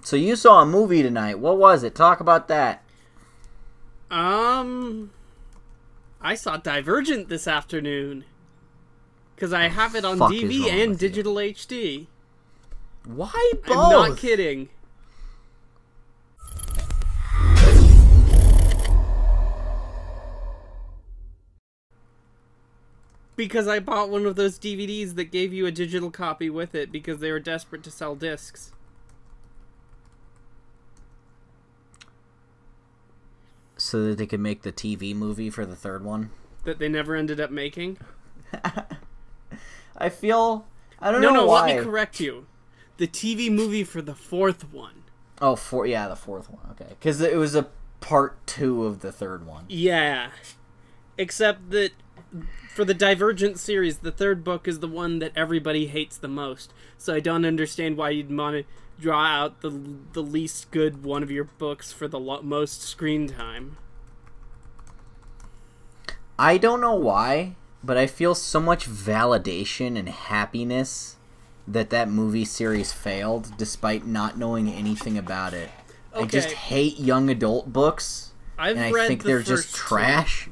So you saw a movie tonight. What was it? Talk about that. I saw Divergent this afternoon. Because I have it on DV and digital HD. Why both? I'm not kidding. Because I bought one of those DVDs that gave you a digital copy with it because they were desperate to sell discs. So that they could make the TV movie for the third one? That they never ended up making? I don't know why. Let me correct you. The TV movie for the fourth one. Oh, the fourth one. Okay. Because it was a part 2 of the third one. Yeah. Except that for the Divergent series, the third book is the one that everybody hates the most. So I don't understand why you'd want to draw out the least good one of your books for the most screen time. I don't know why, but I feel so much validation and happiness that movie series failed, despite not knowing anything about it. Okay. I just hate young adult books, I think they're just trash.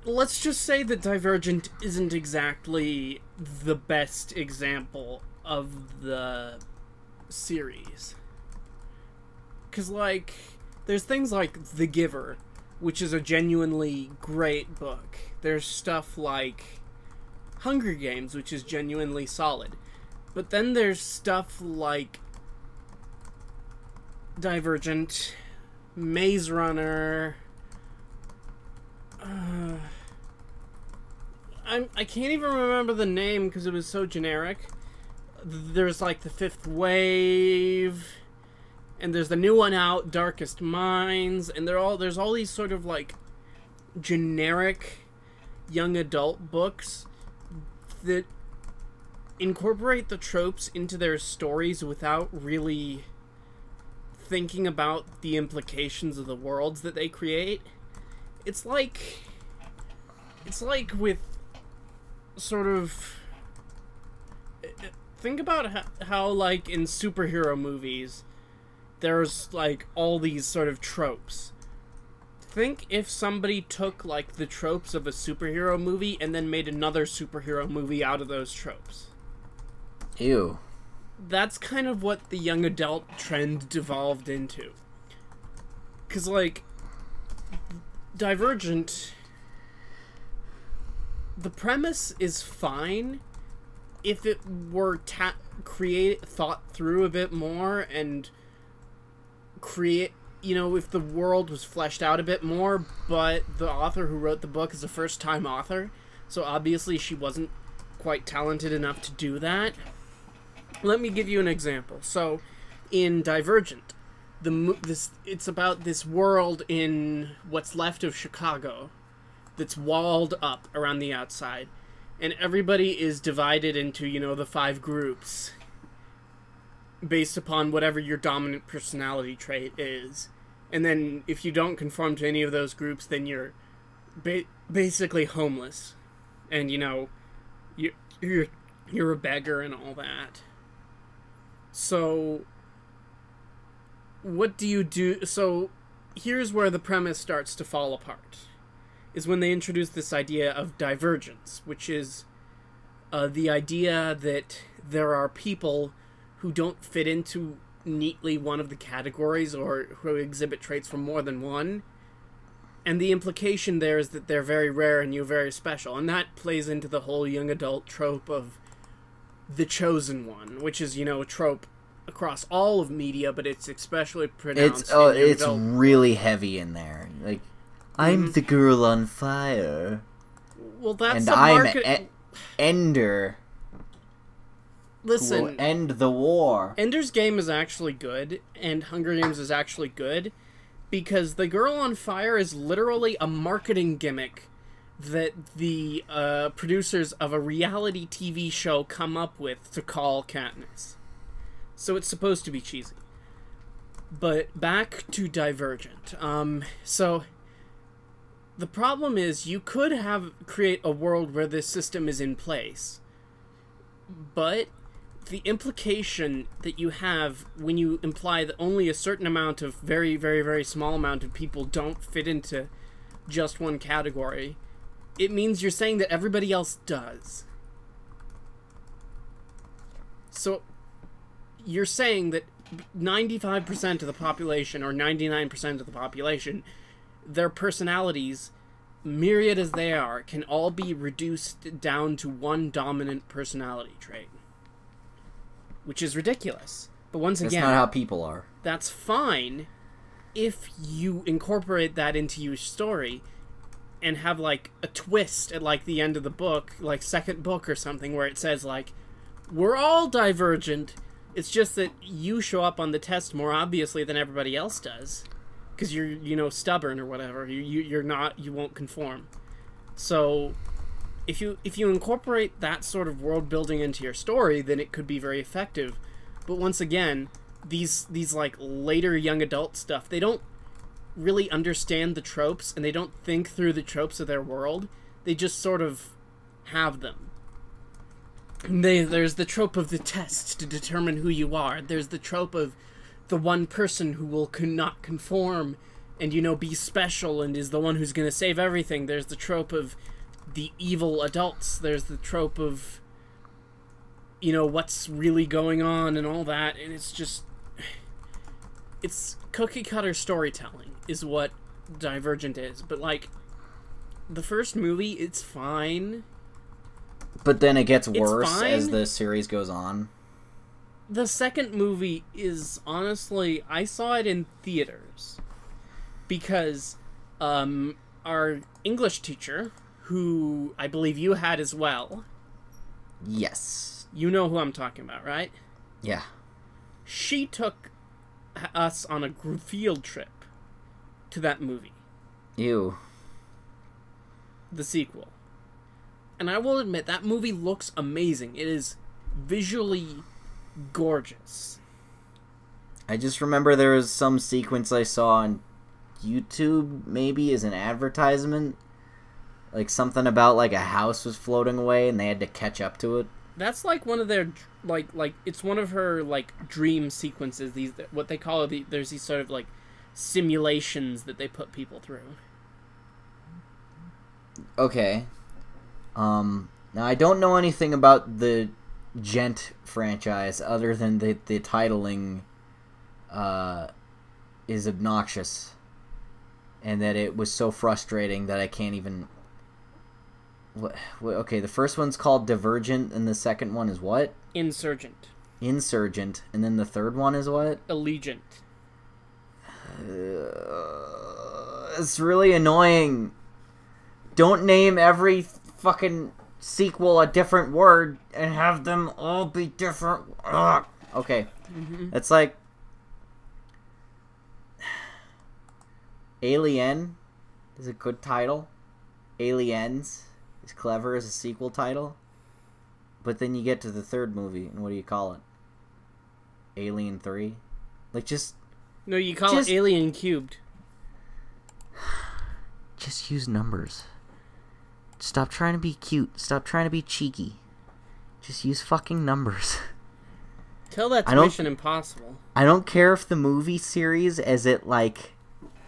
Let's just say that Divergent isn't exactly the best example of the series. Because, there's things like The Giver, which is a genuinely great book. There's stuff like Hunger Games, which is genuinely solid. But then there's stuff like Divergent, Maze Runner. I can't even remember the name because it was so generic. There's The Fifth Wave, and there's the new one out, Darkest Minds, and there's all these sort of generic young adult books that incorporate the tropes into their stories without really thinking about the implications of the worlds that they create. It's like with sort of... Think about how in superhero movies, there's, all these sort of tropes. Think if somebody took, the tropes of a superhero movie and then made another superhero movie out of those tropes. Ew. That's kind of what the young adult trend devolved into. 'Cause, Divergent, the premise is fine if it were thought through a bit more and if the world was fleshed out a bit more, but the author who wrote the book is a first-time author, so obviously she wasn't quite talented enough to do that. Let me give you an example. So, in Divergent, it's about this world in what's left of Chicago that's walled up around the outside, and everybody is divided into, the 5 groups based upon whatever your dominant personality trait is. And then if you don't conform to any of those groups, then you're basically homeless, and you're a beggar and all that. So what do you do? So here's where the premise starts to fall apart, is when they introduce this idea of divergence, which is the idea that there are people who don't fit into neatly one of the categories or who exhibit traits from more than one. And the implication there is that they're very rare and you're very special. And that plays into the whole young adult trope of the chosen one, which is, a trope across all of media, but it's especially pronounced it's really heavy in there. I'm the girl on fire. Well, that's and the market. I'm Ender. Listen, who will end the war. Ender's Game is actually good, and Hunger Games is actually good, because the girl on fire is literally a marketing gimmick that the producers of a reality TV show come up with to call Katniss. So it's supposed to be cheesy. But back to Divergent. So the problem is you could create a world where this system is in place, but the implication that you have when you imply that only a certain amount of very, very, very small amount of people don't fit into just one category, it means you're saying that everybody else does. So you're saying that 95% of the population, or 99% of the population, their personalities, myriad as they are, can all be reduced down to one dominant personality trait. Which is ridiculous. But once again... That's not how people are. That's fine if you incorporate that into your story and have, like, a twist at, like, the end of the book, like, second book or something, where it says, like, we're all divergent. It's just that you show up on the test more obviously than everybody else does. Because you're, you know, stubborn or whatever. You're not, you won't conform. So, if you incorporate that sort of world building into your story, then it could be very effective. But once again, these like later young adult stuff, they don't really understand the tropes, and they don't think through the tropes of their world. They just sort of have them. There's the trope of the test to determine who you are. There's the trope of the one person who will not conform and, you know, be special and is the one who's going to save everything. There's the trope of the evil adults. There's the trope of, you know, what's really going on and all that. And it's just... It's cookie-cutter storytelling is what Divergent is. But, like, the first movie, it's fine. But then it gets worse as the series goes on. The second movie is, honestly, I saw it in theaters. Because our English teacher, who I believe you had as well. Yes. You know who I'm talking about, right? Yeah. She took us on a field trip to that movie. Ew. The sequel. And I will admit, that movie looks amazing. It is visually gorgeous. I just remember there was some sequence I saw on YouTube, maybe, as an advertisement. Like, something about, like, a house was floating away and they had to catch up to it. That's, like, one of their, like, it's one of her, like, dream sequences. These, what they call it, there's these sort of, like, simulations that they put people through. Okay. Now, I don't know anything about the Gent franchise other than the titling is obnoxious. And that it was so frustrating that I can't even... Okay, the first one's called Divergent, and the second one is what? Insurgent. Insurgent. And then the third one is what? Allegiant. It's really annoying. Don't name every fucking sequel a different word and have them all be different. Ugh. Okay. Mm-hmm. It's like... Alien is a good title. Aliens is clever as a sequel title. But then you get to the third movie, and what do you call it? Alien 3? Like, just... No, you call it Alien Cubed. Just use numbers. Stop trying to be cute. Stop trying to be cheeky. Just use fucking numbers. Tell that to Mission Impossible. I don't care if the movie series is at, like,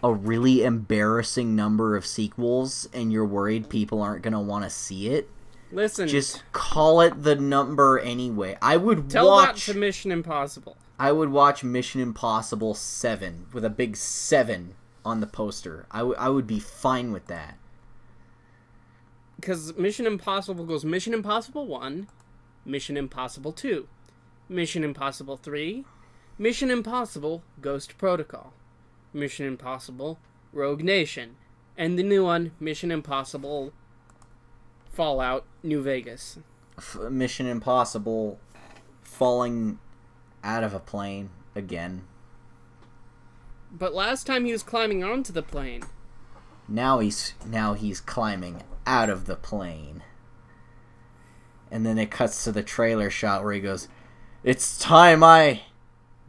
a really embarrassing number of sequels and you're worried people aren't going to want to see it. Listen. Just call it the number anyway. I would Tell that to Mission Impossible. I would watch Mission Impossible 7 with a big 7 on the poster. I would be fine with that. Because Mission Impossible goes Mission Impossible 1, Mission Impossible 2, Mission Impossible 3, Mission Impossible Ghost Protocol, Mission Impossible Rogue Nation, and the new one, Mission Impossible Fallout New Vegas. Mission Impossible falling out of a plane again. But last time he was climbing onto the plane. Now he's climbing out of the plane. And then it cuts to the trailer shot where he goes, "It's time I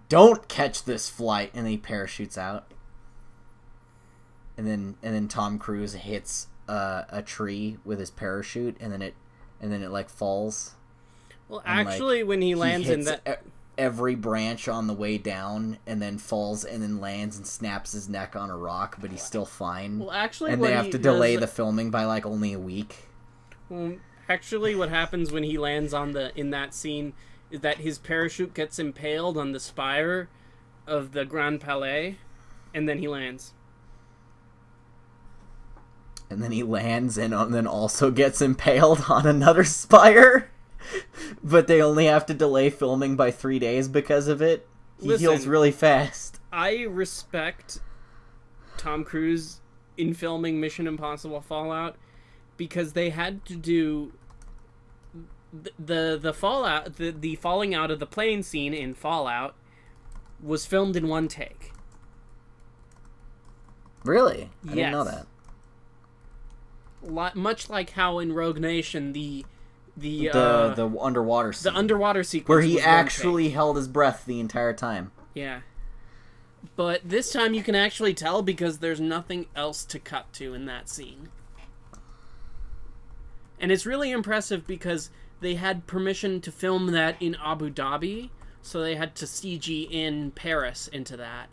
don't catch this flight," and then he parachutes out. And then Tom Cruise hits a tree with his parachute, and then it like falls. Well, And, actually, when he lands in hits that... every branch on the way down, and then falls, and then lands and snaps his neck on a rock, but he's still fine. Well, actually, and what they have he to delay does- the filming by like only a week. Well, actually, what happens when he lands in that scene is that his parachute gets impaled on the spire of the Grand Palais, and then he lands. And then he lands and then also gets impaled on another spire. But they only have to delay filming by 3 days because of it. He heals really fast. I respect Tom Cruise in filming Mission Impossible Fallout because they had to do the fallout, the falling out of the plane scene in Fallout was filmed in one take. Really? I didn't Yes. know that. Much like how in Rogue Nation the underwater scene. the underwater sequence where he was one actually take. held his breath the entire time. Yeah. But this time you can actually tell because there's nothing else to cut to in that scene. And it's really impressive because they had permission to film that in Abu Dhabi, so they had to CG in Paris into that.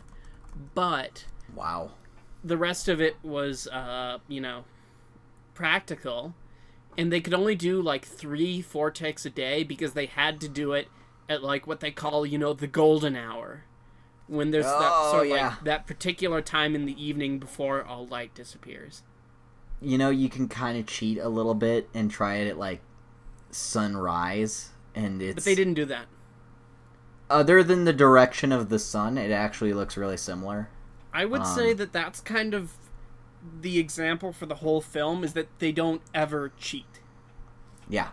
But Wow. the rest of it was, practical. And they could only do like 3-4 takes a day because they had to do it at like what they call, the golden hour. When there's that sort of like that particular time in the evening before all light disappears. You can kind of cheat a little bit and try it at like sunrise, and it's. But they didn't do that. Other than the direction of the sun, it actually looks really similar. I would say that that's kind of the example for the whole film is that they don't ever cheat. Yeah.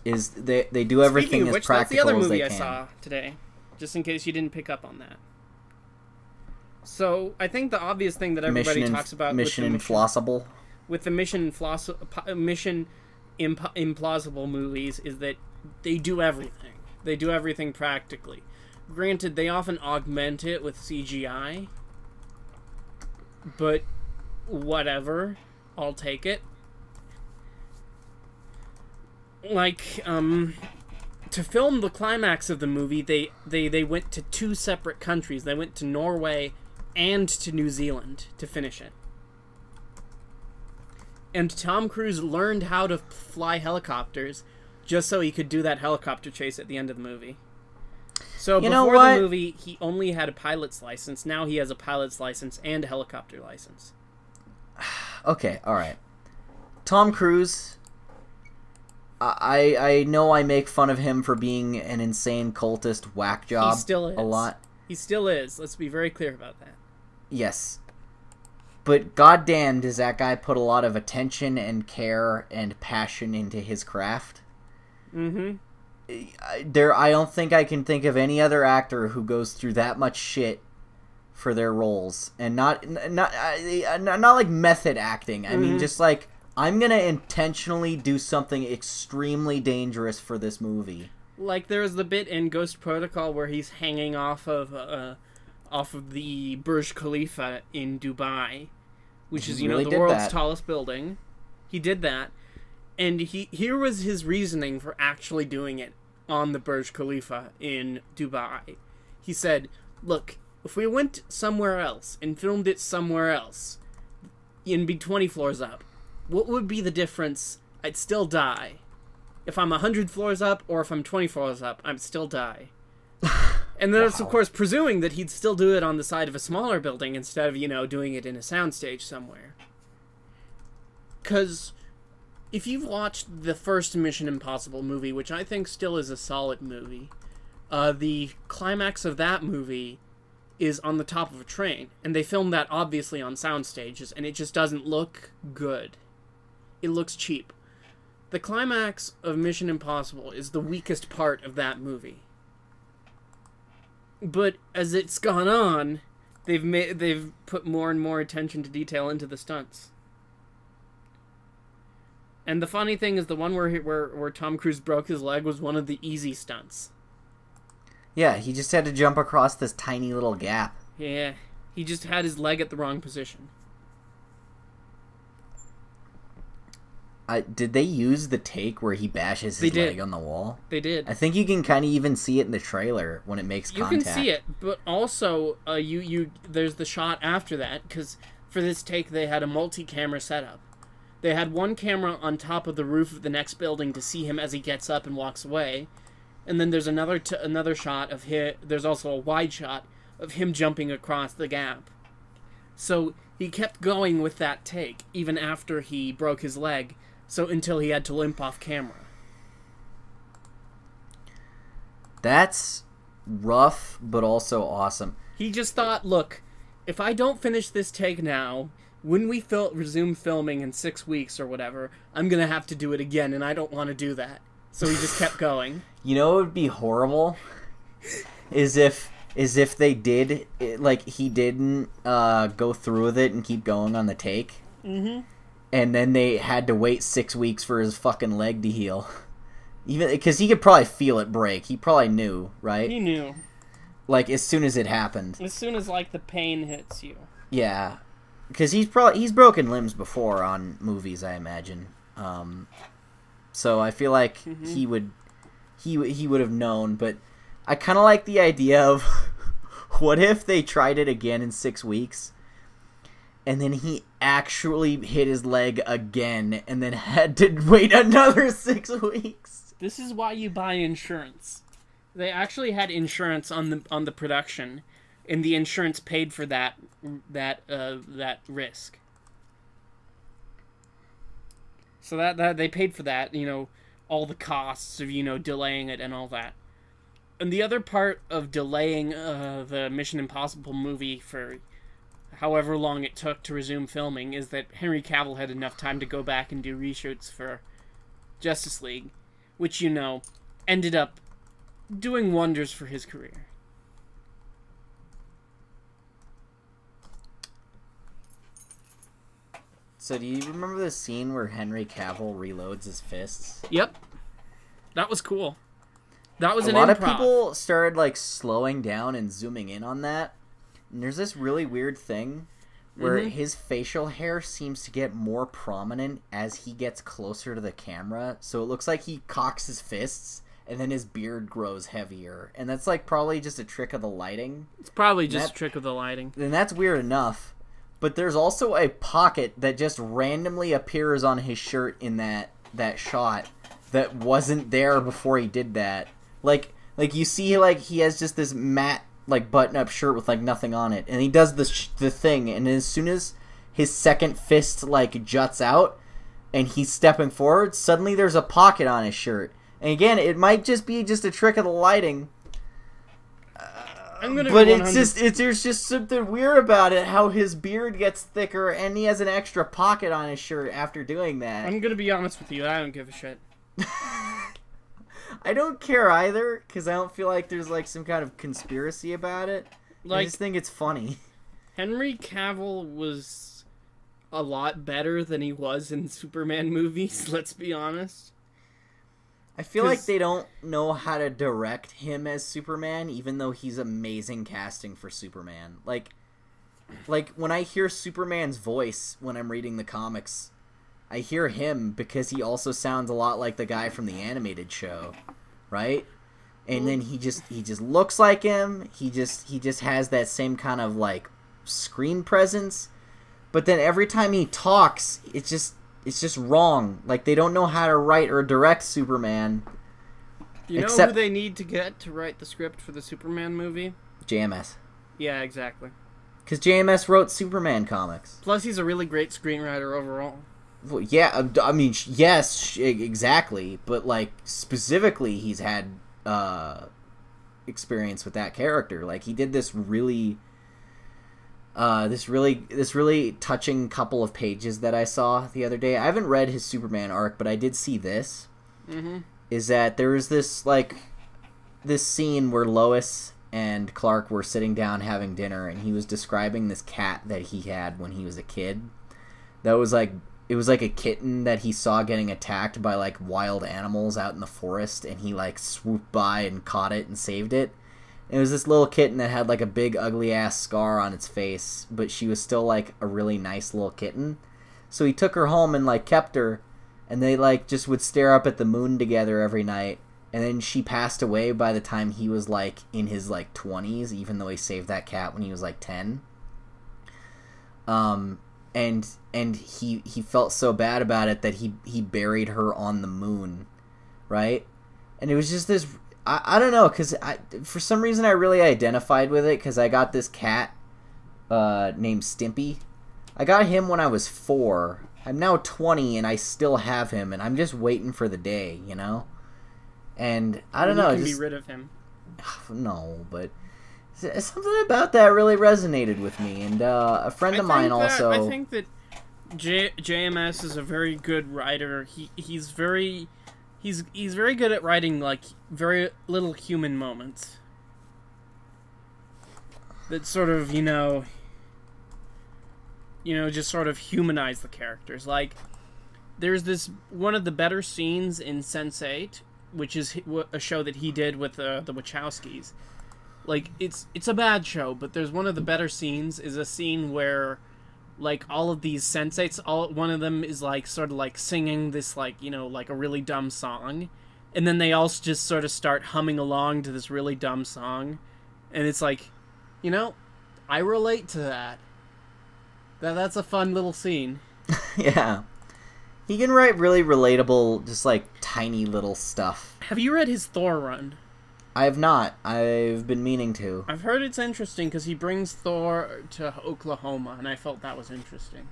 They do everything as practical as they can. That's the other movie I saw today, just in case you didn't pick up on that. So I think the obvious thing that everybody talks about Mission Implausible with the Mission Implausible movies is that they do everything. They do everything practically. Granted, they often augment it with CGI, but whatever, I'll take it. Like, to film the climax of the movie, they went to 2 separate countries. They went to Norway and to New Zealand to finish it. And Tom Cruise learned how to fly helicopters just so he could do that helicopter chase at the end of the movie. So before the movie, he only had a pilot's license. Now he has a pilot's license and a helicopter license. Okay, alright. Tom Cruise, I know I make fun of him for being an insane cultist whack job. He still is. A lot. He still is. Let's be very clear about that. Yes. But goddamn, does that guy put a lot of attention and care and passion into his craft? Mm-hmm. I don't think I can think of any other actor who goes through that much shit for their roles, and not like method acting. I mean, just like, I'm gonna intentionally do something extremely dangerous for this movie. Like there's the bit in Ghost Protocol where he's hanging off of the Burj Khalifa in Dubai, which is the world's tallest building. He did that, and here was his reasoning for actually doing it on the Burj Khalifa in Dubai. He said, "Look, if we went somewhere else and filmed it somewhere else, and be 20 floors up, what would be the difference? I'd still die. If I'm 100 floors up or if I'm 20 floors up, I'd still die." And then it's, of course, presuming that he'd still do it on the side of a smaller building instead of, doing it in a soundstage somewhere. Because if you've watched the first Mission Impossible movie, which I think still is a solid movie, the climax of that movie is on the top of a train. And they filmed that, obviously, on sound stages, and it just doesn't look good. It looks cheap. The climax of Mission Impossible is the weakest part of that movie. But as it's gone on, they've put more and more attention to detail into the stunts. And the funny thing is, the one where Tom Cruise broke his leg was one of the easy stunts. Yeah, he just had to jump across this tiny little gap. Yeah, he just had his leg at the wrong position. Did they use the take where he bashes his leg on the wall? They did. I think you can kind of even see it in the trailer when it makes contact. You can see it, but also there's the shot after that, because for this take they had a multi-camera setup. They had one camera on top of the roof of the next building to see him as he gets up and walks away, and then there's another shot of him. There's also a wide shot of him jumping across the gap. So he kept going with that take even after he broke his leg. So until he had to limp off camera. That's rough, but also awesome. He just thought, look, if I don't finish this take now, when we resume filming in 6 weeks or whatever, I'm going to have to do it again, and I don't want to do that. So he just kept going. You know what would be horrible? is if they did, like, he didn't go through with it and keep going on the take. Mm-hmm. And then they had to wait 6 weeks for his fucking leg to heal. Even because he could probably feel it break. He probably knew, right? He knew. Like, as soon as it happened. As soon as, like, the pain hits you. Yeah. Because he's broken limbs before on movies, I imagine. So I feel like he would have known. But I kind of like the idea of what if they tried it again in 6 weeks? And then he actually hit his leg again, and then had to wait another 6 weeks. This is why you buy insurance. They actually had insurance on the production, and the insurance paid for that risk. So that they paid for that, all the costs of delaying it and all that. And the other part of delaying the Mission Impossible movie for however long it took to resume filming is that Henry Cavill had enough time to go back and do reshoots for Justice League, which, ended up doing wonders for his career. So do you remember the scene where Henry Cavill reloads his fists? Yep. That was cool. That was a lot of people started, like, slowing down and zooming in on that. And there's this really weird thing where his facial hair seems to get more prominent as he gets closer to the camera. So it looks like he cocks his fists, and then his beard grows heavier. And that's, like, probably just a trick of the lighting. It's probably just a trick of the lighting. And that's weird enough. But there's also a pocket that just randomly appears on his shirt in that shot that wasn't there before he did that. Like you see, like, he has just this matte, like, button-up shirt with, like, nothing on it. And he does the thing, and as soon as his second fist, like, juts out, and he's stepping forward, suddenly there's a pocket on his shirt. And again, it might just be just a trick of the lighting. But there's just something weird about it, how his beard gets thicker, and he has an extra pocket on his shirt after doing that. I'm gonna be honest with you, I don't give a shit. I don't care either, because I don't feel like there's, like, some kind of conspiracy about it. I just think it's funny. Henry Cavill was a lot better than he was in Superman movies, let's be honest. I feel like they don't know how to direct him as Superman, even though he's amazing casting for Superman. Like when I hear Superman's voice when I'm reading the comics, I hear him because he also sounds a lot like the guy from the animated show, right? And then he just looks like him. He just has that same kind of, like, screen presence. But then every time he talks, it's just wrong. Like, they don't know how to write or direct Superman. You know who they need to get to write the script for the Superman movie? JMS. Yeah, exactly. Because JMS wrote Superman comics. Plus, he's a really great screenwriter overall. Well, yeah, I mean, yes, exactly. But, like, specifically, he's had experience with that character. Like, he did this really touching couple of pages that I saw the other day. I haven't read his Superman arc, but I did see this. Is that there was this scene where Lois and Clark were sitting down having dinner, and he was describing this cat that he had when he was a kid. That was like, it was like a kitten that he saw getting attacked by, like, wild animals out in the forest, and he, like, swooped by and caught it and saved it. It was this little kitten that had, like, a big ugly-ass scar on its face, but she was still, like, a really nice little kitten. So he took her home and, like, kept her, and they like just would stare up at the moon together every night. And then she passed away by the time he was like in his like 20s, even though he saved that cat when he was like 10. And he felt so bad about it that he buried her on the moon, right? And it was just this, I don't know, because for some reason I really identified with it, because I got this cat named Stimpy. I got him when I was 4. I'm now 20 and I still have him, and I'm just waiting for the day, you know? And I don't know. You can be rid of him. No, but something about that really resonated with me. And a friend of mine also. I think that JMS is a very good writer. He's very good at writing like very little human moments that sort of just sort of humanize the characters. Like there's this one of the better scenes in Sense8, which is a show that he did with the Wachowskis. Like, it's a bad show, but there's one of the better scenes is a scene where, like, all of these sensates, one of them is, like, sort of, like, singing this, like, like a really dumb song, and then they all just sort of start humming along to this really dumb song, and it's like, I relate to that. That's a fun little scene. Yeah. He can write really relatable, just like tiny little stuff. Have you read his Thor run? I have not. I've been meaning to. I've heard it's interesting because he brings Thor to Oklahoma, and I felt that was interesting.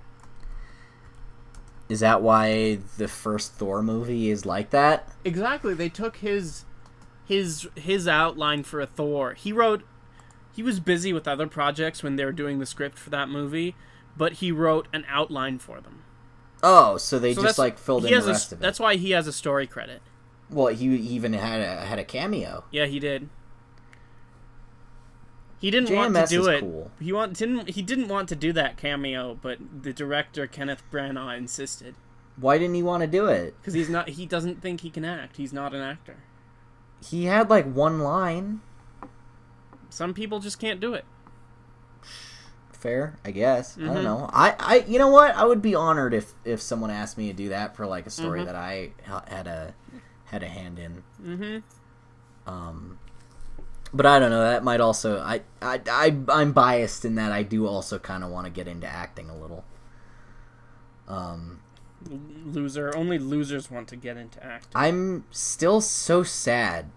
Is that why the first Thor movie is like that? Exactly. They took his outline for a Thor. He was busy with other projects when they were doing the script for that movie, but he wrote an outline for them. Oh, so they just like filled in the rest of it. That's why he has a story credit. Well, he even had a cameo. Yeah, he did. He didn't want to do it. Cool. He didn't want to do that cameo, but the director Kenneth Branagh insisted. Why didn't he want to do it? Because he doesn't think he can act. He's not an actor. He had like one line. Some people just can't do it. Fair, I guess. Mm-hmm. I don't know. I you know what? I would be honored if someone asked me to do that for like a story that I had a hand in. Mm-hmm. But I don't know. That might also I'm biased in that I do also kind of want to get into acting a little. Loser. Only losers want to get into acting. I'm still so sad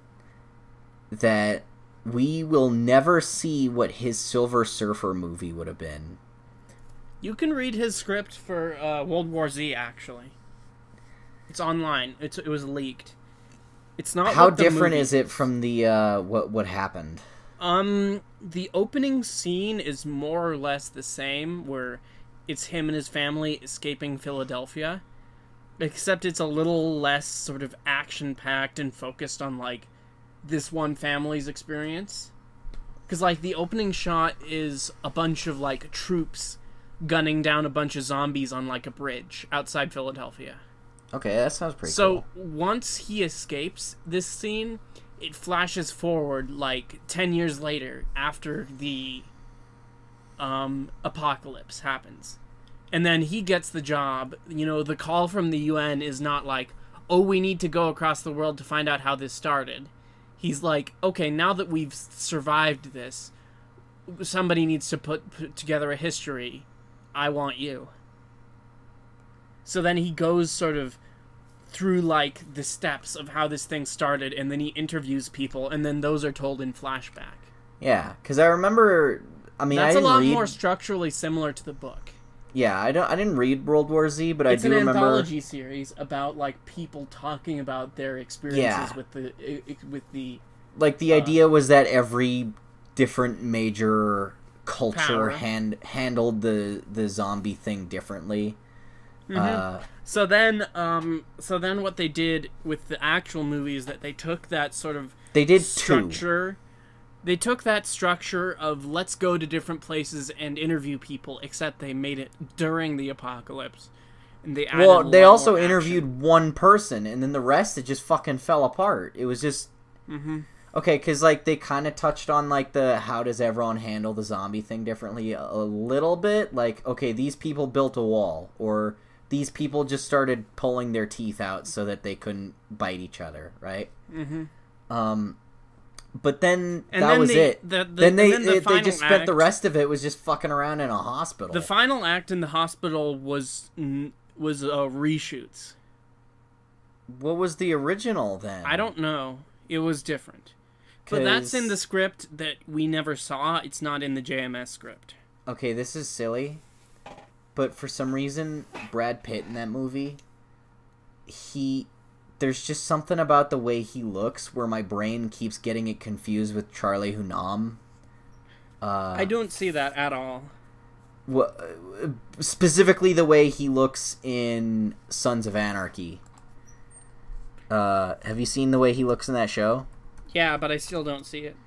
that we will never see what his Silver Surfer movie would have been. You can read his script for World War Z, actually. It's online. It was leaked. It's not. How different is it from the what happened? The opening scene is more or less the same, where it's him and his family escaping Philadelphia, except it's a little less sort of action-packed and focused on like this one family's experience. Because like the opening shot is a bunch of like troops gunning down a bunch of zombies on like a bridge outside Philadelphia. Okay, that sounds pretty cool. So cool. Once he escapes this scene, it flashes forward like 10 years later after the apocalypse happens. And then he gets the job. The call from the UN is not like, oh, we need to go across the world to find out how this started. He's like, okay, now that we've survived this, somebody needs to put together a history. I want you. So then he goes sort of through like the steps of how this thing started, and then he interviews people, and then those are told in flashback. Yeah, because I remember. I mean, that's a lot more structurally similar to the book. Yeah, I didn't read World War Z, but I do remember. It's an anthology series about like people talking about their experiences with the. Like the idea was that every different major culture handled the zombie thing differently. Mm-hmm. So then what they did with the actual movie is that they took that sort of structure. They took that structure of let's go to different places and interview people, except they made it during the apocalypse. And they also interviewed one person, and then the rest, it just fucking fell apart. It was just... Mm-hmm. Okay, because like they kind of touched on like the how does everyone handle the zombie thing differently a little bit. Like, okay, these people built a wall, or these people just started pulling their teeth out so that they couldn't bite each other, right? Mm-hmm. But then that was it. Then they just spent the rest of it was just fucking around in a hospital. The final act in the hospital was reshoots. What was the original then? I don't know. It was different. But that's in the script that we never saw. It's not in the JMS script. Okay, this is silly. But for some reason, Brad Pitt in that movie, there's just something about the way he looks where my brain keeps getting it confused with Charlie Hunnam. I don't see that at all. Specifically the way he looks in Sons of Anarchy. Have you seen the way he looks in that show? Yeah, but I still don't see it.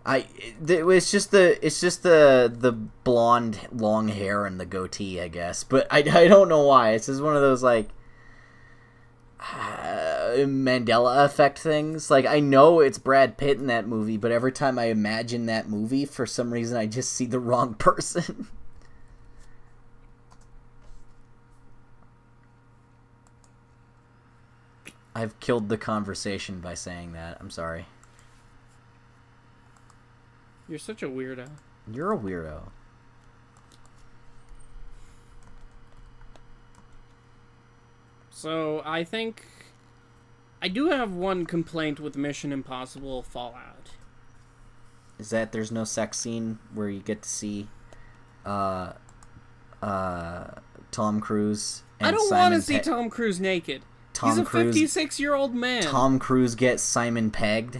It's just the blonde long hair and the goatee, I guess. But I don't know why. It's just one of those like Mandela effect things. Like, I know it's Brad Pitt in that movie, but every time I imagine that movie, for some reason I just see the wrong person. I've killed the conversation by saying that. I'm sorry. You're such a weirdo. You're a weirdo. So, I think I do have one complaint with Mission Impossible Fallout. Is that there's no sex scene where you get to see Tom Cruise and I don't want to see Tom Cruise naked. He's a 56-year-old man. Tom Cruise gets Simon pegged.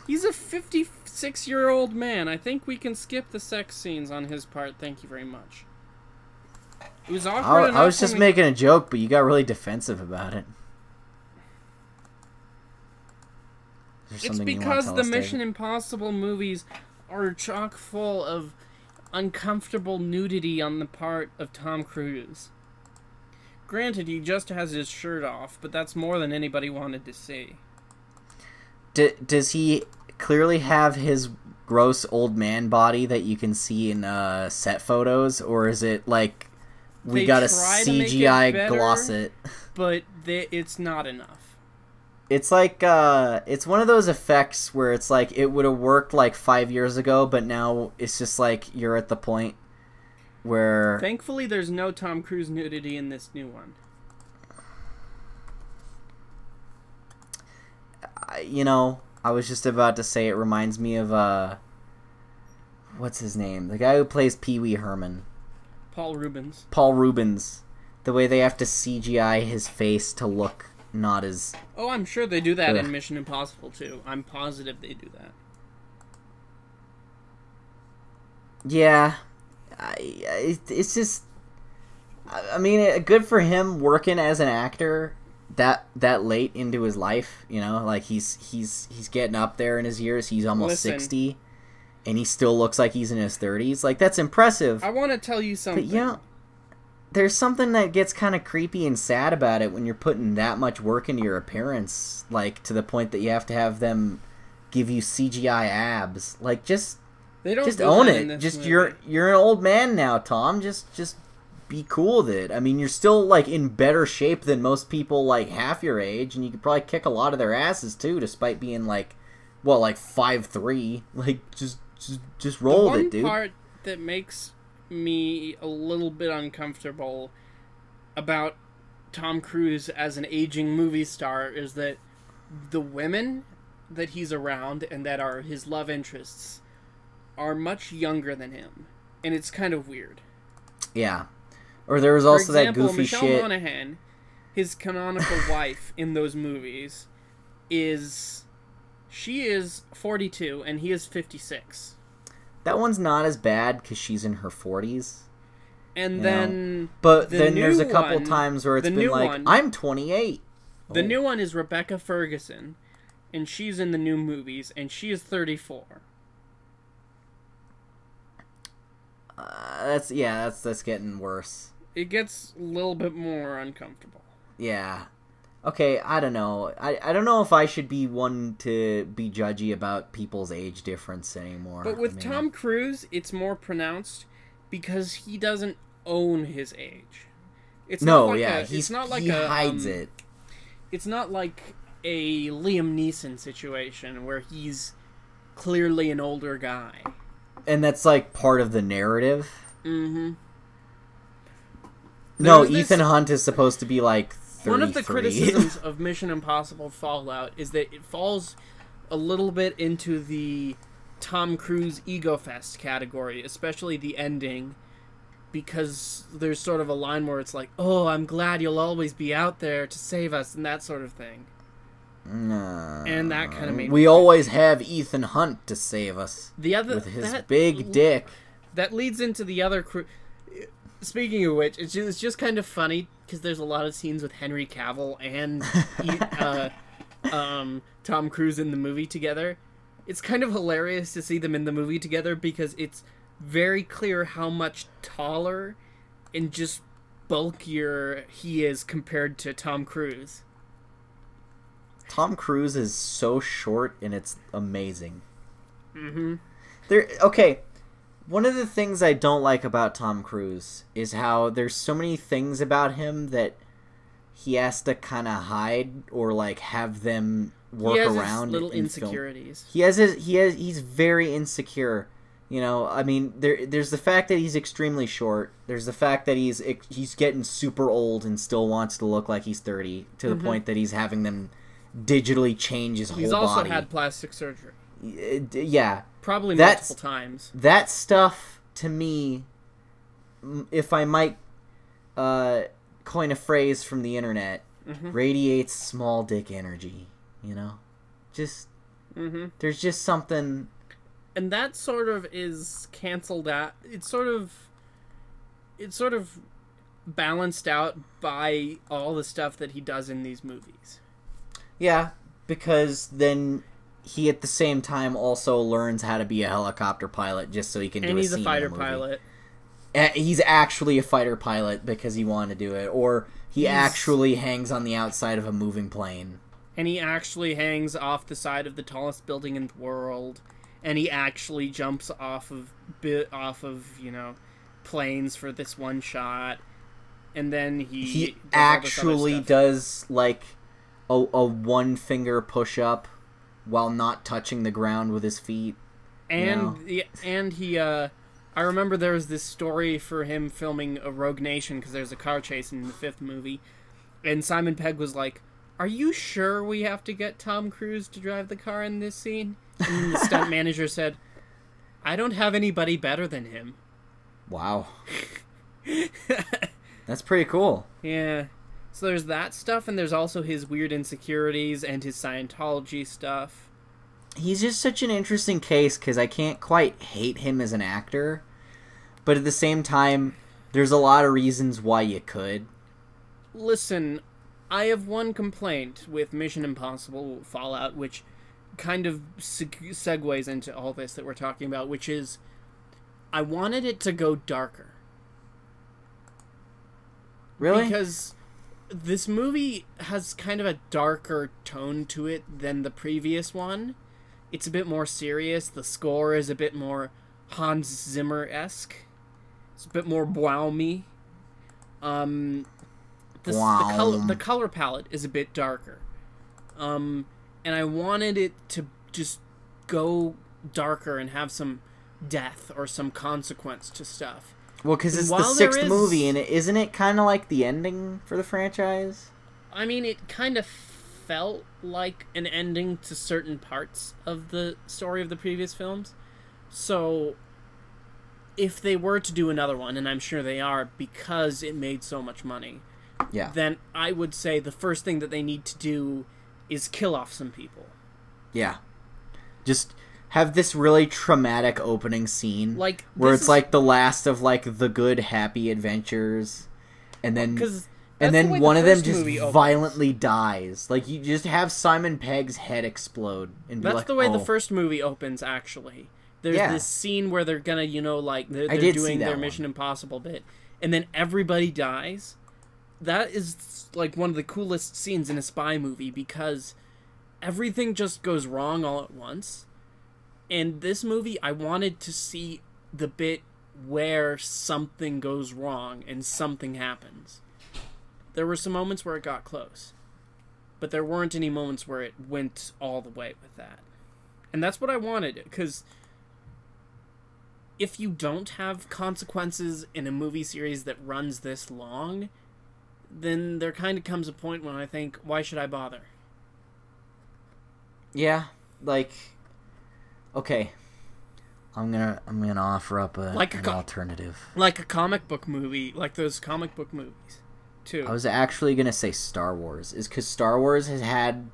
He's a 56-year-old man. I think we can skip the sex scenes on his part. Thank you very much. It was awkward enough. I was just making a joke, but you got really defensive about it. It's because the Mission Impossible movies are chock full of uncomfortable nudity on the part of Tom Cruise. Granted, he just has his shirt off, but that's more than anybody wanted to see. Does he clearly have his gross old man body that you can see in set photos, or is it like we gotta CGI gloss it? But it's not enough. It's like it's one of those effects where it's like it would have worked like 5 years ago, but now it's just like you're at the point where... Thankfully, there's no Tom Cruise nudity in this new one. I was just about to say it reminds me of, what's his name? The guy who plays Pee Wee Herman. Paul Rubens. Paul Rubens. The way they have to CGI his face to look not as... Oh, I'm sure they do that in Mission Impossible, too. I'm positive they do that. Yeah. It's just... I mean, good for him working as an actor that late into his life, like he's getting up there in his years. He's almost 60, and he still looks like he's in his 30s. Like, that's impressive. I want to tell you something. But there's something that gets kind of creepy and sad about it when you're putting that much work into your appearance, like to the point that you have to have them give you CGI abs. Like, just own it. Just movie. You're an old man now, Tom. Just be cool with it. I mean, you're still like in better shape than most people like half your age, and you could probably kick a lot of their asses too, despite being like 5'3". Like, just roll with it, dude. The one part that makes me a little bit uncomfortable about Tom Cruise as an aging movie star is that the women that he's around and that are his love interests are much younger than him, and it's kind of weird. Yeah. Or there was also that goofy Michelle shit. Michelle Monaghan, his canonical wife in those movies, she is 42 and he is 56. That one's not as bad because she's in her 40s. And then... But then there's a couple times where it's been like, I'm 28. The new one is Rebecca Ferguson, and she's in the new movies, and she is 34. That's getting worse. It gets a little bit more uncomfortable. Yeah. Okay, I don't know. I don't know if I should be one to be judgy about people's age difference anymore. But with Tom Cruise, it's more pronounced because he doesn't own his age. It's not like he hides it. It's not like a Liam Neeson situation where he's clearly an older guy. And that's, like, part of the narrative. Mm-hmm. No, Ethan Hunt is supposed to be, like, 33. One of the criticisms of Mission Impossible Fallout is that it falls a little bit into the Tom Cruise ego fest category, especially the ending, because there's sort of a line where it's like, oh, I'm glad you'll always be out there to save us, and that sort of thing. And that kind of made we always have Ethan Hunt to save us. With his big dick. That leads into the other... Speaking of which, it's just kind of funny, because there's a lot of scenes with Henry Cavill and Tom Cruise in the movie together. It's kind of hilarious to see them in the movie together, because it's very clear how much taller and just bulkier he is compared to Tom Cruise. Tom Cruise is so short, and it's amazing. Mm-hmm. Okay, one of the things I don't like about Tom Cruise is how there's so many things about him that he has to kind of hide or, like, have them work around. He has his little insecurities. He's very insecure. You know, I mean, there's the fact that he's extremely short. There's the fact that he's getting super old and still wants to look like he's 30, to the point that he's having them digitally change his whole body. He's also had plastic surgery. Yeah. Probably multiple times. That stuff, to me, if I might coin a phrase from the internet, radiates small dick energy, you know? Just, there's just something... And that sort of is canceled out. It's sort of balanced out by all the stuff that he does in these movies. Yeah, because then he at the same time also learns how to be a helicopter pilot just so he can do a scene in the movie. And he's a fighter pilot. He's actually a fighter pilot because he wanted to do it. Or he actually hangs on the outside of a moving plane. And he actually hangs off the side of the tallest building in the world. And he actually jumps off of planes for this one shot. And then he actually does, like, a one finger push up while not touching the ground with his feet. And he I remember there was this story for him filming a Rogue Nation, because there's a car chase in the 5th movie, and Simon Pegg was like, "Are you sure we have to get Tom Cruise to drive the car in this scene?" And the stunt manager said, "I don't have anybody better than him." Wow. That's pretty cool. Yeah. So there's that stuff, and there's also his weird insecurities and his Scientology stuff. He's just such an interesting case, because I can't quite hate him as an actor, but at the same time, there's a lot of reasons why you could. Listen, I have one complaint with Mission Impossible Fallout, which kind of segues into all this that we're talking about, which is, I wanted it to go darker. Really? Because this movie has kind of a darker tone to it than the previous one. It's a bit more serious. The score is a bit more Hans Zimmer-esque. It's a bit more wow-me. The color palette is a bit darker. And I wanted it to just go darker and have some death or some consequence to stuff. Well, because it's the 6th movie, and isn't it kind of like the ending for the franchise? I mean, it kind of felt like an ending to certain parts of the story of the previous films. So, if they were to do another one, and I'm sure they are, because it made so much money, then I would say the first thing that they need to do is kill off some people. Yeah. Just have this really traumatic opening scene, like where it's like the last of, like, the good happy adventures, and then one of them just violently dies. Like, you just have Simon Pegg's head explode and be like, that's the way the first movie opens. Actually, there's this scene where they're gonna, they're doing their Mission Impossible bit, and then everybody dies. That is like one of the coolest scenes in a spy movie, because everything just goes wrong all at once. And this movie, I wanted to see the bit where something goes wrong and something happens. There were some moments where it got close. But there weren't any moments where it went all the way with that. And that's what I wanted, because if you don't have consequences in a movie series that runs this long, then there kind of comes a point when I think, why should I bother? Yeah, like, okay, I'm gonna offer up an alternative. Like a comic book movie, like those comic book movies, too. I was actually gonna say Star Wars, is because Star Wars has had,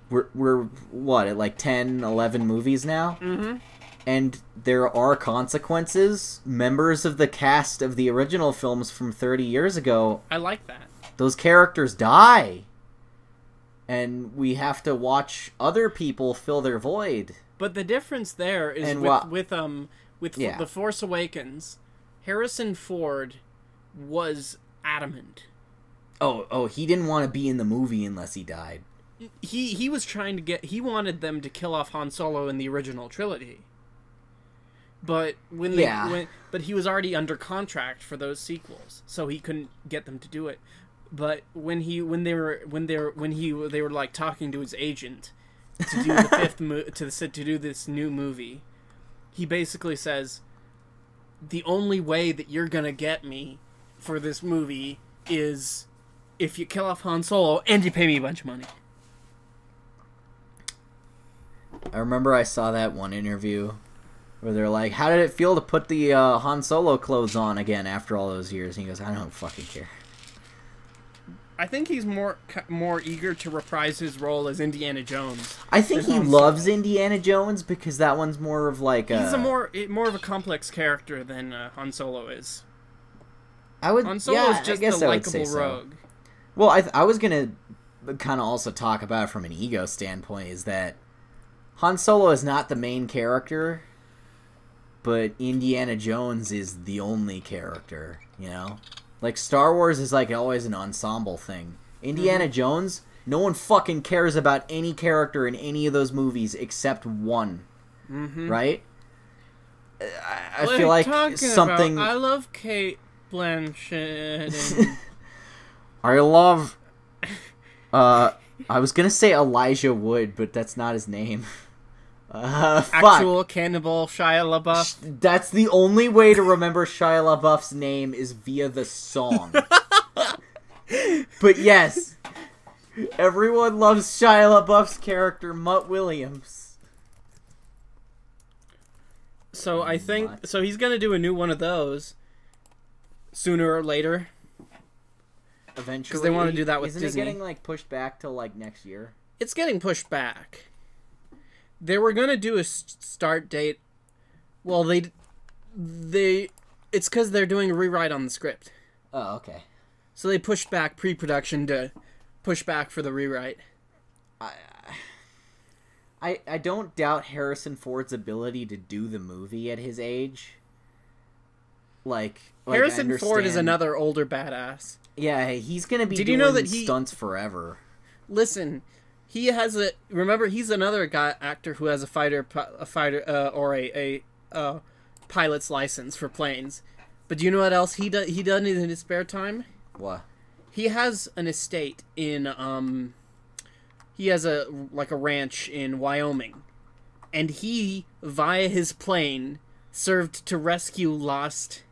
we're what, at like 10, 11 movies now? Mm-hmm. And there are consequences. Members of the cast of the original films from 30 years ago, I like that. Those characters die. And we have to watch other people fill their void. But the difference there is with The Force Awakens, Harrison Ford was adamant. Oh, he didn't want to be in the movie unless he died. He was trying to he wanted them to kill off Han Solo in the original trilogy. But but he was already under contract for those sequels, so he couldn't get them to do it. But when they were like talking to his agent to do the to do this new movie, he basically says, the only way that you're gonna get me for this movie is if you kill off Han Solo and you pay me a bunch of money. I remember I saw that one interview where they're like, how did it feel to put the Han Solo clothes on again after all those years? And he goes, I don't fucking care. I think he's more eager to reprise his role as Indiana Jones. I think he loves Indiana Jones because that one's more of like he's more of a complex character than Han Solo is. Han Solo is just a likable rogue. Well, I was gonna kind of also talk about it from an ego standpoint, is that Han Solo is not the main character, but Indiana Jones is the only character, you know? Like, Star Wars is, like, always an ensemble thing. Indiana Jones, no one fucking cares about any character in any of those movies except one. Mm-hmm. Right? I feel like something... I love Kate Blanchett. And... I love... I was gonna say Elijah Wood, but that's not his name. Actual cannibal Shia LaBeouf. That's the only way to remember Shia LaBeouf's name is via the song. But yes, everyone loves Shia LaBeouf's character, Mutt Williams. So I think he's gonna do a new one of those sooner or later. Eventually, because they want to do that with Disney. Isn't it getting like pushed back till like next year? It's getting pushed back. They were gonna do a start date. Well, it's because they're doing a rewrite on the script. Oh, okay. So they pushed back pre-production to push back for the rewrite. I don't doubt Harrison Ford's ability to do the movie at his age. Like Harrison Ford is another older badass. Yeah, he's gonna be doing stunts forever. Listen. He has he's another actor who has a pilot's license for planes. But do you know what else he does in his spare time? What? He has an estate in he has a ranch in Wyoming. And he, via his plane, served to rescue lost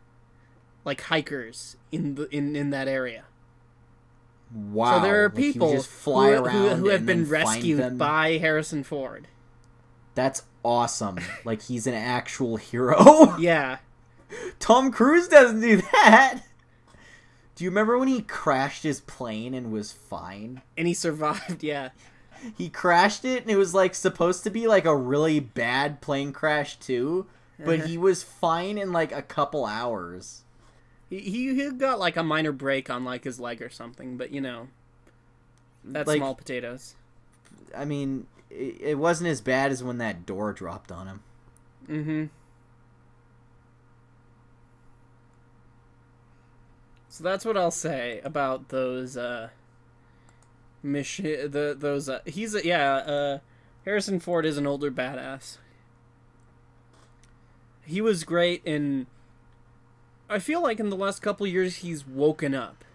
hikers in that area. Wow. So there are people who have been rescued by Harrison Ford. That's awesome. Like, he's an actual hero. Yeah. Tom Cruise doesn't do that. Do you remember when he crashed his plane and was fine? And he survived, yeah. He crashed it, and it was supposed to be a really bad plane crash too, but he was fine in a couple hours. He got a minor break on his leg or something, but that's small potatoes. I mean, it wasn't as bad as when that door dropped on him. Mm-hmm. So that's what I'll say about those Harrison Ford is an older badass. He was great in... I feel like in the last couple years he's woken up.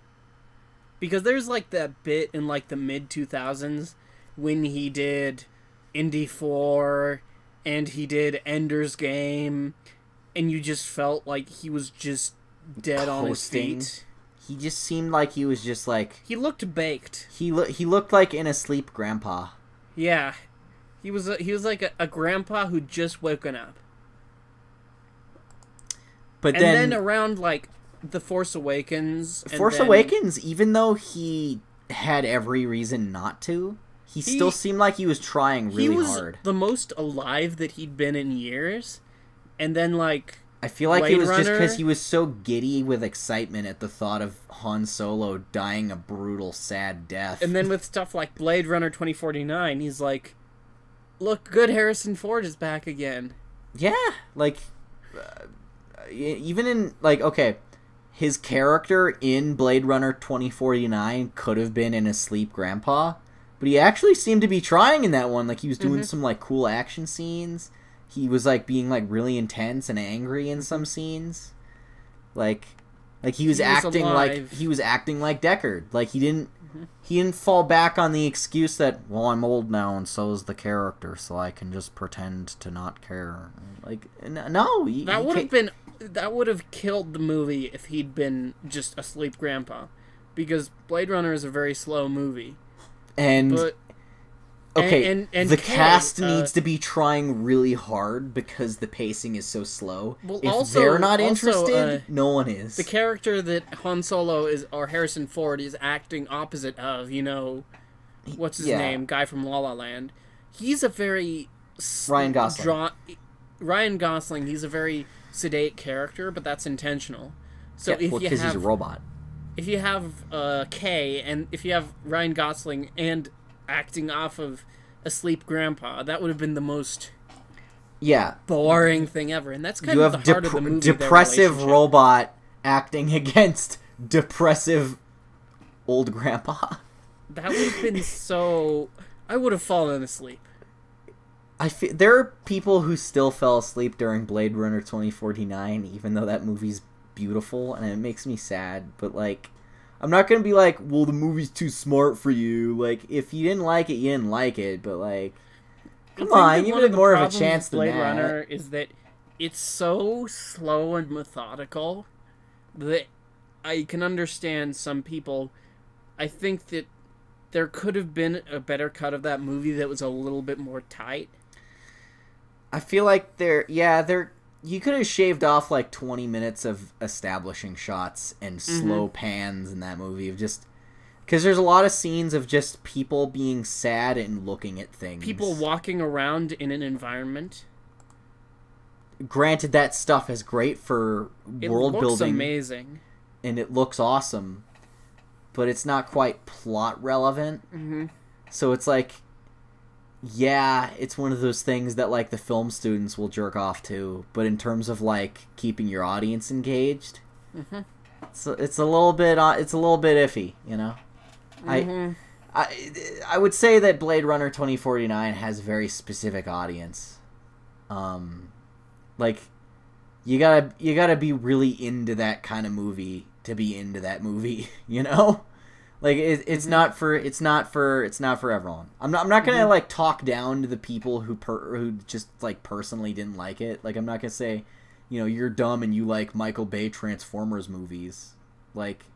Because there's, like, that bit in, like, the mid-2000s when he did Indy 4 and he did Ender's Game, and you just felt like he was just dead on his feet. He just seemed like he was just, like... He looked baked. He looked like an asleep grandpa. Yeah. He was like a grandpa who'd just woken up. But then around, like, The Force Awakens... Awakens, even though he had every reason not to, he still seemed like he was trying really hard. He was the most alive that he'd been in years. And then, like... I feel like it was just because he was so giddy with excitement at the thought of Han Solo dying a brutal, sad death. And then with stuff like Blade Runner 2049, he's like, look, good, Harrison Ford is back again. Yeah, like, even in, like, okay, his character in Blade Runner 2049 could have been an asleep grandpa, but he actually seemed to be trying in that one. Like, he was doing some, like, cool action scenes. He was, like, being, like, really intense and angry in some scenes. Like he was acting like Deckard. Like, he didn't fall back on the excuse that, well, I'm old now and so is the character, so I can just pretend to not care. Like, no. That would have killed the movie if he'd been just asleep grandpa. Because Blade Runner is a very slow movie. Okay, and the cast needs to be trying really hard because the pacing is so slow. Well, if they're not interested, no one is. The character that Han Solo or Harrison Ford is acting opposite of, what's his name? Guy from La La Land. He's a very... Ryan Gosling. Ryan Gosling, he's a very sedate character, but that's intentional. So because he's a robot. If you have Kay, and if you have Ryan Gosling and... acting off of Asleep Grandpa, that would have been the most boring thing ever, and that's kind of the heart of the movie. Depressive robot acting against depressive old grandpa. That would have been so... I would have fallen asleep. There are people who still fell asleep during Blade Runner 2049, even though that movie's beautiful, and it makes me sad, but, like... I'm not going to be like, well, the movie's too smart for you. Like, if you didn't like it, you didn't like it. But, like, come on, give it more of a chance than that. Blade Runner is that it's so slow and methodical that I can understand some people. I think that there could have been a better cut of that movie that was a little bit more tight. I feel like you could have shaved off like 20 minutes of establishing shots and slow pans in that movie of just... Because there's a lot of scenes of just people being sad and looking at things. People walking around in an environment. Granted, that stuff is great for world building. It looks amazing. And it looks awesome. But it's not quite plot relevant. Mm-hmm. So it's like... Yeah, it's one of those things that, like, the film students will jerk off to, but in terms of, like, keeping your audience engaged, it's a little bit iffy, I would say that Blade Runner 2049 has a very specific audience. Like, you gotta be really into that kind of movie to be into that movie, Like it's not for everyone. I'm not gonna like talk down to the people who just like personally didn't like it. Like I'm not gonna say, you're dumb and you like Michael Bay Transformers movies. Like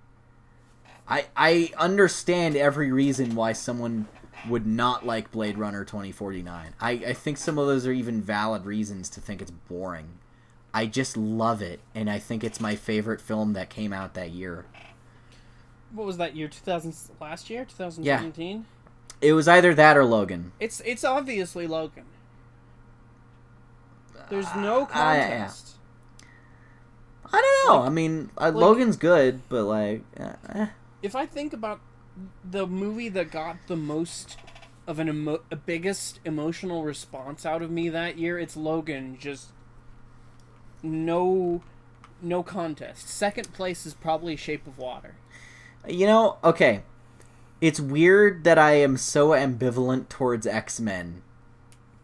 I understand every reason why someone would not like Blade Runner 2049. I think some of those are even valid reasons to think it's boring. I just love it, and I think it's my favorite film that came out that year. What was that year? Last year? 2017? Yeah. It was either that or Logan. It's obviously Logan. There's no contest. I don't know. I mean, Logan's good, but like... If I think about the movie that got the most of a biggest emotional response out of me that year, it's Logan. Just no contest. Second place is probably Shape of Water. Okay. It's weird that I am so ambivalent towards X-Men.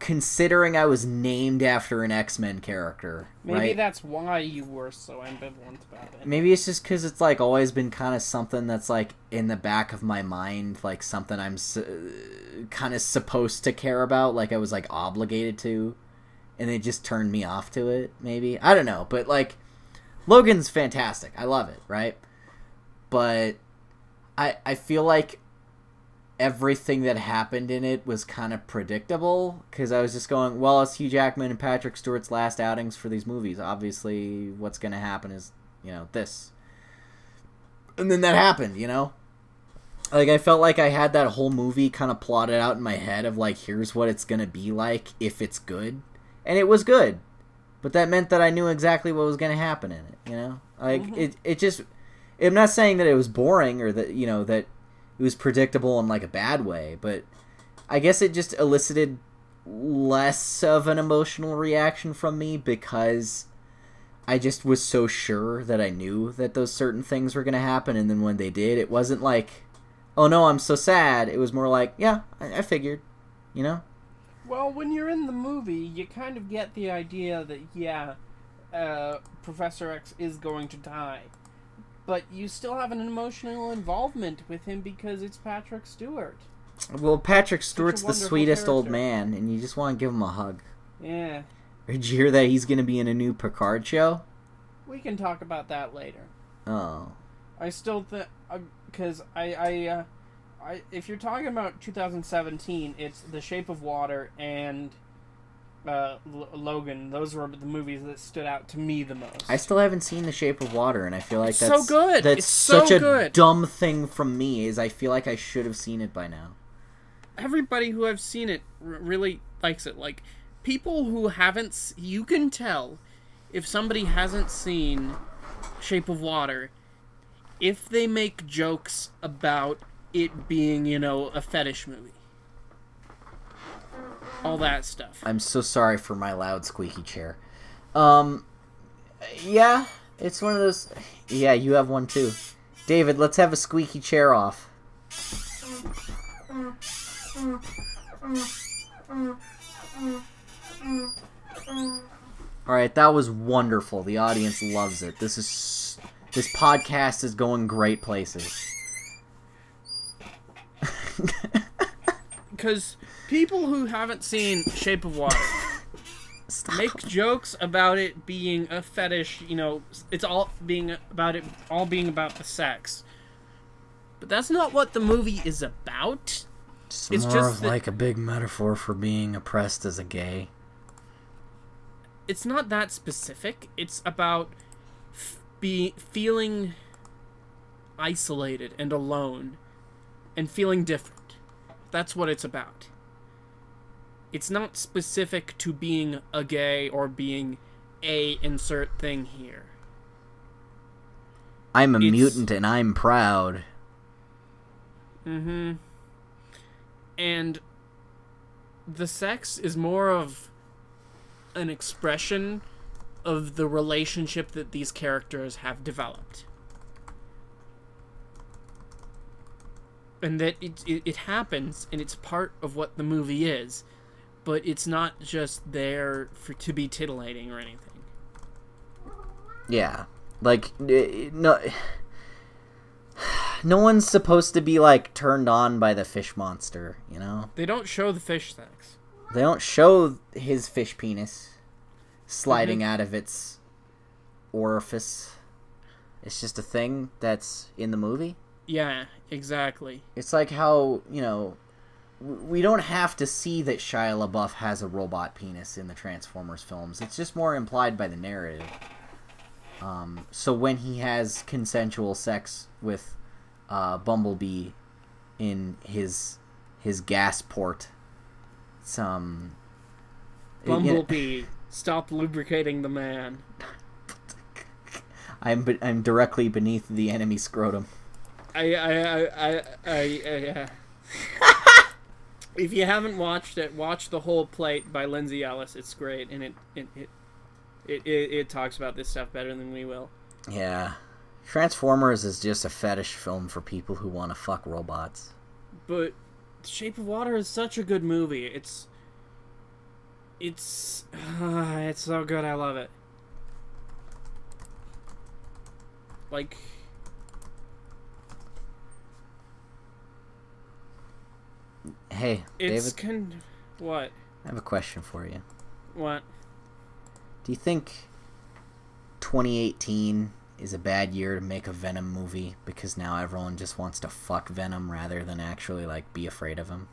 considering I was named after an X-Men character. Maybe right? that's why you were so ambivalent about it. Maybe it's just because it's like always been kind of something that's like in the back of my mind, like something I'm kind of supposed to care about, like I was like obligated to, and they just turned me off to it. Maybe, I don't know, but like Logan's fantastic. I love it, right? But I feel like everything that happened in it was kind of predictable, because I was just going, well, it's Hugh Jackman and Patrick Stewart's last outings for these movies. Obviously, what's going to happen is, this. And then that happened, Like, I felt like I had that whole movie kind of plotted out in my head of, like, here's what it's going to be like if it's good. And it was good. But that meant that I knew exactly what was going to happen in it, Like, it just... I'm not saying that it was boring or that, that it was predictable in like a bad way, but I guess it just elicited less of an emotional reaction from me because I just was so sure that I knew that those certain things were going to happen, and then when they did, it wasn't like, oh no, I'm so sad. It was more like, yeah, I figured, Well, when you're in the movie, you kind of get the idea that, Professor X is going to die. But you still have an emotional involvement with him because it's Patrick Stewart. Well, Patrick Stewart's the sweetest old character. man, and you just want to give him a hug. Yeah. Did you hear that he's going to be in a new Picard show? We can talk about that later. Oh. I still think... Because if you're talking about 2017, it's The Shape of Water and... Logan. Those were the movies that stood out to me the most. I still haven't seen The Shape of Water, and I feel like it's that's so good. That's it's so such good. a dumb thing from me. Is I feel like I should have seen it by now. Everybody who I've seen it really likes it. Like people who haven't, you can tell if somebody hasn't seen Shape of Water if they make jokes about it being, a fetish movie. All that stuff. I'm so sorry for my loud squeaky chair. Yeah, it's one of those... Yeah, you have one too. David, let's have a squeaky chair off. Alright, that was wonderful. The audience loves it. This podcast is going great places. Because... people who haven't seen Shape of Water make jokes about it being a fetish, it's all being about the sex. But that's not what the movie is about. It's more of like a big metaphor for being oppressed as a gay. It's not that specific. It's about feeling isolated and alone and feeling different. That's what it's about. It's not specific to being a gay or being a insert thing here. I'm a mutant and I'm proud. Mm-hmm. And the sex is more of an expression of the relationship that these characters have developed. And that it happens, and it's part of what the movie is. But it's not just there to be titillating or anything. Yeah. Like, no one's supposed to be, like, turned on by the fish monster, They don't show the fish sex. They don't show his fish penis sliding out of its orifice. It's just a thing that's in the movie. Yeah, exactly. It's like how, we don't have to see that Shia LaBeouf has a robot penis in the Transformers films. It's just more implied by the narrative. So when he has consensual sex with Bumblebee in his gas port, Bumblebee, stop lubricating the man. I'm directly beneath the enemy scrotum. Yeah. If you haven't watched it, watch The Whole Plate by Lindsay Ellis. It's great, and it talks about this stuff better than we will. Yeah. Transformers is just a fetish film for people who want to fuck robots. But Shape of Water is such a good movie. It's so good. I love it. Like, Hey, it's David. What? I have a question for you. What? Do you think 2018 is a bad year to make a Venom movie because now everyone just wants to fuck Venom rather than actually like be afraid of him?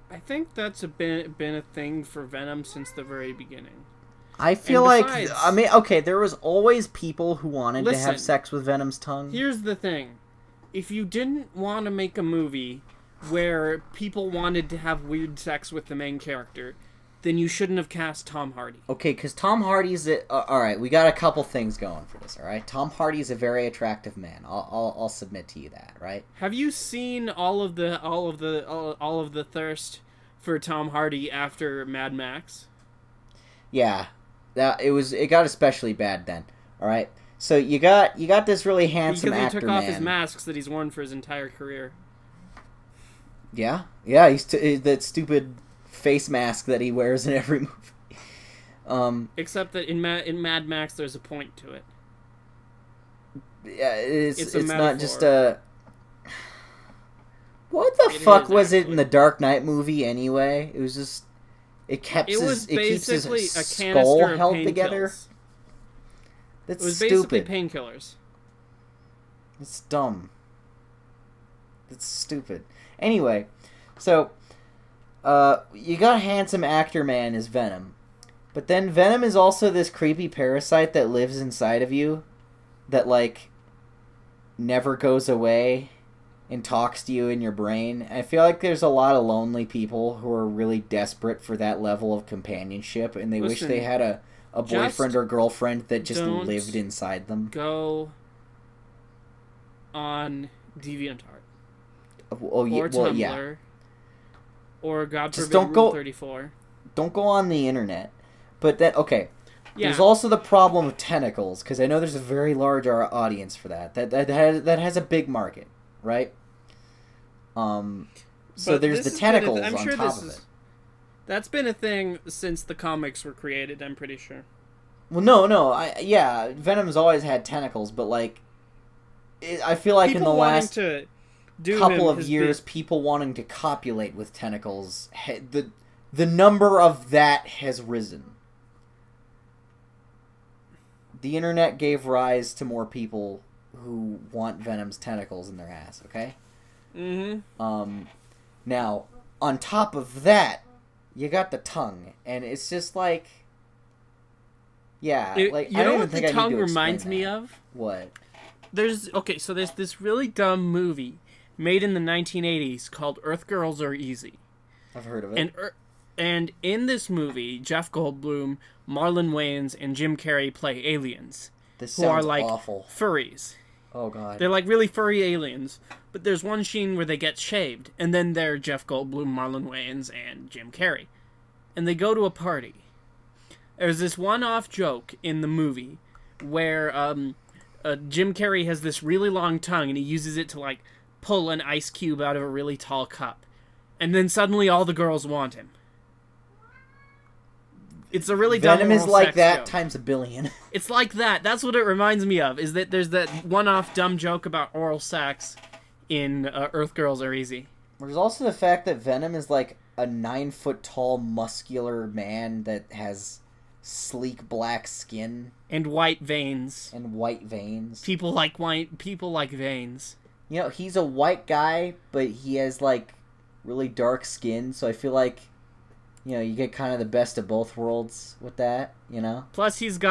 I think that's been a thing for Venom since the very beginning. I feel besides, I mean, okay, there was always people who wanted to have listen, sex with Venom's tongue. Here's the thing. If you didn't want to make a movie where people wanted to have weird sex with the main character, then you shouldn't have cast Tom Hardy. Okay, because Tom Hardy's... alright, we got a couple things going for this, alright? Tom Hardy's a very attractive man. I'll submit to you that, right? Have you seen all of the thirst for Tom Hardy after Mad Max? Yeah. It got especially bad then, alright? So you got this really handsome actor, because he took off his masks that he's worn for his entire career. Yeah, he's that stupid face mask that he wears in every movie. Except that in Mad Max, there's a point to it. Yeah, it's a not just a... What the fuck was it in the Dark Knight movie anyway? It was just... It keeps his skull held together. That's stupid. It was basically painkillers. It's dumb. It's stupid. Anyway, so you got a handsome actor man as Venom, but then Venom is also this creepy parasite that lives inside of you, that like never goes away and talks to you in your brain. I feel like there's a lot of lonely people who are really desperate for that level of companionship, and they wish they had a boyfriend or girlfriend that just lived inside them. Go on DeviantArt. Or Tumblr. Yeah. Or God just forbid Rule 34. Don't go on the internet. But that, okay. Yeah. There's also the problem of tentacles, because I know there's a very large audience for that. That has a big market, right? So there's the tentacles on top of it. That's been a thing since the comics were created, I'm pretty sure. Well, no. Yeah, Venom's always had tentacles, but like, I feel like in the last couple of years, people wanting to copulate with tentacles, the number of that has risen. The internet gave rise to more people who want Venom's tentacles in their ass, okay? Mm-hmm. Now, on top of that, you got the tongue, and it's just like... Yeah, you know what the tongue reminds me of? What? There's this really dumb movie made in the 1980s called Earth Girls Are Easy. I've heard of it. And in this movie, Jeff Goldblum, Marlon Wayans, and Jim Carrey play aliens. This who sounds are like awful. Furries. Oh, God. They're like really furry aliens. But there's one scene where they get shaved, and then they're Jeff Goldblum, Marlon Wayans, and Jim Carrey. And they go to a party. There's this one-off joke in the movie where Jim Carrey has this really long tongue, and he uses it to like pull an ice cube out of a really tall cup. And then suddenly all the girls want him. It's a really dumb Venom is like that joke. times a billion. It's like that. That's what it reminds me of, is that there's that one-off dumb joke about oral sex in Earth Girls Are Easy. There's also the fact that Venom is like a 9-foot-tall, muscular man that has sleek black skin. And white veins. People like veins. You know, he's a white guy, but he has like really dark skin, so I feel like, you know, you get kind of the best of both worlds with that, you know? Plus he since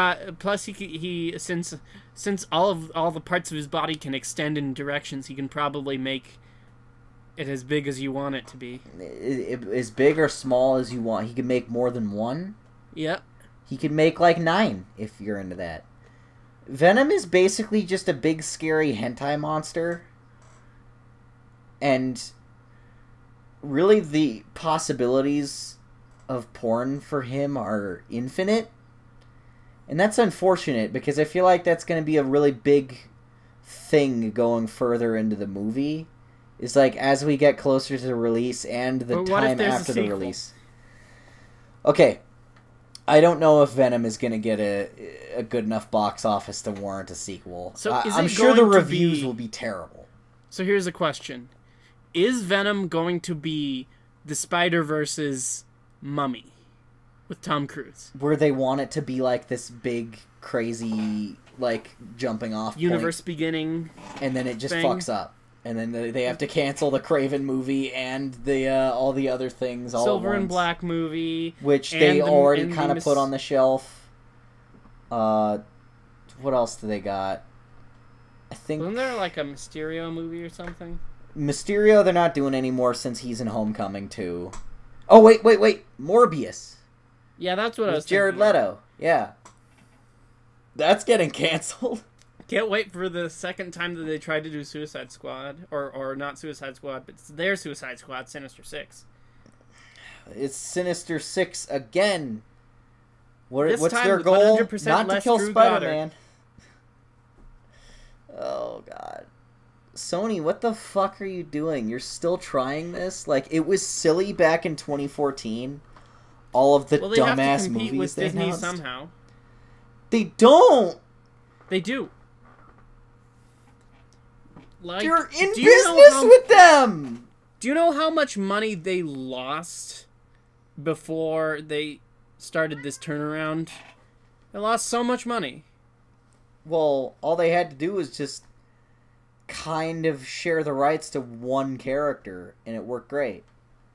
all the parts of his body can extend in directions, he can probably make it as big as you want it to be. As big or small as you want. He can make more than one. Yep. He can make like 9 if you're into that. Venom is basically just a big scary hentai monster. And really the possibilities of porn for him are infinite. And that's unfortunate, because I feel like that's going to be a really big thing going further into the movie. Is like, as we get closer to the release and the time after the release. Okay, I don't know if Venom is going to get a good enough box office to warrant a sequel. So I'm sure the reviews will be terrible. So here's a question. Is Venom going to be the Spider-Verse's Mummy with Tom Cruise? Where they want it to be like this big, crazy, like, jumping off universe beginning and then it just thing. fucks up. And then they have to cancel the Craven movie and the all the other things all Silver at once. and Black movie. Which they already kind of put on the shelf. What else do they got? I think... Wasn't there like a Mysterio movie or something? Mysterio they're not doing anymore since he's in Homecoming too. Oh, wait. Morbius. Yeah, that's what I was Jared thinking. Leto. Yeah. That's getting canceled. Can't wait for the second time that they tried to do Suicide Squad. Or not Suicide Squad, but it's their Suicide Squad, Sinister Six. It's Sinister Six again. What's time their with goal? 100% Not to less kill Drew Spider-Man. Oh, God. Sony, what the fuck are you doing? You're still trying this? Like, it was silly back in 2014. All of the dumbass movies they have to compete with Disney announced. somehow. They don't! They do. Like, You're in business with them! Do you know how much money they lost before they started this turnaround? They lost so much money. Well, all they had to do was just kind of share the rights to one character, and it worked great.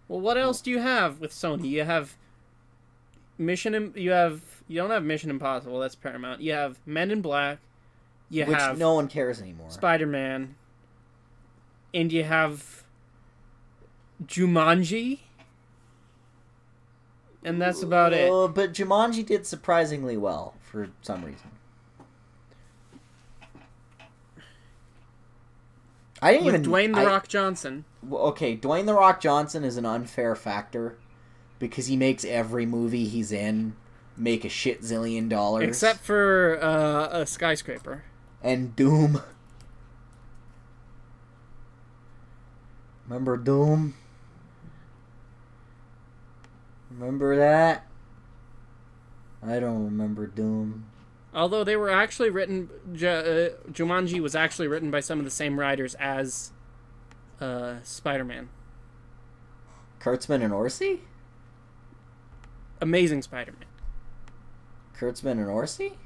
Well, what else do you have with Sony? You have you don't have Mission Impossible, that's Paramount. You have Men in Black. You Which have no one cares anymore. Spider-Man. And you have Jumanji. And that's about it. But Jumanji did surprisingly well for some reason. I didn't With even Dwayne The Rock Johnson. Okay, Dwayne The Rock Johnson is an unfair factor because he makes every movie he's in make a shit zillion dollars. Except for a Skyscraper. And Doom. Remember Doom? Remember that? I don't remember Doom. Although they were actually written... Jumanji was actually written by some of the same writers as Spider-Man. Kurtzman and Orsi? Amazing Spider-Man. Kurtzman and Orsi?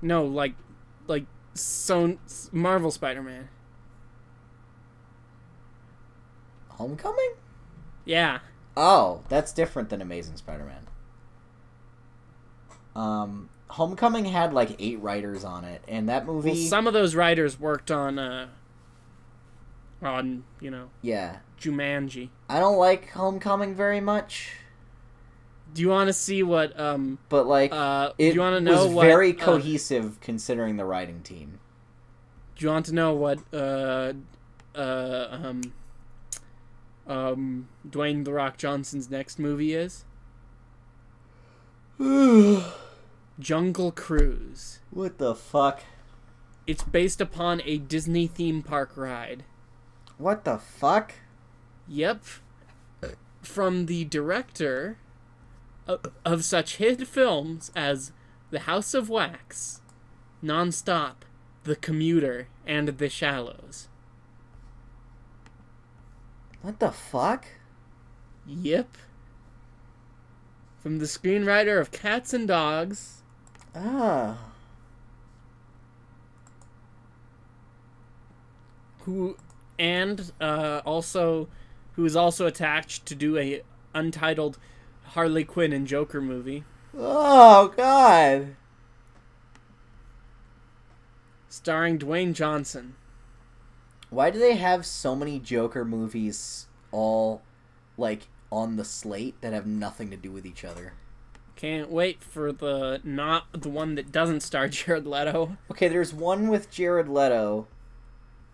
No, like Marvel Spider-Man. Homecoming? Yeah. Oh, that's different than Amazing Spider-Man. Homecoming had like 8 writers on it, and that movie... Well, some of those writers worked on Yeah. Jumanji. I don't like Homecoming very much. Do you want to see what, But, like, do it you want to know was what, very cohesive considering the writing team. Do you want to know what, Dwayne The Rock Johnson's next movie is? Jungle Cruise. What the fuck? It's based upon a Disney theme park ride. What the fuck? Yep. From the director of such hit films as The House of Wax, Nonstop, The Commuter, and The Shallows. What the fuck? Yep. From the screenwriter of Cats and Dogs. Ah. Who is also attached to do a untitled Harley Quinn and Joker movie. Oh, God. Starring Dwayne Johnson. Why do they have so many Joker movies all, like, on the slate that have nothing to do with each other? Can't wait for the one that doesn't star Jared Leto. Okay, there's one with Jared Leto.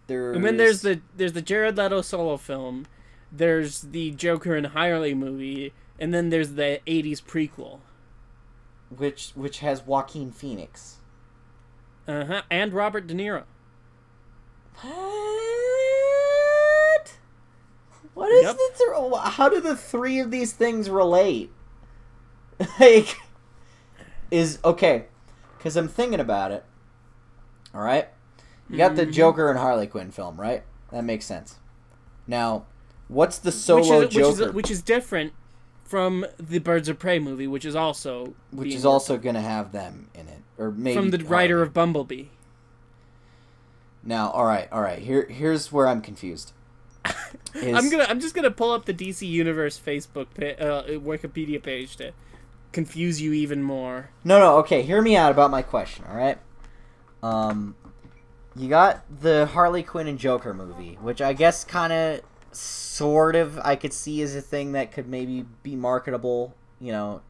And then there's the Jared Leto solo film. There's the Joker and Harley movie, and then there's the 80s prequel. Which has Joaquin Phoenix. Uh-huh. And Robert De Niro. What? What is the how do the 3 of these things relate? like, is okay. Because I'm thinking about it. All right? You got the Joker and Harley Quinn film, right? That makes sense. Now, what's the solo Joker? Which is different from the Birds of Prey movie, which is also going to have them in it, or maybe from the writer of Bumblebee. Now, all right. Here's where I'm confused. I'm just gonna pull up the DC Universe Facebook Wikipedia page to confuse you even more. No. Okay, hear me out about my question. All right. You got the Harley Quinn and Joker movie, which I guess kind of, sort of, I could see as a thing that could maybe be marketable, to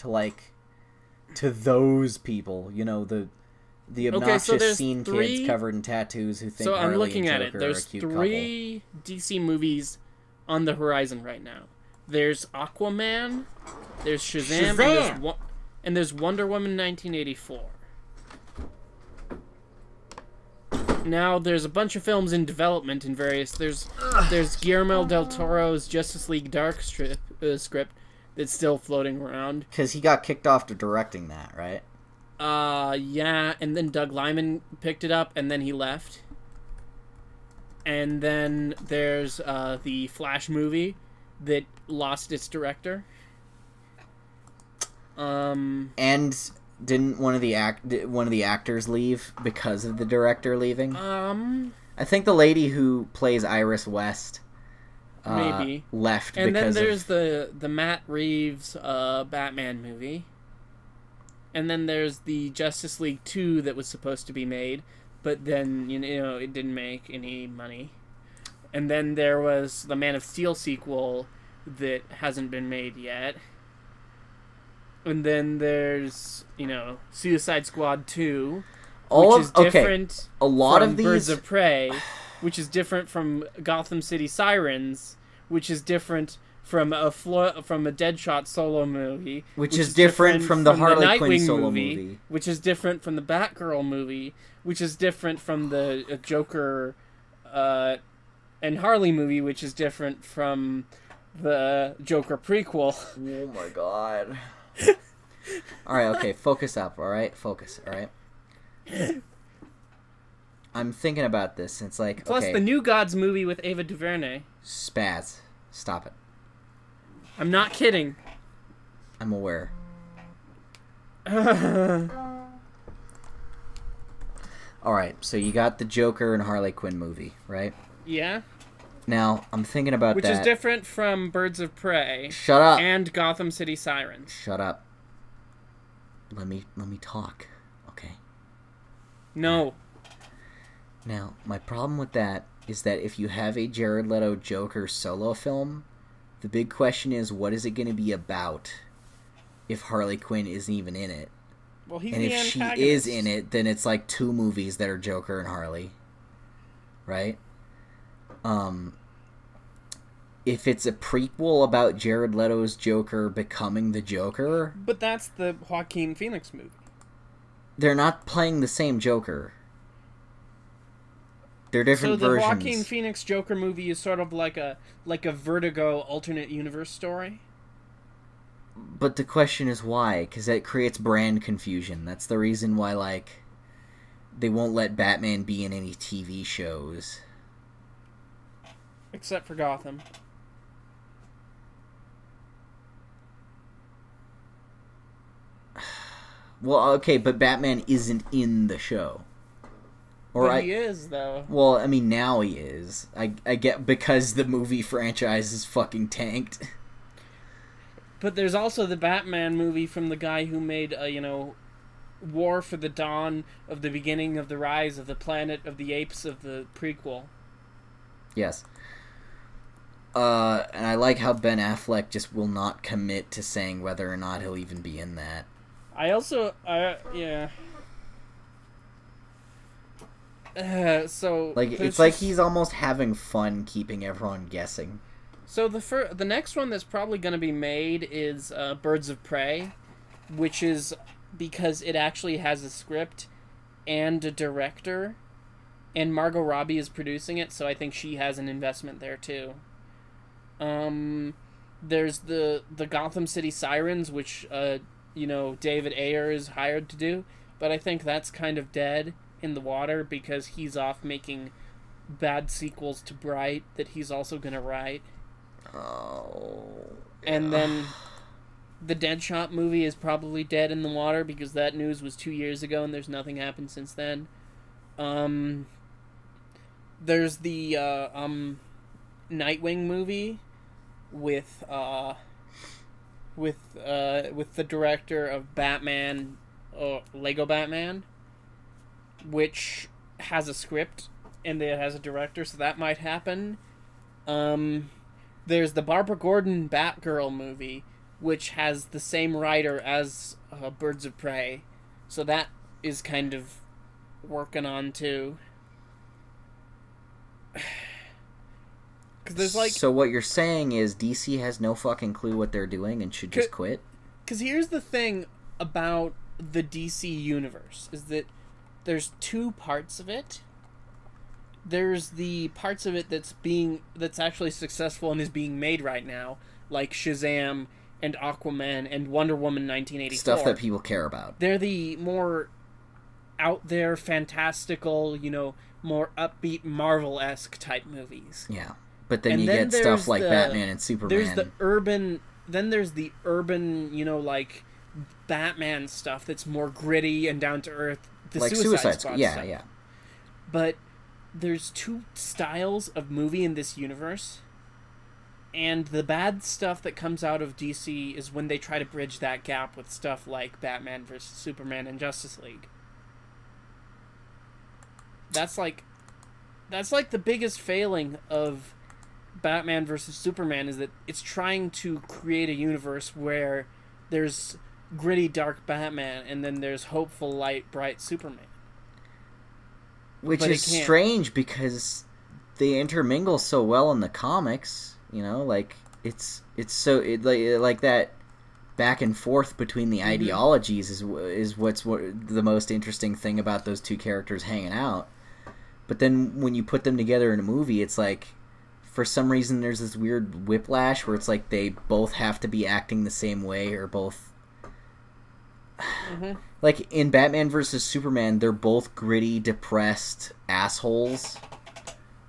those people, the obnoxious kids covered in tattoos who think Harley I'm looking and at Joker it. There's are a cute three couple. DC movies on the horizon right now. There's Aquaman, there's Shazam! And there's Wonder Woman 1984. Now, there's a bunch of films in development in various... There's Guillermo del Toro's Justice League Dark script that's still floating around. Because he got kicked off to directing that, right? Yeah, and then Doug Liman picked it up, and then he left. And then there's the Flash movie that lost its director. And... Didn't one of the actors leave because of the director leaving? I think the lady who plays Iris West maybe left. And because then there's the Matt Reeves Batman movie. And then there's the Justice League 2 that was supposed to be made, but then it didn't make any money. And then there was the Man of Steel sequel that hasn't been made yet. And then there's, Suicide Squad 2, which is different from Birds of Prey, which is different from Gotham City Sirens, which is different from a Deadshot solo movie, which is different from the Harley Quinn solo movie, which is different from the Batgirl movie, which is different from the Joker and Harley movie, which is different from the Joker prequel. Oh my god. Alright, okay, focus up, alright? Focus, alright? I'm thinking about this, and it's like, Plus the New Gods movie with Ava DuVernay. Spaz. Stop it. I'm not kidding. I'm aware. Alright, so you got the Joker and Harley Quinn movie, right? Yeah. Now, I'm thinking about Which is different from Birds of Prey. Shut up. And Gotham City Sirens. Shut up. Let me talk, okay? No. Now, my problem with that is that if you have a Jared Leto Joker solo film, the big question is, what is it going to be about if Harley Quinn isn't even in it? Well, he's and the if antagonist. She is in it, then it's like 2 movies that are Joker and Harley. Right? If it's a prequel about Jared Leto's Joker becoming the Joker... But that's the Joaquin Phoenix movie. They're not playing the same Joker. They're different versions. So the Joaquin Phoenix Joker movie is sort of like a Vertigo alternate universe story? But the question is why? Because that creates brand confusion. That's the reason why, they won't let Batman be in any TV shows. Except for Gotham. Well, okay, but Batman isn't in the show. He is, though. Well, I mean, now he is. I get, because the movie franchise is fucking tanked. But there's also the Batman movie from the guy who made, War for the Dawn of the Beginning of the Rise of the Planet of the Apes of the prequel. Yes. And I like how Ben Affleck just will not commit to saying whether or not he'll even be in that. Yeah. So it's like he's almost having fun keeping everyone guessing. So the next one that's probably going to be made is Birds of Prey, which is because it actually has a script and a director, and Margot Robbie is producing it, so I think she has an investment there too. There's the Gotham City Sirens, which David Ayer is hired to do, but I think that's kind of dead in the water because he's off making bad sequels to Bright that he's also going to write. Oh. And then the Deadshot movie is probably dead in the water because that news was 2 years ago and there's nothing happened since then. There's the Nightwing movie with the director of Batman, Lego Batman, which has a script and it has a director, so that might happen. There's the Barbara Gordon Batgirl movie, which has the same writer as Birds of Prey, so that is kind of working on too. There's so what you're saying is DC has no fucking clue what they're doing and should just quit? Because here's the thing about the DC universe, is that there's two parts of it. There's the parts of it that's actually successful and is being made right now, like Shazam and Aquaman and Wonder Woman 1984. Stuff that people care about. They're the more out there, fantastical, more upbeat Marvel-esque type movies. Yeah. But then you get stuff like Batman and Superman. There's the urban, like Batman stuff that's more gritty and down to earth. The like Suicide Squad yeah, stuff. Yeah. But there's two styles of movie in this universe, and the bad stuff that comes out of DC is when they try to bridge that gap with stuff like Batman vs. Superman and Justice League. That's like the biggest failing of Batman vs. Superman, is that it's trying to create a universe where there's gritty, dark Batman, and then there's hopeful, light, bright Superman. Which is strange because they intermingle so well in the comics, like it's like that back and forth between the ideologies is what's the most interesting thing about those two characters hanging out. But then when you put them together in a movie, it's like, for some reason there's this weird whiplash where it's like they both have to be acting the same way, or both... Like, in Batman vs. Superman, they're both gritty, depressed assholes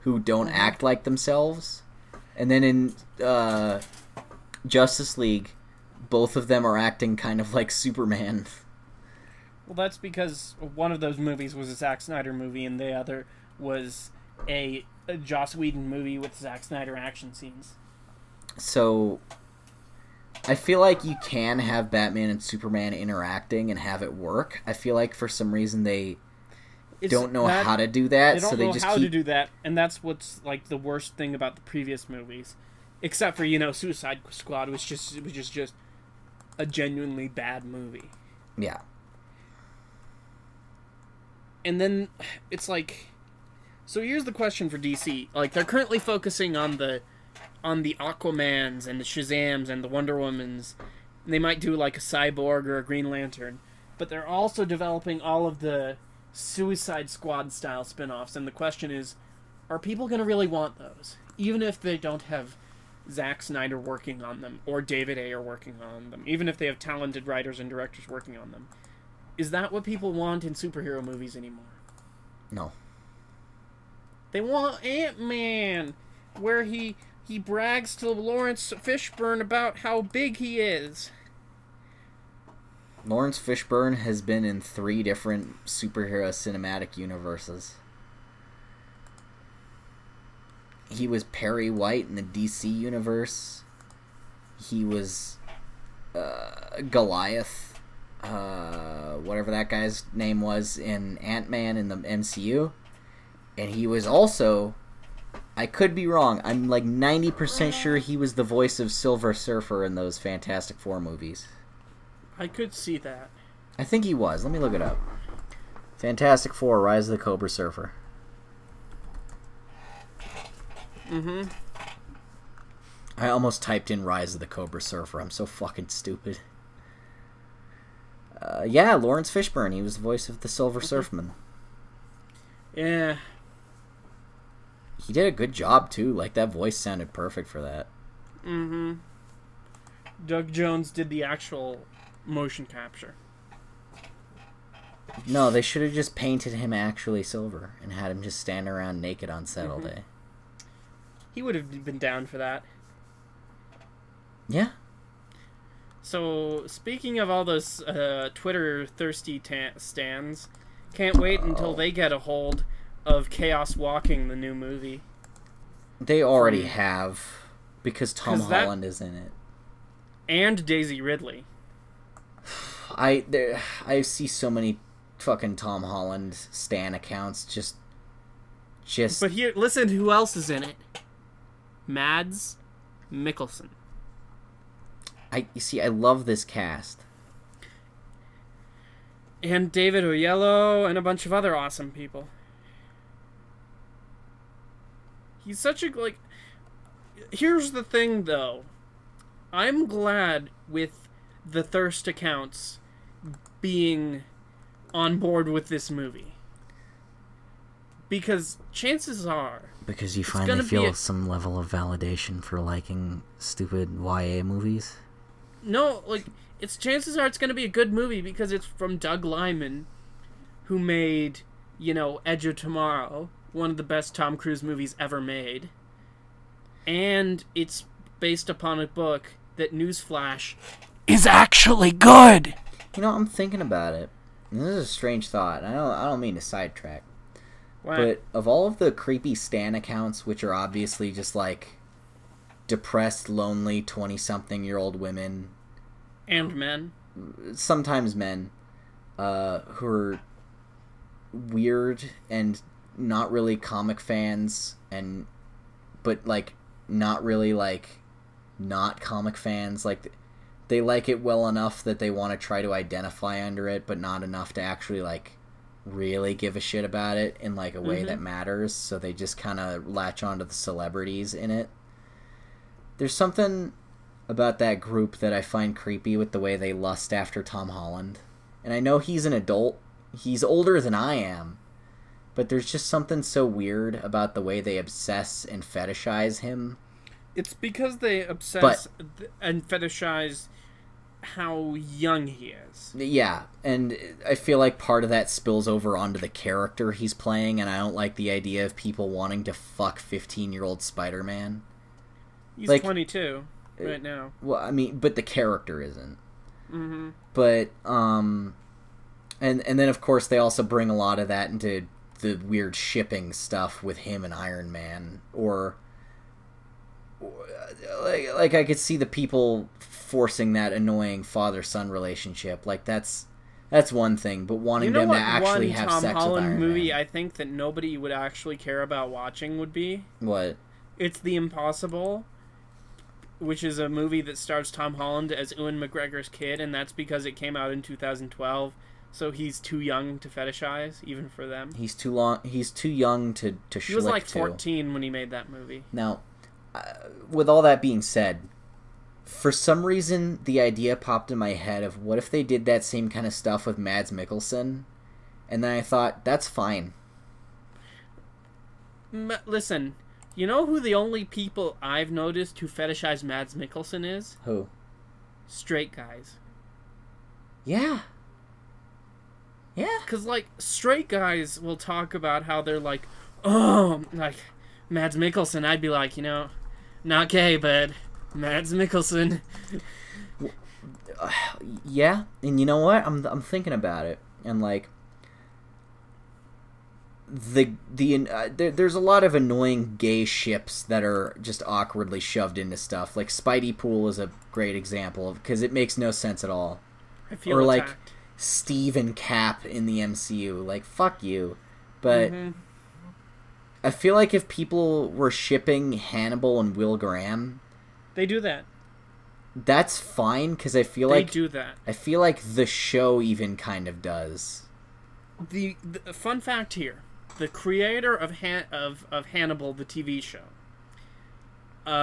who don't act like themselves. And then in Justice League, both of them are acting kind of like Superman. Well, that's because one of those movies was a Zack Snyder movie, and the other was a Joss Whedon movie with Zack Snyder action scenes. So, I feel like you can have Batman and Superman interacting and have it work. I feel like for some reason they don't know how to do that. They don't know how to do that, and that's what's like the worst thing about the previous movies. Except for, Suicide Squad was just a genuinely bad movie. Yeah. And then it's like, so here's the question for DC. Like, they're currently focusing on the Aquamans and the Shazams and the Wonder Womans. They might do like a Cyborg or a Green Lantern, but they're also developing all of the Suicide Squad style spin-offs, and the question is, are people going to really want those? Even if they don't have Zack Snyder working on them, or David Ayer working on them, even if they have talented writers and directors working on them. Is that what people want in superhero movies anymore? No. They want Ant-Man, where he brags to Lawrence Fishburne about how big he is. Lawrence Fishburne has been in 3 different superhero cinematic universes. He was Perry White in the DC universe. He was Goliath, whatever that guy's name was, in Ant-Man in the MCU. And he was also, I could be wrong, I'm like 90% sure he was the voice of Silver Surfer in those Fantastic Four movies. I could see that. I think he was. Let me look it up. Fantastic Four, Rise of the Cobra Surfer. Mm-hmm. I almost typed in Rise of the Cobra Surfer. I'm so fucking stupid. Yeah, Lawrence Fishburne. He was the voice of the Silver Surfman. Yeah. He did a good job, too. Like, that voice sounded perfect for that. Mm-hmm. Doug Jones did the actual motion capture. No, they should have just painted him actually silver and had him just stand around naked on set all day. He would have been down for that. Yeah. So, speaking of all those Twitter thirsty stands, can't wait until they get a hold of Chaos Walking, the new movie. They already have, because Tom Holland is in it. And Daisy Ridley. I see so many fucking Tom Holland stan accounts just. But here, listen, who else is in it? Mads Mikkelsen. You see, I love this cast. And David Oyelowo and a bunch of other awesome people. He's such a, like... Here's the thing, though. I'm glad with the thirst accounts being on board with this movie. Because chances are... Because you finally feel some level of validation for liking stupid YA movies? No, like, chances are it's going to be a good movie because it's from Doug Liman, who made, Edge of Tomorrow, one of the best Tom Cruise movies ever made. And it's based upon a book that, newsflash, is actually good! I'm thinking about it. And this is a strange thought. I don't mean to sidetrack. What? But of all of the creepy stan accounts, which are obviously just like depressed, lonely, 20-something-year-old women. And men. Sometimes men. Who are weird and not really comic fans, but, like, not really, like, not comic fans. Like, they like it well enough that they want to try to identify under it, but not enough to actually, like, really give a shit about it in, like, a way that matters. So they just kind of latch onto the celebrities in it. There's something about that group that I find creepy with the way they lust after Tom Holland. And I know he's an adult. He's older than I am. But there's just something so weird about the way they obsess and fetishize him. It's because they obsess and fetishize how young he is. Yeah, and I feel like part of that spills over onto the character he's playing, and I don't like the idea of people wanting to fuck 15-year-old Spider-Man. He's like, 22 right now. Well, I mean, but the character isn't. Mm-hmm. But, and then, of course, they also bring a lot of that into the weird shipping stuff with him and Iron Man. Or, like I could see the people forcing that annoying father-son relationship. Like, that's one thing, but wanting them to actually have sex with Iron Man. Tom Holland movie I think that nobody would actually care about watching would be? What? It's The Impossible, which is a movie that stars Tom Holland as Ewan McGregor's kid, and that's because it came out in 2012, so he's too young to fetishize, even for them. He's too young to schlick. He was like 14 when he made that movie. Now, with all that being said, for some reason, the idea popped in my head of what if they did that same kind of stuff with Mads Mikkelsen, and then I thought, that's fine. Listen, you know who the only people I've noticed who fetishize Mads Mikkelsen is? Who? Straight guys. Yeah. Yeah. Because, like, straight guys will talk about how they're like, oh, like, Mads Mikkelsen. I'd be like, not gay, but Mads Mikkelsen. Yeah, and you know what? I'm thinking about it, and like there's a lot of annoying gay ships that are just awkwardly shoved into stuff. Like Spidey Pool is a great example because it makes no sense at all. I feel or attacked. Like Steve and Cap in the MCU. Like fuck you, but. I feel like if people were shipping Hannibal and Will Graham... They do that. That's fine, because I feel like... They do that. I feel like the show even kind of does. The fun fact here. The creator of Hannibal, the TV show,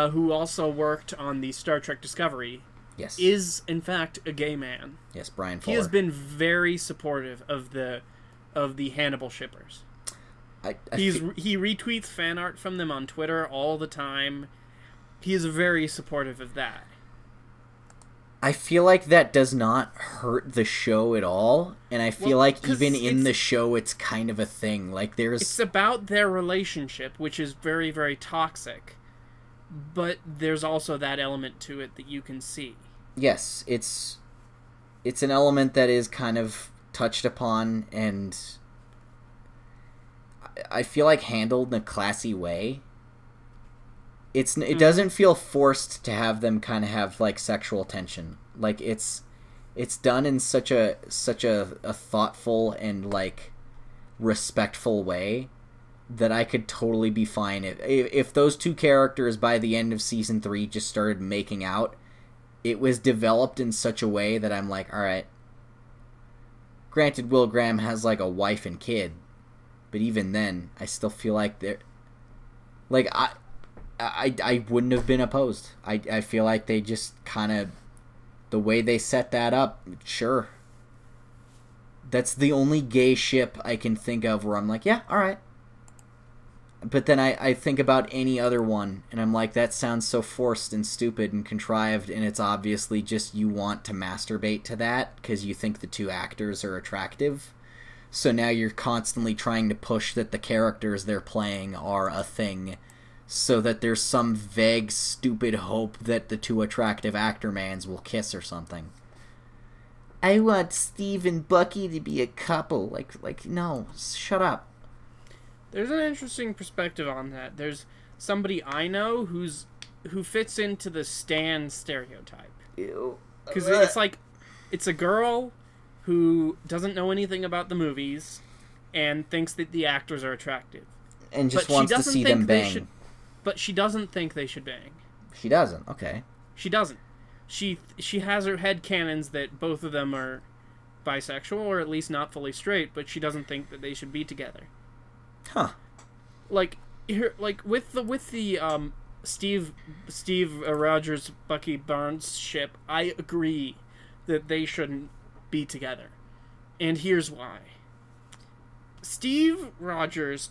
who also worked on the Star Trek Discovery, yes, is, in fact, a gay man. Yes, Brian Fuller. He has been very supportive of the Hannibal shippers. He retweets fan art from them on Twitter all the time. He is very supportive of that. I feel like that does not hurt the show at all, and I feel like even in the show it's kind of a thing. Like it's about their relationship, which is very, very toxic, but there's also that element to it that you can see. Yes, it's an element that is kind of touched upon, and I feel like handled in a classy way. It doesn't feel forced to have them kind of have like sexual tension. Like it's done in such a thoughtful and like respectful way that I could totally be fine if those two characters by the end of season 3 just started making out. It was developed in such a way that I'm like, all right. Granted, Will Graham has like a wife and kid, but even then, I still feel like they're like I wouldn't have been opposed. I feel like they just kind of, the way they set that up, sure. That's the only gay ship I can think of where I'm like, yeah, alright. But then I think about any other one, and I'm like, that sounds so forced and stupid and contrived, and it's obviously just you want to masturbate to that because you think the two actors are attractive. So now you're constantly trying to push that the characters they're playing are a thing, so that there's some vague, stupid hope that the two attractive actor-mans will kiss or something. I want Steve and Bucky to be a couple. Like no, shut up. There's an interesting perspective on that. There's somebody I know who fits into the Stan stereotype. Ew. Because it's like, it's a girl who doesn't know anything about the movies and thinks that the actors are attractive. And just wants to see them bang. But she doesn't think they should bang. She doesn't? Okay. She doesn't. She has her headcanons that both of them are bisexual, or at least not fully straight, but she doesn't think that they should be together. Huh. Like with the Steve Rogers Bucky Barnes ship, I agree that they shouldn't be together. And here's why. Steve Rogers,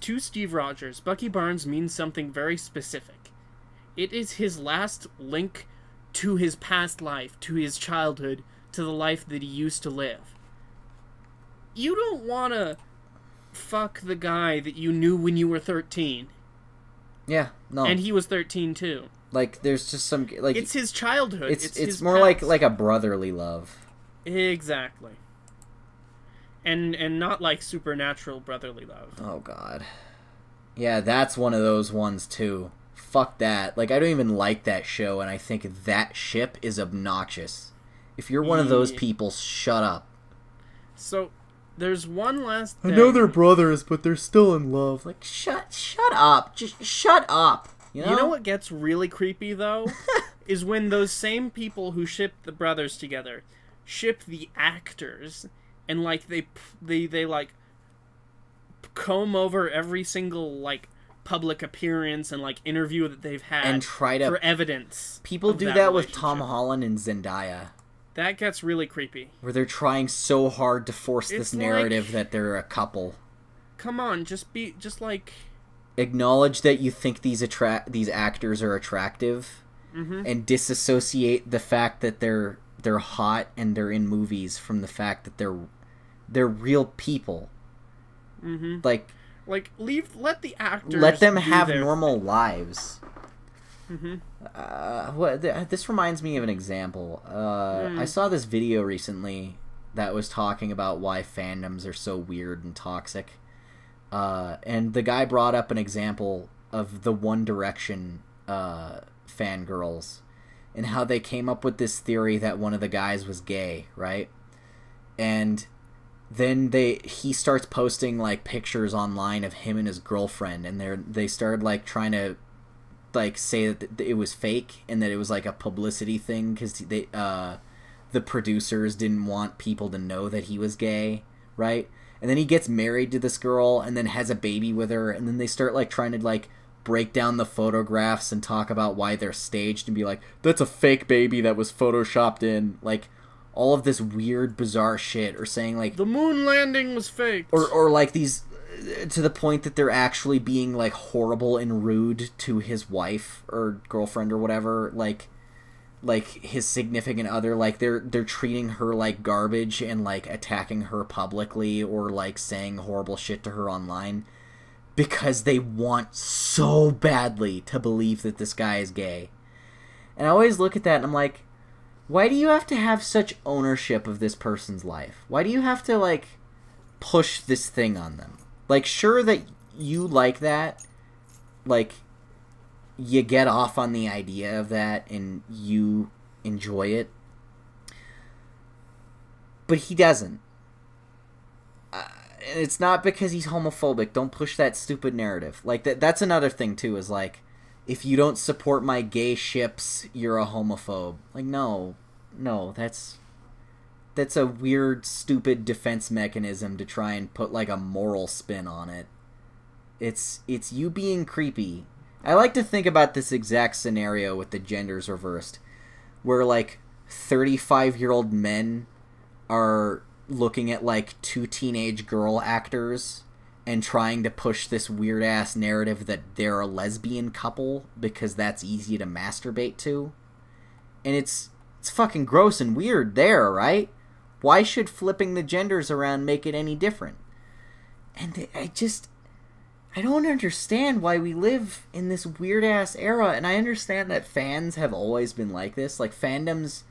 Bucky Barnes means something very specific. It is his last link to his past life, to his childhood, to the life that he used to live. You don't want to fuck the guy that you knew when you were 13. Yeah, no. And he was 13 too. Like, there's just some, like, it's his childhood. It's his more past. like a brotherly love. Exactly. And not like supernatural brotherly love. Oh god. Yeah, that's one of those ones too. Fuck that. Like, I don't even like that show, and I think that ship is obnoxious. If you're one of those people, shut up. So, there's one last thing. I know they're brothers, but they're still in love. Like, shut up. Just shut up. You know what gets really creepy, though? Is when those same people who ship the brothers together ship the actors, and, like, they like, comb over every single, like, public appearance and, like, interview that they've had and try to, for evidence. People do that with Tom Holland and Zendaya. That gets really creepy. Where they're trying so hard to force this narrative that they're a couple. Come on, just like... Acknowledge that you think these actors are attractive, and disassociate the fact that they're hot and they're in movies from the fact that they're real people. Mm-hmm. Like let the actors... Let them have normal lives. Mm-hmm. This reminds me of an example. I saw this video recently that was talking about why fandoms are so weird and toxic. And the guy brought up an example of the One Direction fangirls and how they came up with this theory that one of the guys was gay, right? And then he starts posting like pictures online of him and his girlfriend, and they started like trying to like say that it was fake and that it was like a publicity thing because the producers didn't want people to know that he was gay, right? And then he gets married to this girl and then has a baby with her, and then they start like trying to like break down the photographs and talk about why they're staged and be like, that's a fake baby that was photoshopped in, like all of this weird bizarre shit, or saying like the moon landing was fake, or like these, to the point that they're actually being like horrible and rude to his wife or girlfriend or whatever. Like like his significant other, like they're treating her like garbage and like attacking her publicly or like saying horrible shit to her online because they want so badly to believe that this guy is gay. And I always look at that and I'm like, why do you have to have such ownership of this person's life? Why do you have to like push this thing on them? Like, sure that you like that, like you get off on the idea of that and you enjoy it, but he doesn't. It's not because he's homophobic. Don't push that stupid narrative. Like, that's another thing too, is like, if you don't support my gay ships, you're a homophobe. Like, no, that's a weird, stupid defense mechanism to try and put like a moral spin on it. It's you being creepy. I like to think about this exact scenario with the genders reversed, where like 35-year-old men are looking at like two teenage girl actors and trying to push this weird-ass narrative that they're a lesbian couple because that's easy to masturbate to. And it's fucking gross and weird there, right? Why should flipping the genders around make it any different? And I don't understand why we live in this weird-ass era, and I understand that fans have always been like this. Like, fandoms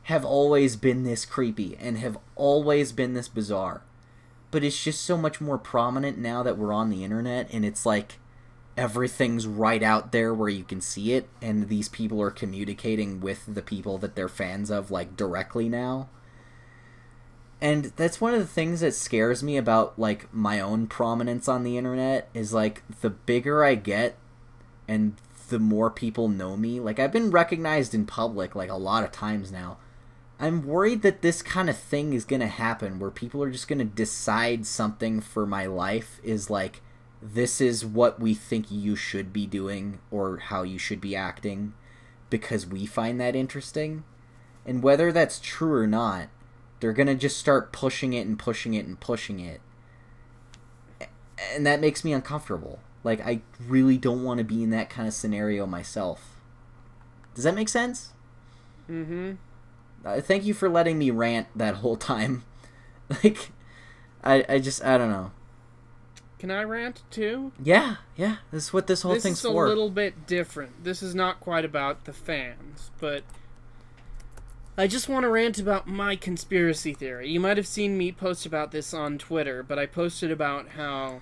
have always been this creepy and have always been this bizarre. But it's just so much more prominent now that we're on the internet, and it's like everything's right out there where you can see it, and these people are communicating with the people that they're fans of, like, directly now. And that's one of the things that scares me about, like, my own prominence on the internet, is, like, the bigger I get and the more people know me. Like, I've been recognized in public, like, a lot of times now. I'm worried that this kind of thing is going to happen, where people are just going to decide something for my life is, like, this is what we think you should be doing or how you should be acting because we find that interesting. And whether that's true or not, they're going to just start pushing it and pushing it and pushing it. And that makes me uncomfortable. Like, I really don't want to be in that kind of scenario myself. Does that make sense? Mm-hmm. Thank you for letting me rant that whole time. Like, I don't know. Can I rant too? Yeah. This is what this whole thing's for. This is a little bit different. This is not quite about the fans, but I just want to rant about my conspiracy theory. You might have seen me post about this on Twitter, but I posted about how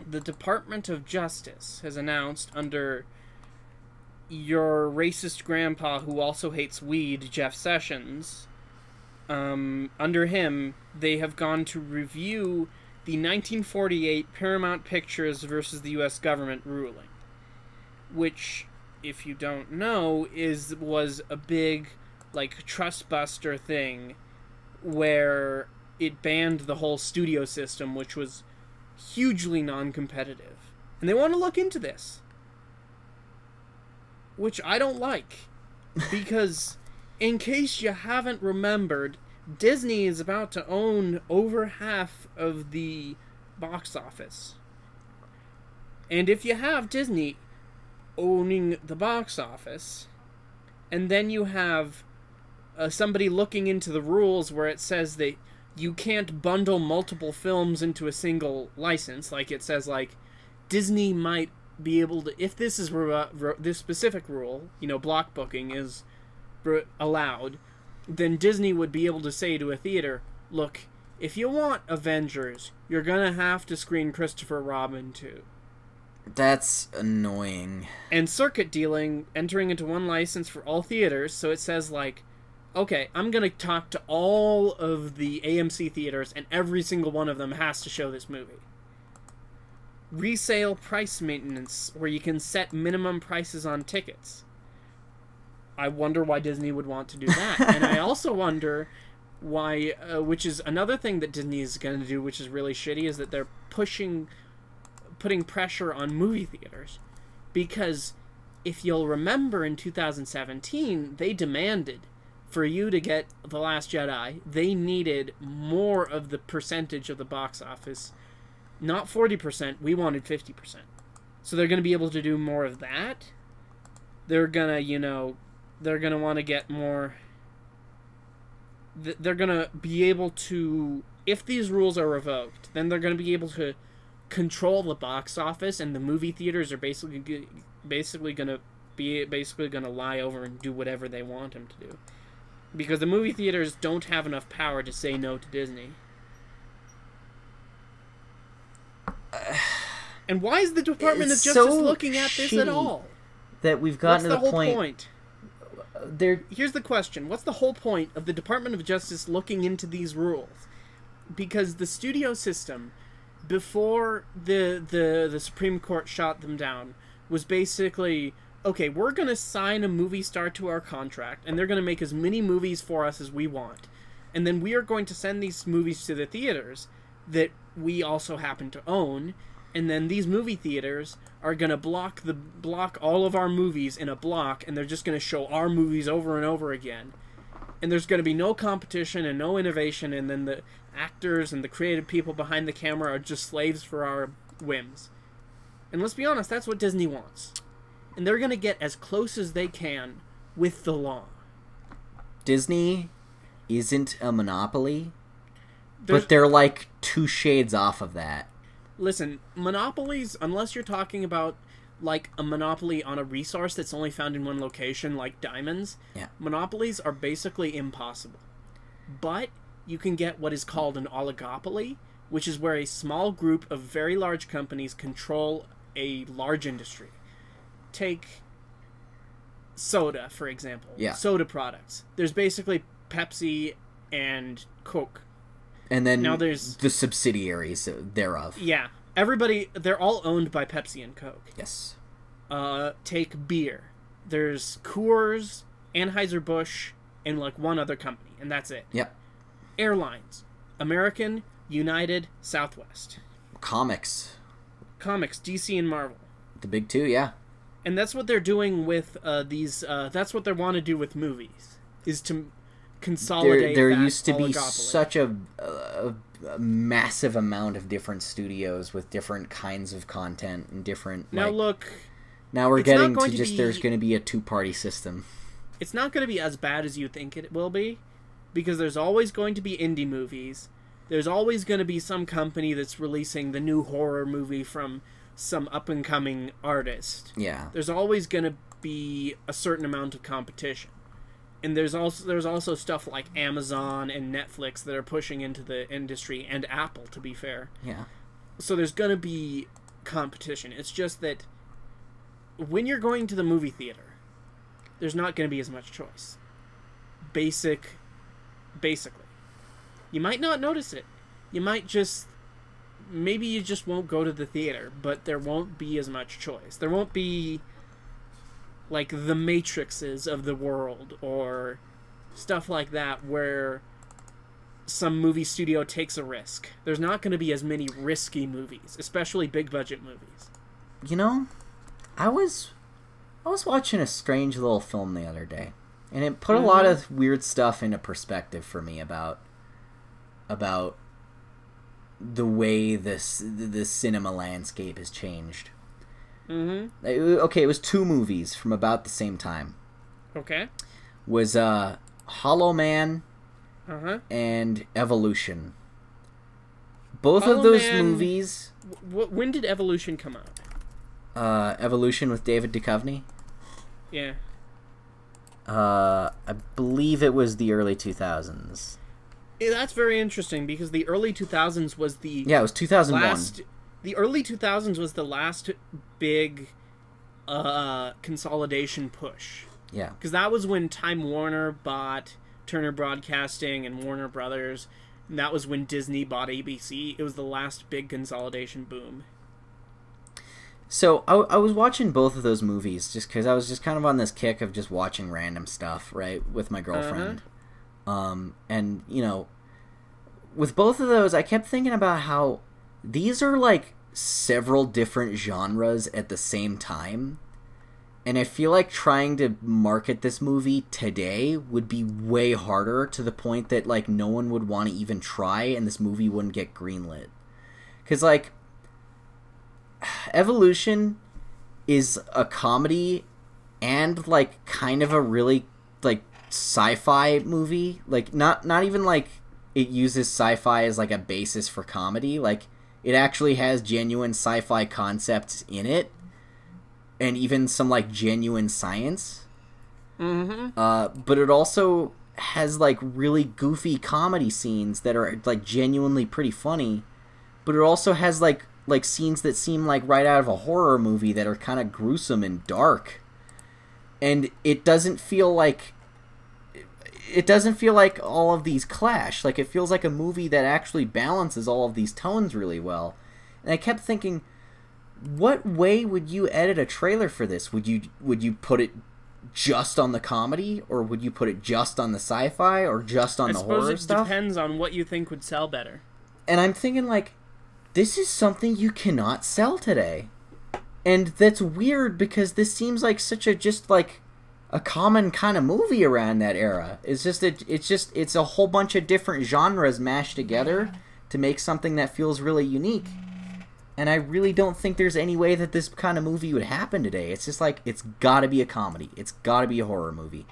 the Department of Justice has announced, under your racist grandpa who also hates weed, Jeff Sessions, under him, they have gone to review the 1948 Paramount Pictures versus the U.S. government ruling, which, if you don't know, was a big, like, trust buster thing where it banned the whole studio system, which was hugely non-competitive. And they want to look into this, which I don't like, because in case you haven't remembered, Disney is about to own over half of the box office. And if you have Disney owning the box office, and then you have somebody looking into the rules where it says that you can't bundle multiple films into a single license, like it says, like, Disney might be able to, if this is this specific rule, block booking is allowed, then Disney would be able to say to a theater, look, if you want Avengers, you're gonna have to screen Christopher Robin too. That's annoying. And circuit dealing, entering into one license for all theaters, so it says, like, okay, I'm gonna talk to all of the AMC theaters, and every single one of them has to show this movie. Resale price maintenance, where you can set minimum prices on tickets. I wonder why Disney would want to do that. And I also wonder why, which is another thing that Disney is going to do, which is really shitty, is that they're putting pressure on movie theaters. Because if you'll remember, in 2017, they demanded, for you to get The Last Jedi, they needed more of the percentage of the box office. Not 40%, we wanted 50%. So they're going to be able to do more of that. They're going to, they're going to want to get more... They're going to be able to... If these rules are revoked, then they're going to be able to control the box office, and the movie theaters are basically going to lie over and do whatever they want them to do. Because the movie theaters don't have enough power to say no to Disney. And why is the Department of Justice looking at this at all? That we've gotten to the point... What's the whole point? Here's the question. What's the whole point of the Department of Justice looking into these rules? Because the studio system, before the Supreme Court shot them down, was basically, okay, we're going to sign a movie star to our contract, and they're going to make as many movies for us as we want. And then we are going to send these movies to the theaters that we also happen to own, and then these movie theaters are going to block all of our movies in a block, and they're just going to show our movies over and over again. And there's going to be no competition and no innovation, and then the actors and the creative people behind the camera are just slaves for our whims. And let's be honest, that's what Disney wants. And they're going to get as close as they can with the law. Disney isn't a monopoly, but they're like 2 shades off of that. Listen, monopolies, unless you're talking about like a monopoly on a resource that's only found in one location, like diamonds, monopolies are basically impossible. But you can get what is called an oligopoly, which is where a small group of very large companies control a large industry. Take soda, for example. Yeah. Soda products. There's basically Pepsi and Coke. And then now there's the subsidiaries thereof. Yeah. Everybody, they're all owned by Pepsi and Coke. Yes. Take beer. There's Coors, Anheuser-Busch, and like one other company, and that's it. Yep. Airlines. American, United, Southwest. Comics, DC and Marvel. The big 2, yeah. And that's what they're doing with these... that's what they want to do with movies, is to consolidate There that used to be oligopoly. such a massive amount of different studios with different kinds of content and different... Now look... Now we're getting to just there's going to be a 2-party system. It's not going to be as bad as you think it will be, because there's always going to be indie movies. There's always going to be some company that's releasing the new horror movie from some up-and-coming artist. Yeah. There's always going to be a certain amount of competition. And there's also stuff like Amazon and Netflix that are pushing into the industry, and Apple, to be fair. Yeah. So there's going to be competition. It's just that when you're going to the movie theater, there's not going to be as much choice. Basically. You might not notice it. You might just... Maybe you just won't go to the theater, but there won't be as much choice. There won't be... like the Matrixes of the world or stuff like that where some movie studio takes a risk. There's not going to be as many risky movies, especially big budget movies. You know, I was watching a strange little film the other day, and it put a lot of weird stuff into perspective for me about the way the cinema landscape has changed. Mm-hmm. Okay, it was 2 movies from about the same time. Okay. Was Hollow Man and Evolution. Both Hollow of those Man, movies... when did Evolution come out? Evolution with David Duchovny? Yeah. I believe it was the early 2000s. Yeah, that's very interesting, because the early 2000s was the... Yeah, it was 2001. The early 2000s was the last big consolidation push. Yeah. Because that was when Time Warner bought Turner Broadcasting and Warner Brothers, and that was when Disney bought ABC. It was the last big consolidation boom. So I was watching both of those movies just because I was just kind of on this kick of just watching random stuff, right, with my girlfriend. And, you know, with both of those, I kept thinking about how these are, like, several different genres at the same time. And I feel like trying to market this movie today would be way harder, to the point that, like, no one would want to even try and this movie wouldn't get greenlit. Because, like, Evolution is a comedy and, like, kind of a really like sci-fi movie. Like not even like it uses sci-fi as like a basis for comedy. Like it actually has genuine sci-fi concepts in it, and even some like genuine science. But it also has like really goofy comedy scenes that are like genuinely pretty funny. But it also has like scenes that seem like right out of a horror movie that are kind of gruesome and dark. And it doesn't feel like all of these clash. Like it feels like a movie that actually balances all of these tones really well. And I kept thinking, what way would you edit a trailer for this? Would you put it just on the comedy, or would you put it just on the sci-fi, or just on the horror stuff? I suppose it depends on what you think would sell better. And I'm thinking, like, this is something you cannot sell today. And that's weird, because this seems like such a, just like, a common kind of movie around that era. It's a whole bunch of different genres mashed together to make something that feels really unique. And I really don't think there's any way that this kind of movie would happen today. It's just like, it's gotta be a comedy. It's gotta be a horror movie.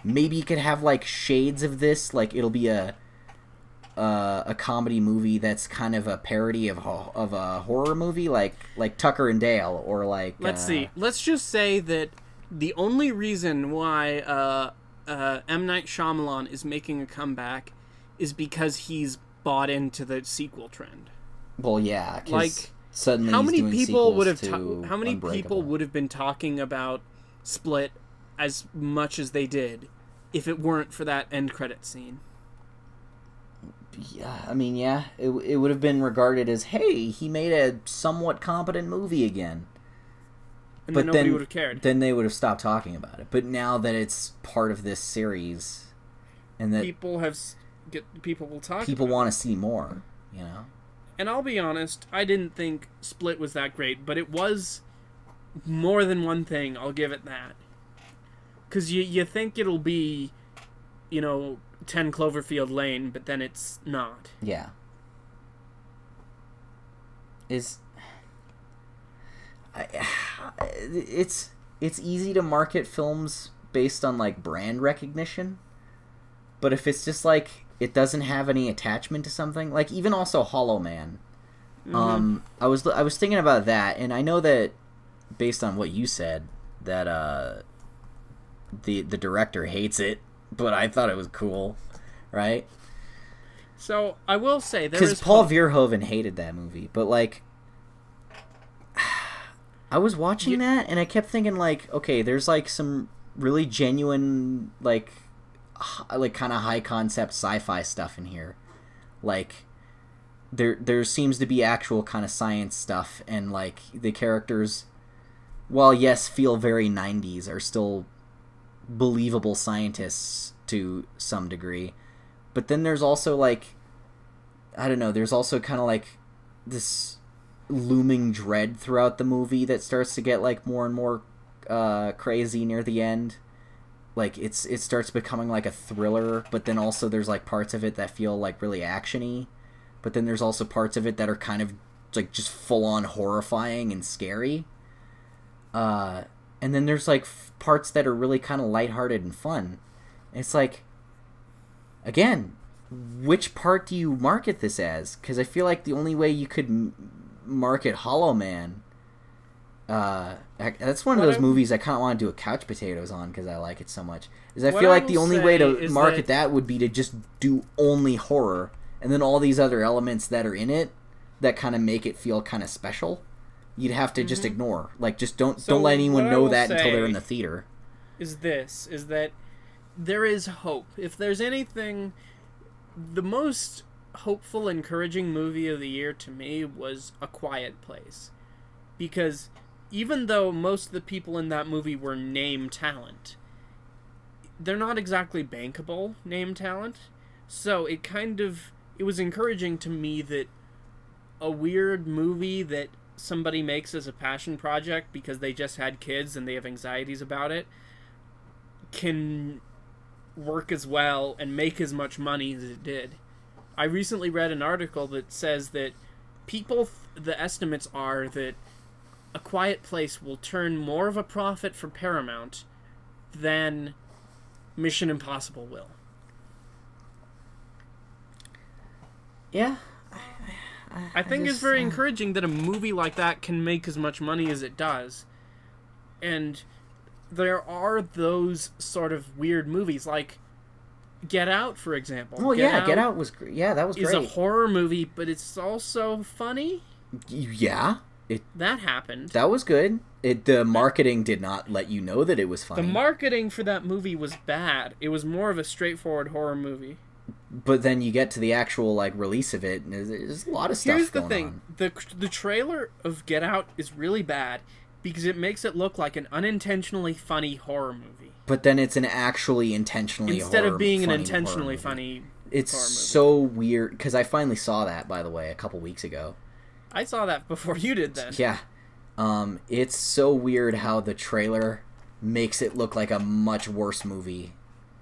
Maybe you could have, like, shades of this. Like, it'll be a comedy movie that's kind of a parody of a horror movie, like Tucker and Dale, or like... Let's see. Let's just say that the only reason why M. Night Shyamalan is making a comeback is because he's bought into the sequel trend. Well, yeah, 'cause like, suddenly how many he's doing people would have sequels to how many Unbreakable. people would have been talking about Split as much as they did if it weren't for that end credit scene? Yeah, I mean, yeah, it would have been regarded as, hey, he made a somewhat competent movie again. And then nobody would have cared. Then they would have stopped talking about it. But now that it's part of this series, and that people will talk. People want to see more, you know. And I'll be honest, I didn't think Split was that great, but it was more than one thing. I'll give it that. Because you think it'll be, 10 Cloverfield Lane, but then it's not. Yeah. It's easy to market films based on, like, brand recognition, but if it's just like it doesn't have any attachment to something, like even also Hollow Man. I was thinking about that, and I know that based on what you said that the director hates it, but I thought it was cool, right? So I will say because Paul Verhoeven hated that movie, but like I was watching that and I kept thinking, like, okay, there's like some really genuine like kind of high concept sci-fi stuff in here. Like there seems to be actual kind of science stuff, and like the characters, while yes feel very 90s, are still believable scientists to some degree. But then there's also like, I don't know, there's also kind of like this looming dread throughout the movie that starts to get like more and more crazy near the end. Like it starts becoming like a thriller, but then also there's like parts of it that feel like really actiony, but then there's also parts of it that are kind of like just full on horrifying and scary. And then there's like parts that are really kind of lighthearted and fun. It's like, again, which part do you market this as? Because I feel like the only way you could market Hollow Man, that's one of those movies I kind of want to do a couch potatoes on because I like it so much. Is I feel like the only way to market that would be to just do only horror, and then all these other elements that are in it that kind of make it feel kind of special, you'd have to just ignore. Like, just don't let anyone know that until they're in the theater. Is that there is hope. If there's anything, the most hopeful, encouraging movie of the year to me was A Quiet Place. Because even though most of the people in that movie were name talent, they're not exactly bankable name talent. So it was encouraging to me that a weird movie that somebody makes as a passion project because they just had kids and they have anxieties about it can work as well and make as much money as it did. I recently read an article that says that the estimates are that A Quiet Place will turn more of a profit for Paramount than Mission Impossible will. Yeah. I think it's very encouraging that a movie like that can make as much money as it does. And there are those sort of weird movies, like Get Out, for example. Oh, yeah, Get Out was great. Yeah, that was great. It's a horror movie, but it's also funny. Yeah. That happened. That was good. The marketing did not let you know that it was funny. The marketing for that movie was bad. It was more of a straightforward horror movie. But then you get to the actual release of it, and there's a lot of stuff going on. Here's the thing. The trailer of Get Out is really bad because it makes it look like an unintentionally funny horror movie. But then it's an actually intentionally Instead of being an intentionally funny it's horror movie. So weird, because I finally saw that, by the way, a couple weeks ago. I saw that before you did then. Yeah. It's so weird how the trailer makes it look like a much worse movie.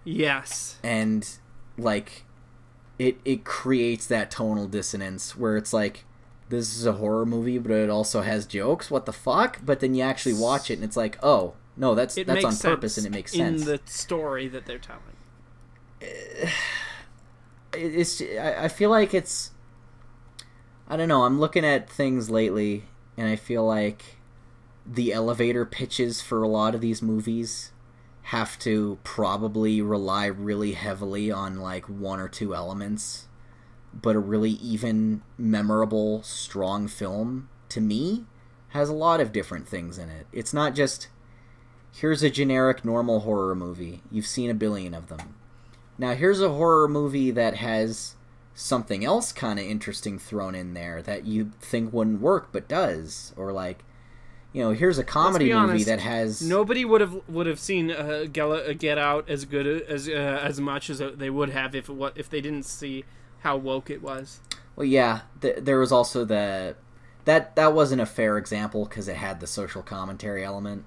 Yes. And, it creates that tonal dissonance where it's like, this is a horror movie, but it also has jokes. What the fuck? But then you actually watch it, and it's like, oh, no, that's on purpose, and it makes sense in the story that they're telling. I feel like it's, I don't know. I'm looking at things lately, and I feel like the elevator pitches for a lot of these movies have to probably rely really heavily on one or two elements. But a really even, memorable, strong film, to me, has a lot of different things in it. It's not just, here's a generic, normal horror movie. You've seen a billion of them. Now, here's a horror movie that has something else kind of interesting thrown in there that you think wouldn't work, but does. Or, here's a comedy movie that has... Nobody would have seen Get Out as good as much as they would have if they didn't see how woke it was. Well, yeah, there was also that wasn't a fair example because it had the social commentary element,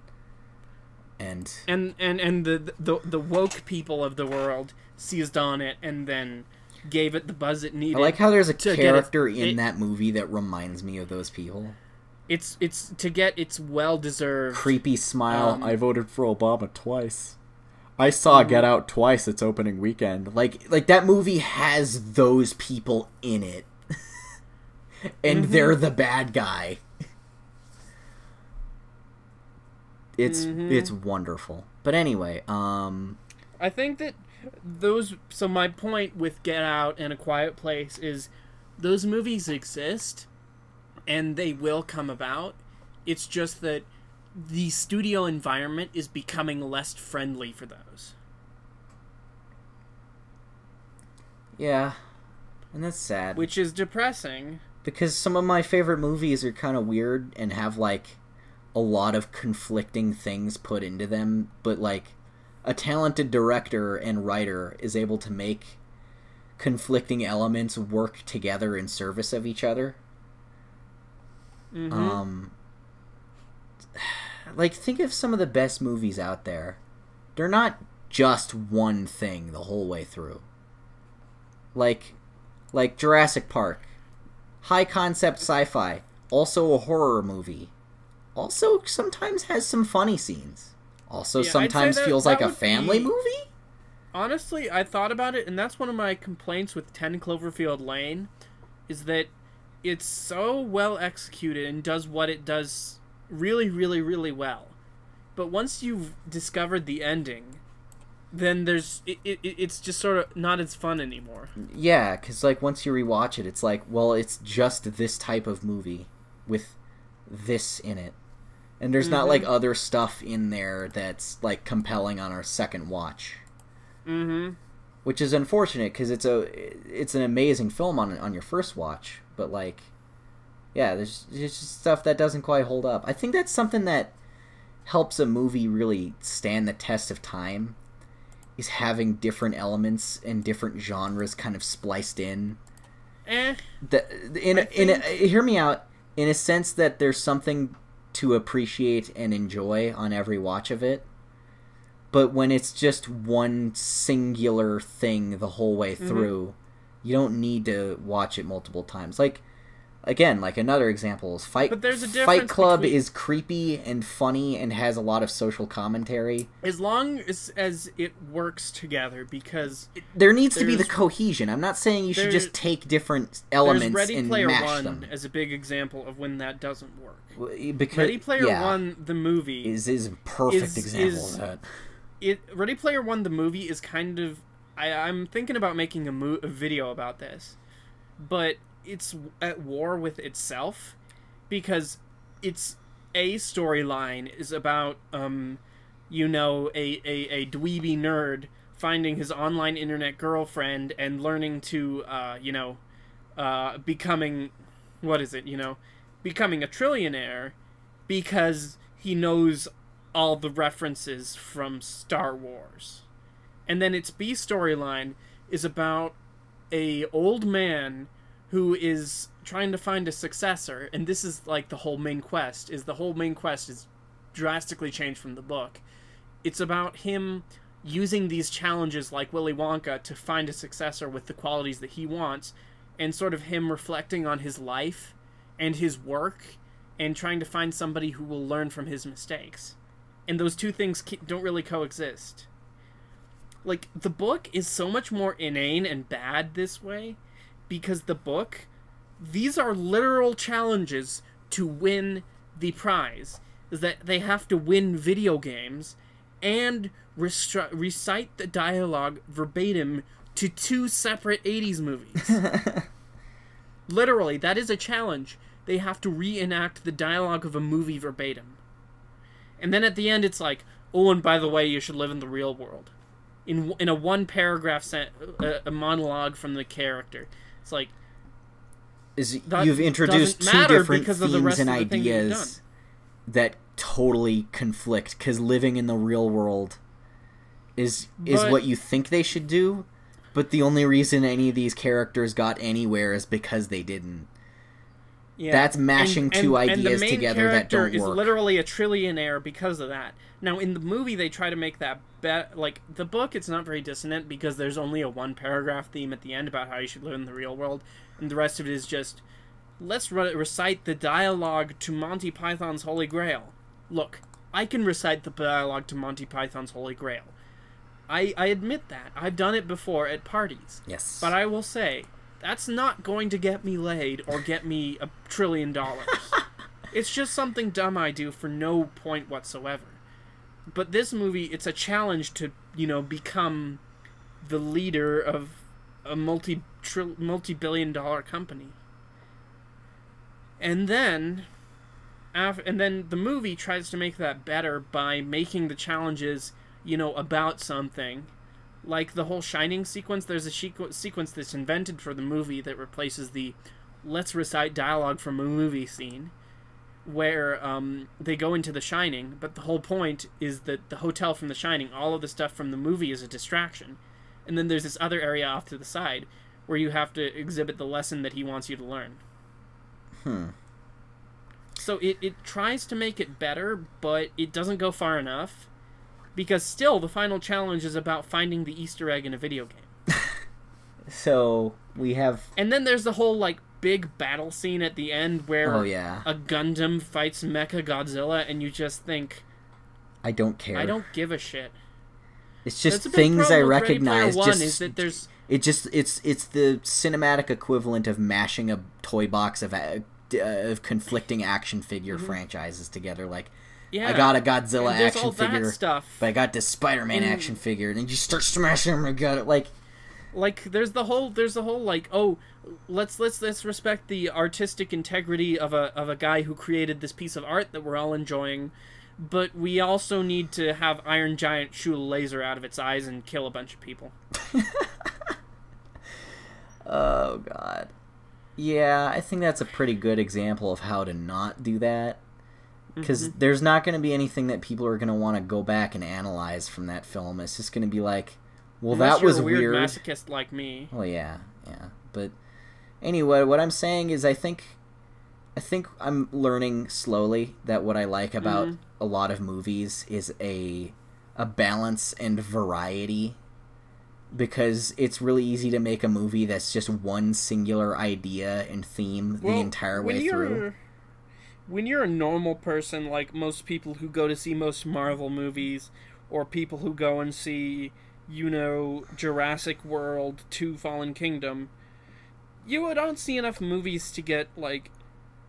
and the woke people of the world seized on it and then gave it the buzz it needed. I like how there's a character in that movie that reminds me of those people. It's to get its well-deserved creepy smile. I voted for Obama twice. I saw Get Out twice its opening weekend. Like that movie has those people in it. And they're the bad guy. It's wonderful. But anyway, I think that so my point with Get Out and A Quiet Place is those movies exist and they will come about. It's just that the studio environment is becoming less friendly for those. Yeah. And that's sad. Which is depressing. Because some of my favorite movies are kind of weird and have, a lot of conflicting things put into them. But, a talented director and writer is able to make conflicting elements work together in service of each other. Think of some of the best movies out there. They're not just one thing the whole way through. Like Jurassic Park. High concept sci-fi. Also a horror movie. Also sometimes has some funny scenes. Also sometimes feels like a family movie. Honestly, I thought about it, and that's one of my complaints with 10 Cloverfield Lane, is that it's so well executed and does what it does really, really, really well. But once you've discovered the ending, then it's just sort of not as fun anymore. Yeah, because once you rewatch it, it's it's just this type of movie with this in it. And there's not other stuff in there that's compelling on our second watch. Which is unfortunate because it's an amazing film on your first watch, but there's just stuff that doesn't quite hold up. I think that's something that helps a movie really stand the test of time, is having different elements and different genres kind of spliced in. Hear me out. In a sense that there's something to appreciate and enjoy on every watch of it, but when it's just one singular thing the whole way through, you don't need to watch it multiple times. again, like another example is But there's a difference Fight Club between... is creepy and funny and has a lot of social commentary. As long as it works together, because... There needs to be the cohesion. I'm not saying you should just take different elements and mash them. as a big example of when that doesn't work. Because, Ready Player One, the movie... is a perfect example of that. Ready Player One, the movie, is kind of... I'm thinking about making a video about this. But it's at war with itself. Because its a storyline is about, a dweeby nerd finding his online internet girlfriend and learning to, becoming... What is it, becoming a trillionaire because he knows all the references from Star Wars. And then its B storyline is about a old man who is trying to find a successor, and this is like the whole main quest is drastically changed from the book. It's about him using these challenges like Willy Wonka to find a successor with the qualities that he wants, and sort of him reflecting on his life and his work and trying to find somebody who will learn from his mistakes. And those two things don't really coexist. Like, the book is so much more inane and bad this way, because the book, these are literal challenges to win the prize. Is that they have to win video games and recite the dialogue verbatim to 2 separate 80s movies. Literally, that is a challenge. They have to reenact the dialogue of a movie verbatim. And then at the end, it's like, oh, and by the way, you should live in the real world. In a one-paragraph a monologue from the character. It's like... You've introduced 2 different themes and ideas that totally conflict, because living in the real world is what you think they should do, but the only reason any of these characters got anywhere is because they didn't. Yeah. That's mashing two ideas together that don't work. And the main character is literally a trillionaire because of that. Now, in the movie, they try to make that like, the book, it's not very dissonant because there's only a 1-paragraph theme at the end about how you should live in the real world, and the rest of it is just, let's recite the dialogue to Monty Python's Holy Grail. Look, I can recite the dialogue to Monty Python's Holy Grail. I admit that. I've done it before at parties. Yes. But I will say, that's not going to get me laid or get me $1 trillion. It's just something dumb I do for no point whatsoever. But this movie, it's a challenge to, become the leader of a multi-billion-dollar company. And then the movie tries to make that better by making the challenges, about something. Like the whole Shining sequence, there's a sequence that's invented for the movie that replaces the let's recite dialogue from a movie scene, where they go into The Shining, but the whole point is that the hotel from The Shining, all of the stuff from the movie is a distraction. And then there's this other area off to the side where you have to exhibit the lesson that he wants you to learn. So it tries to make it better, but it doesn't go far enough, because still the final challenge is about finding the Easter egg in a video game. So we have... And then there's the whole, big battle scene at the end where a Gundam fights Mecha Godzilla, and you just think... I don't care. I don't give a shit. It's just things I recognize. Is that there's... It's the cinematic equivalent of mashing a toy box of conflicting action figure franchises together. I got a Godzilla action figure, but I got this Spider-Man action figure, and then you start smashing them. I got it. There's the whole let's respect the artistic integrity of a guy who created this piece of art that we're all enjoying, but we also need to have Iron Giant shoot a laser out of its eyes and kill a bunch of people. Oh God. Yeah, I think that's a pretty good example of how to not do that. Because there's not going to be anything that people are going to want to go back and analyze from that film. It's just going to be like, well, unless that was you're a weird weird. Masochist like me. Well, yeah. But anyway, what I'm saying is I think I'm learning slowly that what I like about a lot of movies is a balance and variety because it's really easy to make a movie that's just one singular idea and theme the entire way through. When you're a normal person, like most people who go to see most Marvel movies, or people who go and see, Jurassic World 2 Fallen Kingdom, you don't see enough movies to get, like,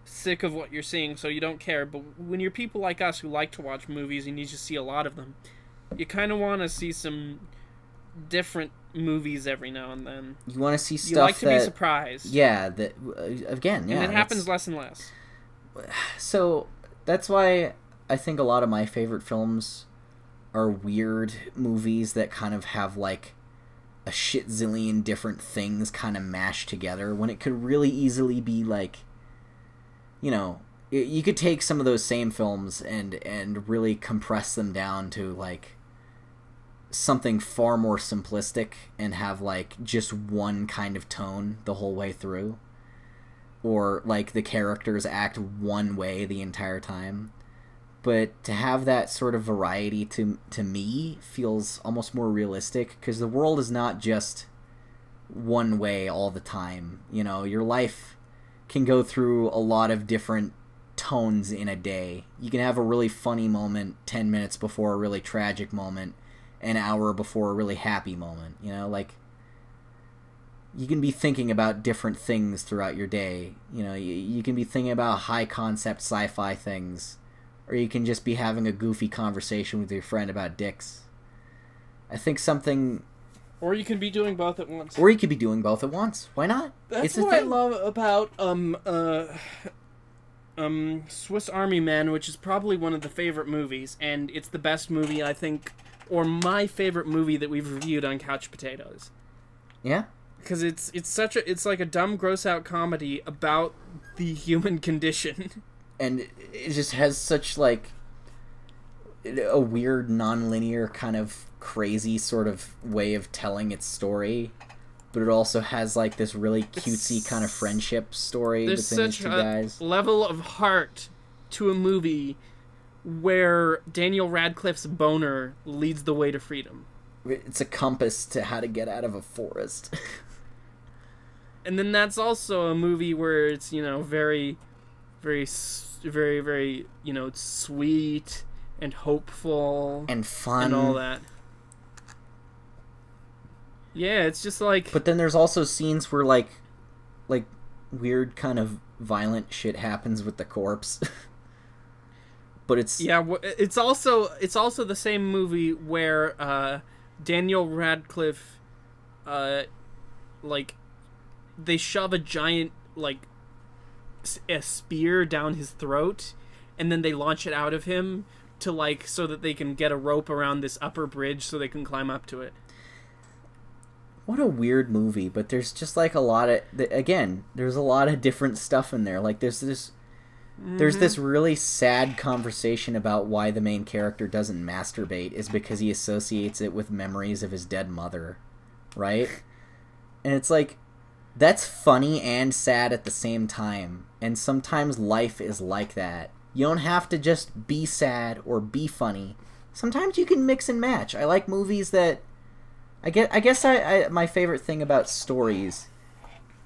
sick of what you're seeing, so you don't care. But when you're people like us who like to watch movies and you just see a lot of them, you kind of want to see some different movies every now and then. You want to see stuff you like to be surprised. Yeah, again, yeah. And it happens less and less. So, that's why I think a lot of my favorite films are weird movies that kind of have, like, a shit zillion different things kind of mashed together, when it could really easily be, like, you could take some of those same films and really compress them down to, like, something far more simplistic and have, like, just one kind of tone the whole way through. Or, like, the characters act one way the entire time. But to have that sort of variety to me feels almost more realistic, because the world is not just one way all the time. Your life can go through a lot of different tones in a day. You can have a really funny moment 10 minutes before a really tragic moment, an hour before a really happy moment. Like, you can be thinking about different things throughout your day. You can be thinking about high concept sci-fi things, or you can just be having a goofy conversation with your friend about dicks. I think something... Or you can be doing both at once. Why not? That's what I love about Swiss Army Man, which is probably one of the favorite movies, and it's the best movie, I think, or my favorite movie that we've reviewed on Couch Potatoes. Yeah? Because it's like a dumb, gross-out comedy about the human condition. And it just has such, like, a weird, non-linear kind of crazy sort of way of telling its story, but it also has, like, this really cutesy kind of friendship story between these two guys. There's such a level of heart to a movie where Daniel Radcliffe's boner leads the way to freedom. It's a compass to how to get out of a forest. And then that's also a movie where it's, very, very, very, very, sweet and hopeful and fun and all that. Yeah, it's just like... But then there's also scenes where, like weird kind of violent shit happens with the corpse. But it's... Yeah, it's also the same movie where Daniel Radcliffe, they shove a giant, a spear down his throat, and then they launch it out of him to, so that they can get a rope around this upper bridge so they can climb up to it. What a weird movie, but there's just, a lot of... Again, there's a lot of different stuff in there. There's this... Mm-hmm. There's this really sad conversation about why the main character doesn't masturbate is because he associates it with memories of his dead mother, right? And it's that's funny and sad at the same time, and sometimes life is like that. You don't have to just be sad or be funny. Sometimes you can mix and match. I like movies that... I guess my favorite thing about stories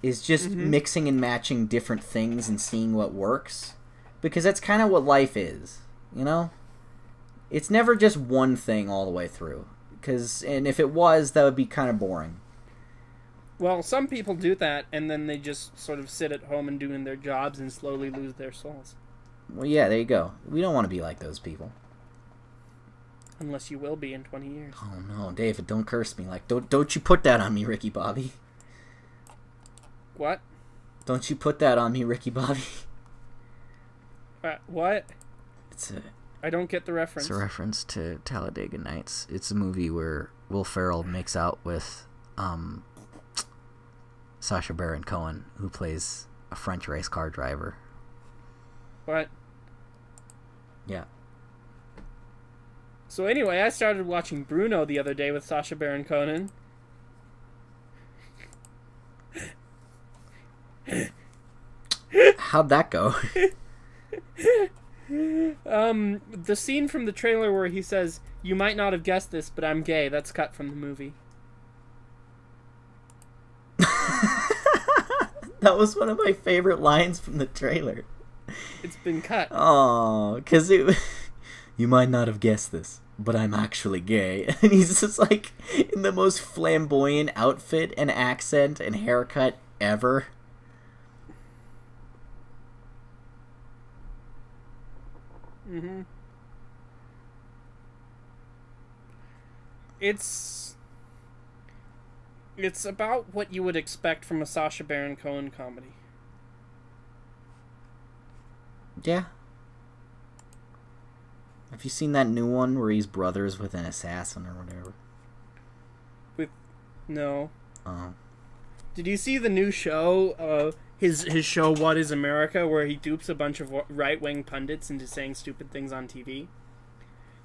is just mixing and matching different things and seeing what works. Because that's kind of what life is, It's never just one thing all the way through. And if it was, that would be kind of boring. Well, some people do that, and then they just sort of sit at home and doing their jobs and slowly lose their souls. Well, yeah, there you go. We don't want to be like those people. Unless you will be in 20 years. Oh, no, David, don't curse me. Don't you put that on me, Ricky Bobby. What? Don't you put that on me, Ricky Bobby. What? I don't get the reference. It's a reference to Talladega Nights. It's a movie where Will Ferrell makes out with Sacha Baron Cohen, who plays a French race car driver. What? Yeah. So anyway, I started watching Bruno the other day with Sacha Baron Cohen. How'd that go? The scene from the trailer where he says, "You might not have guessed this, but I'm gay," that's cut from the movie. That was one of my favorite lines from the trailer. It's been cut. Oh, because you might not have guessed this, but I'm actually gay. And he's just like in the most flamboyant outfit and accent and haircut ever. Mm-hmm. It's about what you would expect from a Sacha Baron Cohen comedy. Yeah. Have you seen that new one where he's brothers with an assassin or whatever? No. Oh. Did you see the new show? His show What Is America, where he dupes a bunch of right-wing pundits into saying stupid things on TV.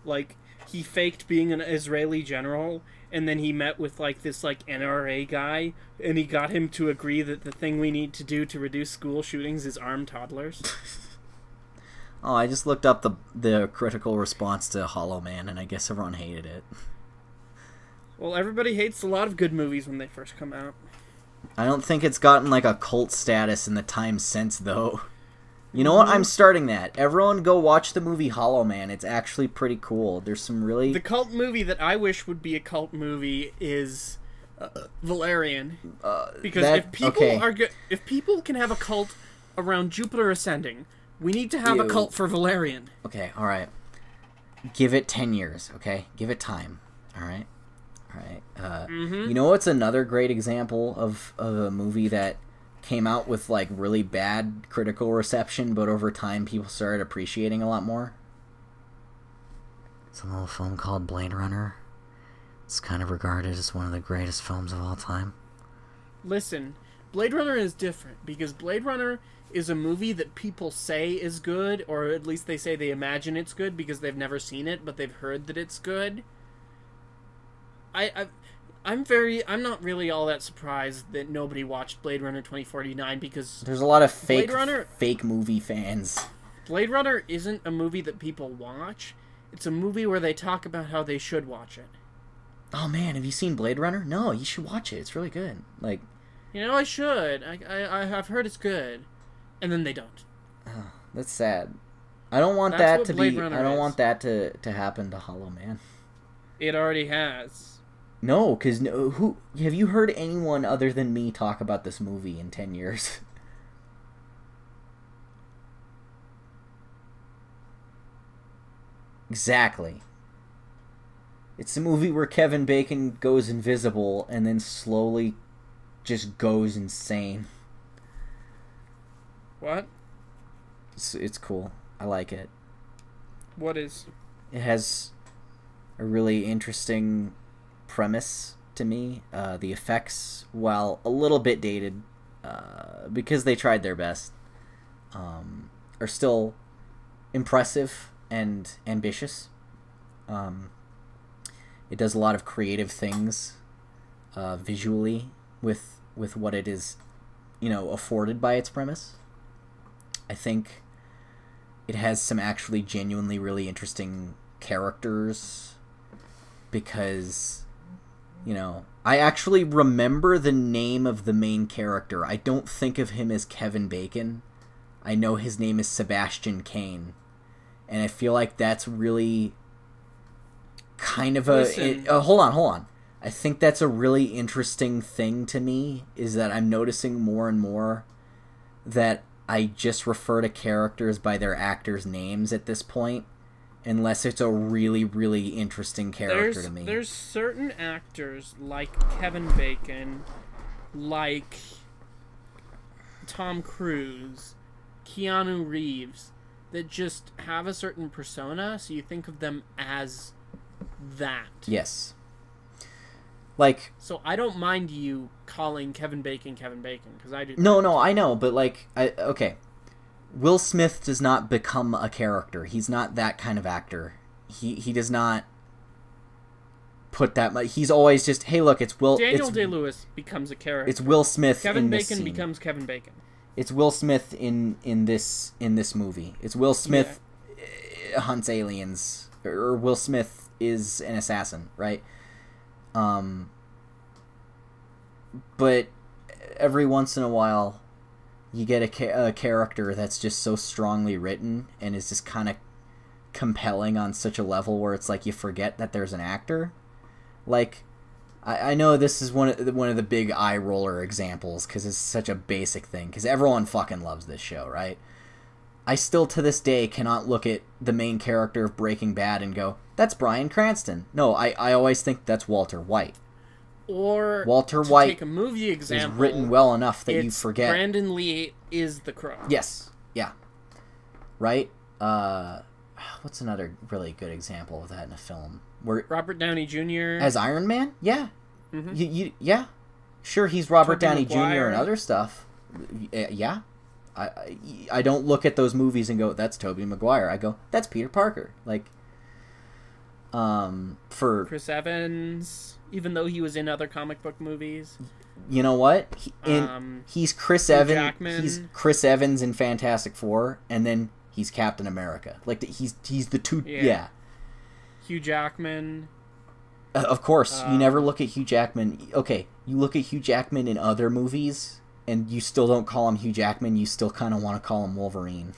Like, he faked being an Israeli general, and then he met with this NRA guy, and he got him to agree that the thing we need to do to reduce school shootings is arm toddlers. Oh, I just looked up the critical response to Hollow Man, and I guess everyone hated it. Well, everybody hates a lot of good movies when they first come out. I don't think it's gotten a cult status in the time since, though. You know what? I'm starting that. Everyone go watch the movie Hollow Man. It's actually pretty cool. There's some really... The cult movie that I wish would be a cult movie is Valerian. Because if people can have a cult around Jupiter Ascending, we need to have a cult for Valerian. Okay, alright. Give it 10 years, okay? Give it time, alright? Alright. You know what's another great example of a movie that came out with really bad critical reception, but over time people started appreciating a lot more? It's a little film called Blade Runner. It's kind of regarded as one of the greatest films of all time. Listen, Blade Runner is different, because Blade Runner is a movie that people say is good, or at least they say they imagine it's good because they've never seen it, but they've heard that it's good. I'm not really all that surprised that nobody watched Blade Runner 2049, because there's a lot of fake movie fans. Blade Runner isn't a movie that people watch. It's a movie where they talk about how they should watch it. Oh man, have you seen Blade Runner? No, you should watch it. It's really good. I should. I've heard it's good. And then they don't. Oh, that's sad. I don't want that to be. I don't want that to happen to Hollow Man. It already has. No, because who have you heard anyone other than me talk about this movie in 10 years? Exactly. It's a movie where Kevin Bacon goes invisible and then slowly just goes insane. What? It's cool. I like it. What is? It has a really interesting premise to me. The effects, while a little bit dated, because they tried their best, are still impressive and ambitious. It does a lot of creative things visually with what it is, afforded by its premise. I think it has some actually genuinely really interesting characters because, I actually remember the name of the main character. I don't think of him as Kevin Bacon. I know his name is Sebastian Cain. And I feel like that's really kind of hold on. I think that's a really interesting thing to me, is that I'm noticing more and more that I just refer to characters by their actors' names at this point, unless it's a really, really interesting character to me. There's certain actors like Kevin Bacon, like Tom Cruise, Keanu Reeves, that just have a certain persona, so you think of them as that. Yes. So I don't mind you calling Kevin Bacon, because I do. No, I know, but okay. Will Smith does not become a character. He's not that kind of actor. He does not put that much. He's always just, hey, look, it's Will. Daniel Day-Lewis becomes a character. It's Will Smith. Kevin in this Bacon scene. becomes Kevin Bacon. It's Will Smith in this movie. It's Will Smith hunts aliens, or Will Smith is an assassin, right? But every once in a while, you get a character that's just so strongly written and is just kind of compelling on such a level where it's like you forget that there's an actor. Like, I know this is one of the big eye roller examples because it's such a basic thing because everyone fucking loves this show, right? I still to this day cannot look at the main character of Breaking Bad and go, that's Bryan Cranston. No, I always think that's Walter White. Or Walter White take a movie example, is written well enough that you forget. Brandon Lee is the Crow. Yes. Yeah. Right? What's another really good example of that in a film? Where Robert Downey Jr. as Iron Man? Yeah. Mm-hmm. Yeah. Sure, he's Robert Tobey Downey Maguire. Jr. and other stuff. Yeah. I don't look at those movies and go, that's Tobey Maguire. I go, that's Peter Parker. Like, for Chris Evans, even though he was in other comic book movies. You know what? He's Chris Evans. Jackman. He's Chris Evans in Fantastic Four, and then he's Captain America. Like he's the two. Yeah. Hugh Jackman. Of course, you never look at Hugh Jackman. Okay, you look at Hugh Jackman in other movies, and you still don't call him Hugh Jackman. You still kind of want to call him Wolverine.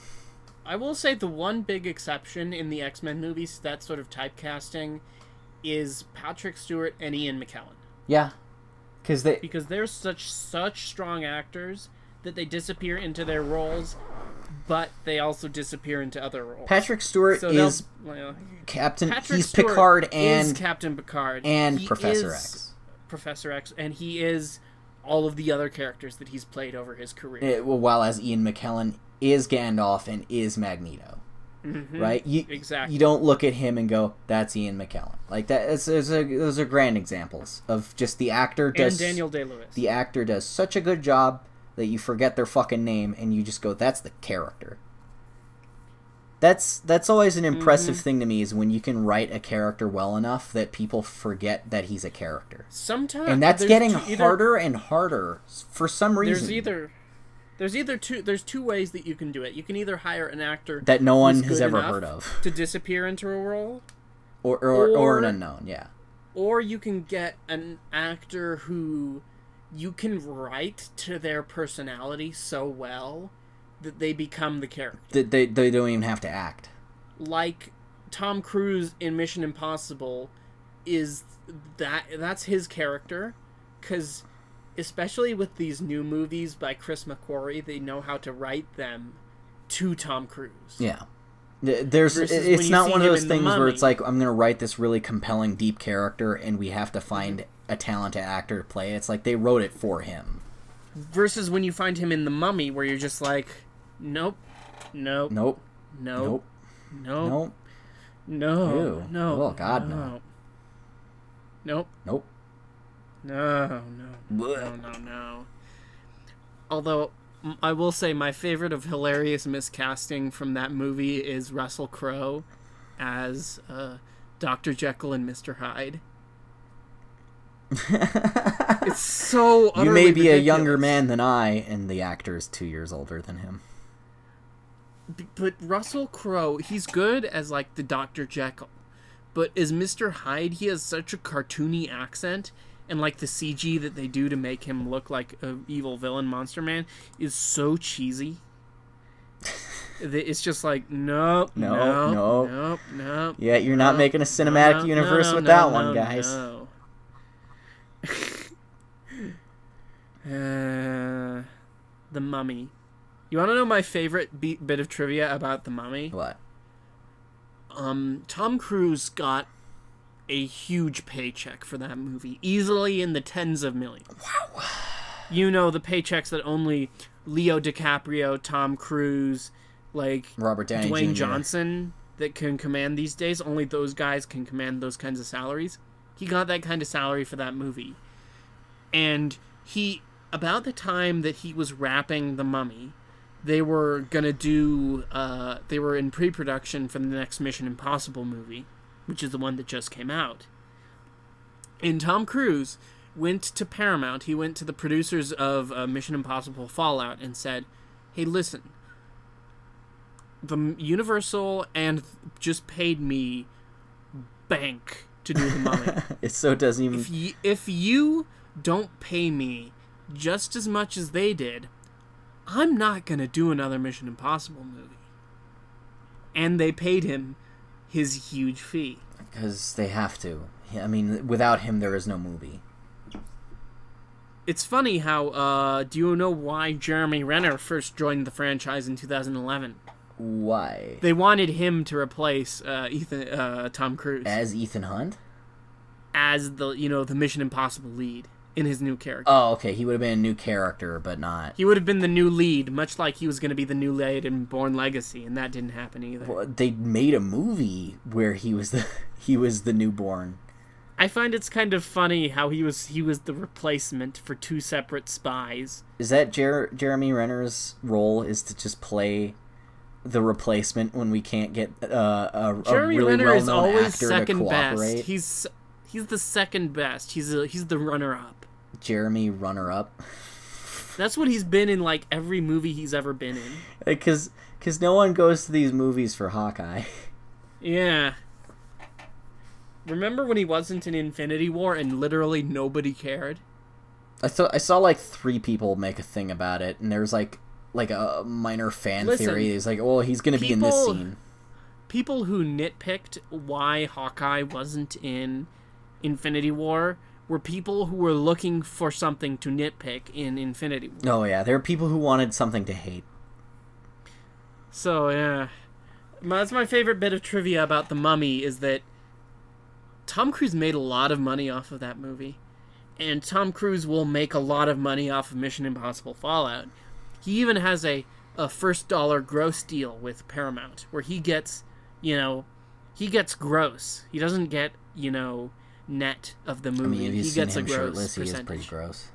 I will say the one big exception in the X-Men movies, that sort of typecasting, is Patrick Stewart and Ian McKellen. Yeah, because they're such strong actors that they disappear into their roles, but they also disappear into other roles. Patrick Stewart is Captain. Patrick He's Stewart Picard and is Captain Picard and Professor X. Professor X, and he is all of the other characters that he's played over his career. While as Ian McKellen is Gandalf and is Magneto. Mm-hmm. Right? Exactly. You don't look at him and go, that's Ian McKellen. Like, those are grand examples of just the actor does... And Daniel Day-Lewis. The actor does such a good job that you forget their fucking name and you just go, that's the character. That's always an impressive thing to me, is when you can write a character well enough that people forget that he's a character. Sometimes... And that's getting harder and harder for some reason. There's two ways that you can do it. You can either hire an actor that no one has ever heard of to disappear into a role, or an unknown, yeah. Or you can get an actor who you can write to their personality so well that they become the character. They don't even have to act. Like Tom Cruise in Mission Impossible that's his character, because especially with these new movies by Chris McQuarrie, they know how to write them to Tom Cruise. Yeah. It's not one of those things where it's like, I'm going to write this really compelling, deep character, and we have to find a talented actor to play it. It's like they wrote it for him. Versus when you find him in The Mummy, where you're just like, nope. No. No. Oh, God, no. Nope. No. Although, I will say my favorite of hilarious miscasting from that movie is Russell Crowe as Dr. Jekyll and Mr. Hyde. It's so utterly You may be ridiculous. a younger man than I, and the actor is 2 years older than him. But Russell Crowe, he's good as, like, the Dr. Jekyll. But as Mr. Hyde, he has such a cartoony accent, and, like, the CG that they do to make him look like an evil villain monster man is so cheesy. It's just like, nope. Yeah, you're not making a cinematic universe with that one, guys. The Mummy. You want to know my favorite bit of trivia about The Mummy? What? Tom Cruise got a huge paycheck for that movie, easily in the tens of millions. Wow. You know, the paychecks that only Leo DiCaprio, Tom Cruise, like Robert Downey Dwayne Jr. Johnson that can command these days. Only those guys can command those kinds of salaries. He got that kind of salary for that movie. And about the time that he was wrapping The Mummy, they were gonna do, they were in pre-production for the next Mission Impossible movie, which is the one that just came out. And Tom Cruise went to Paramount, he went to the producers of Mission Impossible Fallout and said, hey, listen, the Universal and just paid me bank to do The Mummy. It so doesn't even... If you don't pay me just as much as they did, I'm not going to do another Mission Impossible movie. And they paid him his huge fee. Because they have to. I mean, without him, there is no movie. It's funny how, do you know why Jeremy Renner first joined the franchise in 2011? Why? They wanted him to replace Tom Cruise. As Ethan Hunt? As the Mission Impossible lead in his new character. Oh, okay. He would have been a new character, but not... He would have been the new lead, much like he was going to be the new lead in Bourne Legacy, and that didn't happen either. Well, they made a movie where he was the newborn. I find it's kind of funny how he was the replacement for two separate spies. Is that Jeremy Renner's role, is to just play the replacement when we can't get a Jeremy really Renner is well-known always actor second to cooperate? best. He's the second best. He's the runner-up. Jeremy runner-up? That's what he's been in, like, every movie he's ever been in. Because no one goes to these movies for Hawkeye. Yeah. Remember when he wasn't in Infinity War and literally nobody cared? I saw like 3 people make a thing about it, and there's like a minor fan theory. It's like, well, he's going to be in this scene. People who nitpicked why Hawkeye wasn't in Infinity War were people who were looking for something to nitpick in Infinity War. Oh, yeah. There are people who wanted something to hate. So, yeah. That's my favorite bit of trivia about The Mummy, is that Tom Cruise made a lot of money off of that movie. And Tom Cruise will make a lot of money off of Mission Impossible Fallout. He even has a first dollar gross deal with Paramount, where he gets, he gets gross. He doesn't get, net of the movie. I mean, he gets a gross shirtless, percentage. he is pretty gross.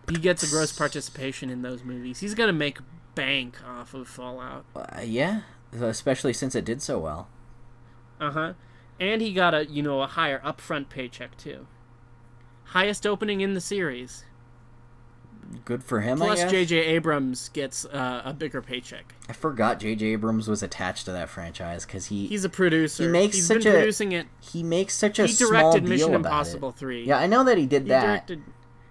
He gets a gross participation in those movies. He's gonna make bank off of Fallout. Yeah, especially since it did so well. Uh-huh. And he got a higher upfront paycheck too. Highest opening in the series. Good for him, Plus, I guess. J.J. Abrams gets a bigger paycheck. I forgot J.J. Abrams was attached to that franchise because he's a producer. He's been producing it. He makes such a He small directed deal Mission about Impossible it. 3. Yeah, I know that he did that.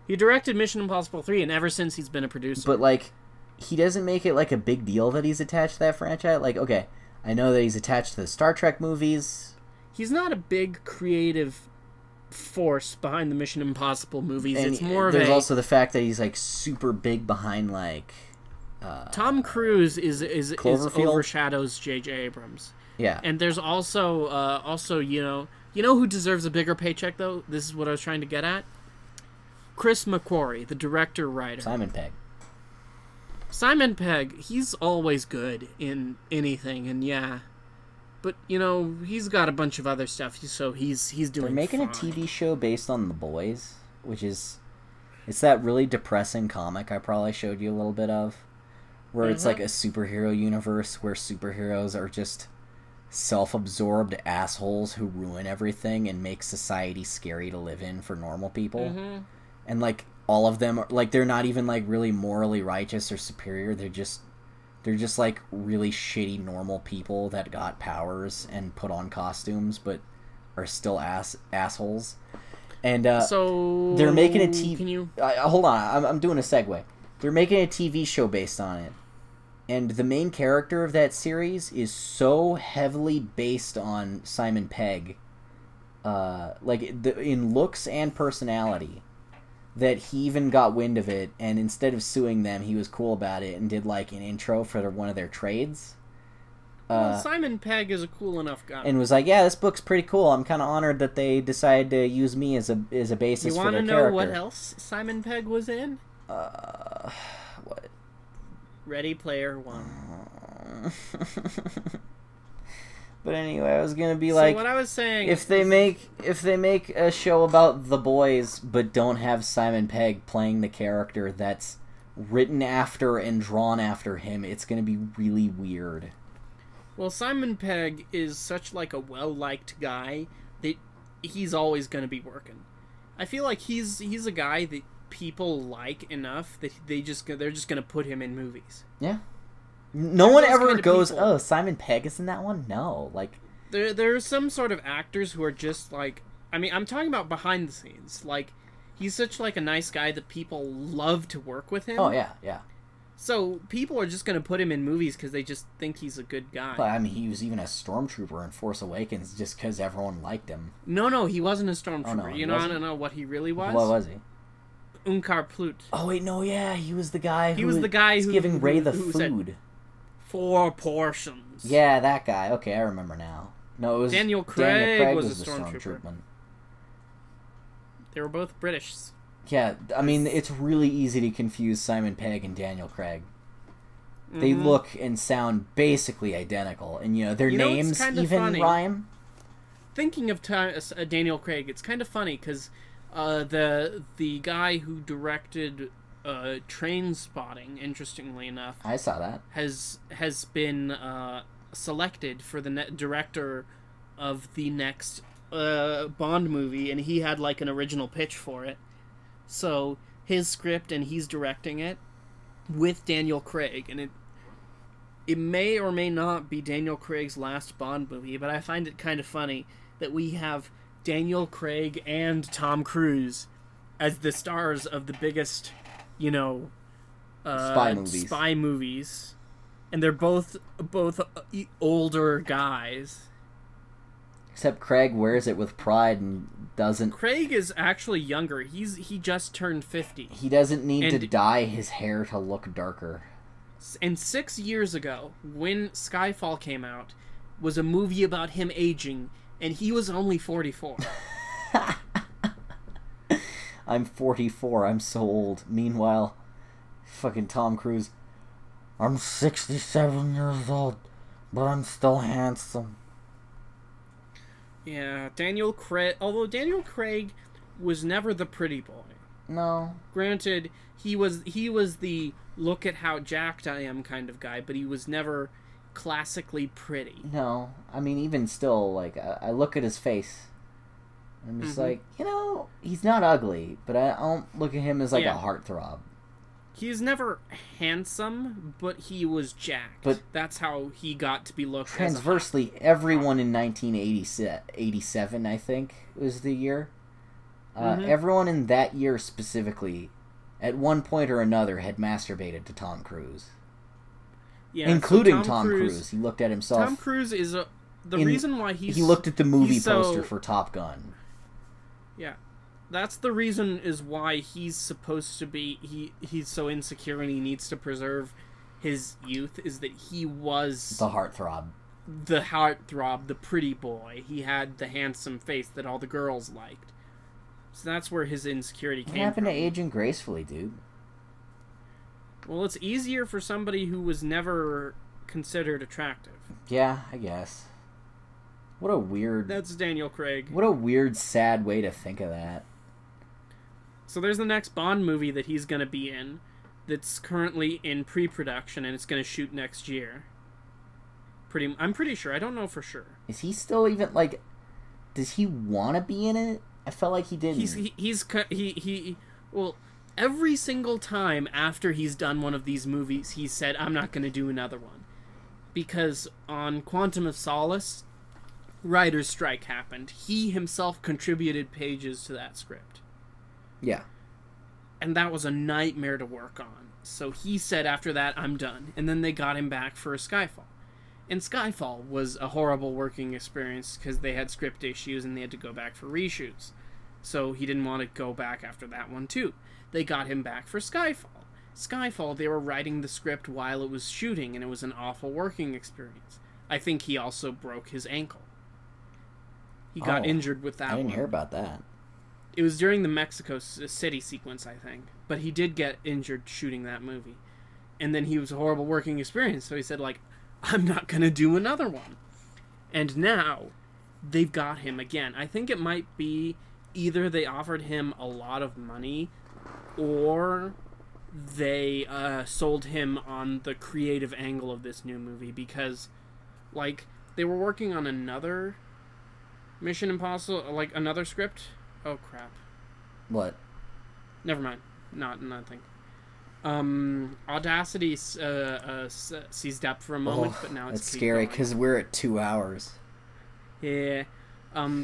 He directed Mission Impossible 3, and ever since he's been a producer. But like, he doesn't make it like a big deal that he's attached to that franchise. Like, okay, I know that he's attached to the Star Trek movies. He's not a big creative force behind the Mission Impossible movies. And it's more of there's also the fact that he's like super big behind like Tom Cruise is Cloverfield? overshadows J.J. Abrams. Yeah. And there's also you know who deserves a bigger paycheck though? This is what I was trying to get at. Chris McQuarrie, the director writer. Simon Pegg, he's always good in anything, and yeah. But, he's got a bunch of other stuff, so he's doing They're making fine. a TV show based on The Boys, which is... It's that really depressing comic I probably showed you a little bit of, where it's like a superhero universe where superheroes are just self-absorbed assholes who ruin everything and make society scary to live in for normal people. And, like, all of them, like, they're not even, like, really morally righteous or superior. They're just like really shitty normal people that got powers and put on costumes but are still assholes. And so they're making a TV. Can you hold on? I'm doing a segue. They're making a TV show based on it, and the main character of that series is so heavily based on Simon Pegg, in looks and personality, that he even got wind of it, and instead of suing them, he was cool about it and did like an intro for one of their trades. Simon Pegg is a cool enough guy. And was like, yeah, this book's pretty cool. I'm kind of honored that they decided to use me as a basis for their character. You want to know what else Simon Pegg was in? What? Ready Player One. But anyway, I was gonna be So what I was saying, if they make a show about the boys but don't have Simon Pegg playing the character that's written after and drawn after him, it's gonna be really weird. Well, Simon Pegg is such like a well-liked guy that he's always gonna be working. I feel like he's a guy that people like enough that they're just gonna put him in movies. Yeah. No one ever goes, oh, Simon Pegg is in that one? No. Like, there are some sort of actors who are just like, I mean, I'm talking about behind the scenes. Like, he's such like a nice guy that people love to work with him. Oh, yeah, yeah. So people are just going to put him in movies because they just think he's a good guy. But, I mean, he was even a stormtrooper in Force Awakens just because everyone liked him. No, he wasn't a stormtrooper. Oh, no, you know, I don't know what he really was. What was he? Unkar Plut. Oh, wait, no, yeah, he was the guy who was giving Rey the who food. Said 4 portions. Yeah, that guy. Okay, I remember now. No, it was Daniel Craig was the a stormtrooper. stormtrooper. They were both British. Yeah, I mean, it's really easy to confuse Simon Pegg and Daniel Craig. They look and sound basically identical, and their names even rhyme. Thinking of Daniel Craig, it's kind of funny because the guy who directed Train Spotting, interestingly enough, I saw that, has been selected for the director of the next Bond movie, and he had like an original pitch for it. So his script, and he's directing it with Daniel Craig, and it may or may not be Daniel Craig's last Bond movie, but I find it kind of funny that we have Daniel Craig and Tom Cruise as the stars of the biggest, spy movies, and they're both older guys. Except Craig wears it with pride and doesn't... Craig is actually younger. He just turned 50. He doesn't need to dye his hair to look darker. And 6 years ago, when Skyfall came out, was a movie about him aging, and he was only 44. I'm 44. I'm so old. Meanwhile, fucking Tom Cruise, I'm 67 years old, but I'm still handsome. Yeah, Daniel Craig... Although Daniel Craig was never the pretty boy. No. Granted, he was the look at how jacked I am kind of guy, but he was never classically pretty. No. I mean, even still, like, I look at his face, and I'm just like, he's not ugly, but I don't look at him as, like, a heartthrob. He's never handsome, but he was jacked. But that's how he got to be looked at. Transversely, everyone in 1987, I think, was the year. Everyone in that year specifically, at one point or another, had masturbated to Tom Cruise. Yeah, including Tom Cruise. He looked at himself. Tom Cruise is reason why he looked at the movie poster for Top Gun. Yeah. That's the reason is why he's supposed to be... He's so insecure and he needs to preserve his youth, is that he was... The heartthrob. The heartthrob, the pretty boy. He had the handsome face that all the girls liked. So that's where his insecurity came from. What happened to aging gracefully, dude? Well, it's easier for somebody who was never considered attractive. Yeah, I guess. What a weird... That's Daniel Craig. What a weird, sad way to think of that. So there's the next Bond movie that he's going to be in that's currently in pre-production, and it's going to shoot next year. I'm pretty sure. I don't know for sure. Is he still even, like... Does he want to be in it? I felt like he didn't. Well, every single time after he's done one of these movies, he said, I'm not going to do another one. Because on Quantum of Solace, writer's strike happened. He himself contributed pages to that script. Yeah. And that was a nightmare to work on. So he said after that, I'm done. And then they got him back for Skyfall. And Skyfall was a horrible working experience because they had script issues and they had to go back for reshoots. So he didn't want to go back after that one too. They got him back for Skyfall. Skyfall, they were writing the script while it was shooting, and it was an awful working experience. I think he also broke his ankle. He got injured with that one. I didn't hear about that. It was during the Mexico City sequence, I think. But he did get injured shooting that movie. And then he was a horrible working experience, so he said, like, I'm not going to do another one. And now, they've got him again. I think it might be either they offered him a lot of money, or they sold him on the creative angle of this new movie, because, like, they were working on another Mission Impossible, like, another script. Oh, crap. What? Never mind. Nothing. Audacity seized up for a moment, but now it's scary because we're at 2 hours. Yeah.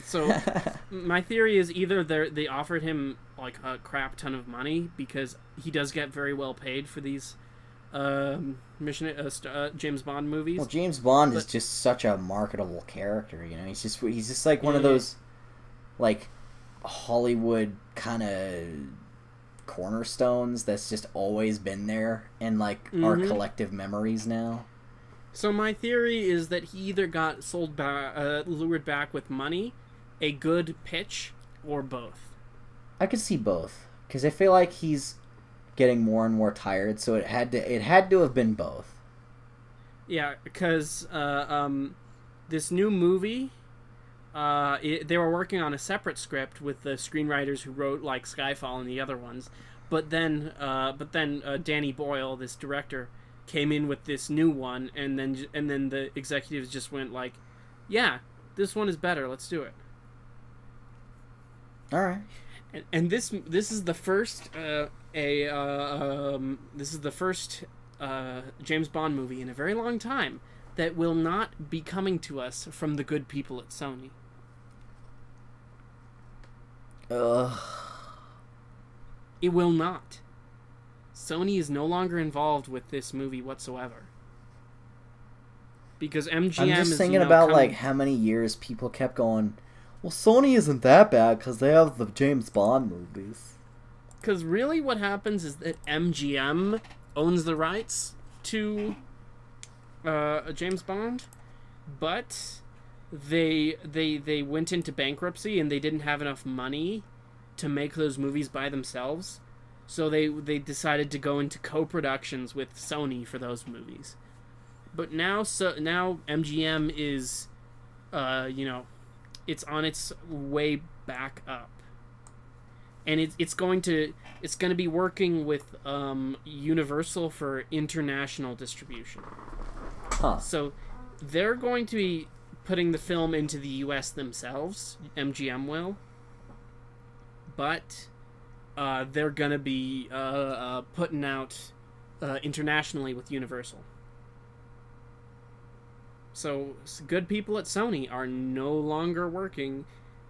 So my theory is either they offered him like a crap ton of money, because he does get very well paid for these James Bond movies. Well, James Bond is just such a marketable character, you know. He's just like one of those, like, Hollywood kind of cornerstones that's just always been there in, like, our collective memories now. So my theory is that he either got lured back with money, a good pitch, or both. I could see both, because I feel like he's getting more and more tired, so it had to have been both. Yeah, because this new movie, they were working on a separate script with the screenwriters who wrote like Skyfall and the other ones, but then Danny Boyle, this director, came in with this new one, and then the executives just went like, yeah, this one is better, let's do it. All right. And this is the first James Bond movie in a very long time that will not be coming to us from the good people at Sony. It will not. Sony is no longer involved with this movie whatsoever. Because MGM I'm just is, thinking about like how many years people kept going, well, Sony isn't that bad because they have the James Bond movies. Because really what happens is that MGM owns the rights to James Bond, but they went into bankruptcy and they didn't have enough money to make those movies by themselves. So they decided to go into co-productions with Sony for those movies. But now MGM is, it's on its way back up, and it's going to be working with Universal for international distribution. Huh. So they're going to be putting the film into the U.S. themselves. MGM will, but they're going to be putting out internationally with Universal. So good people at Sony are no longer working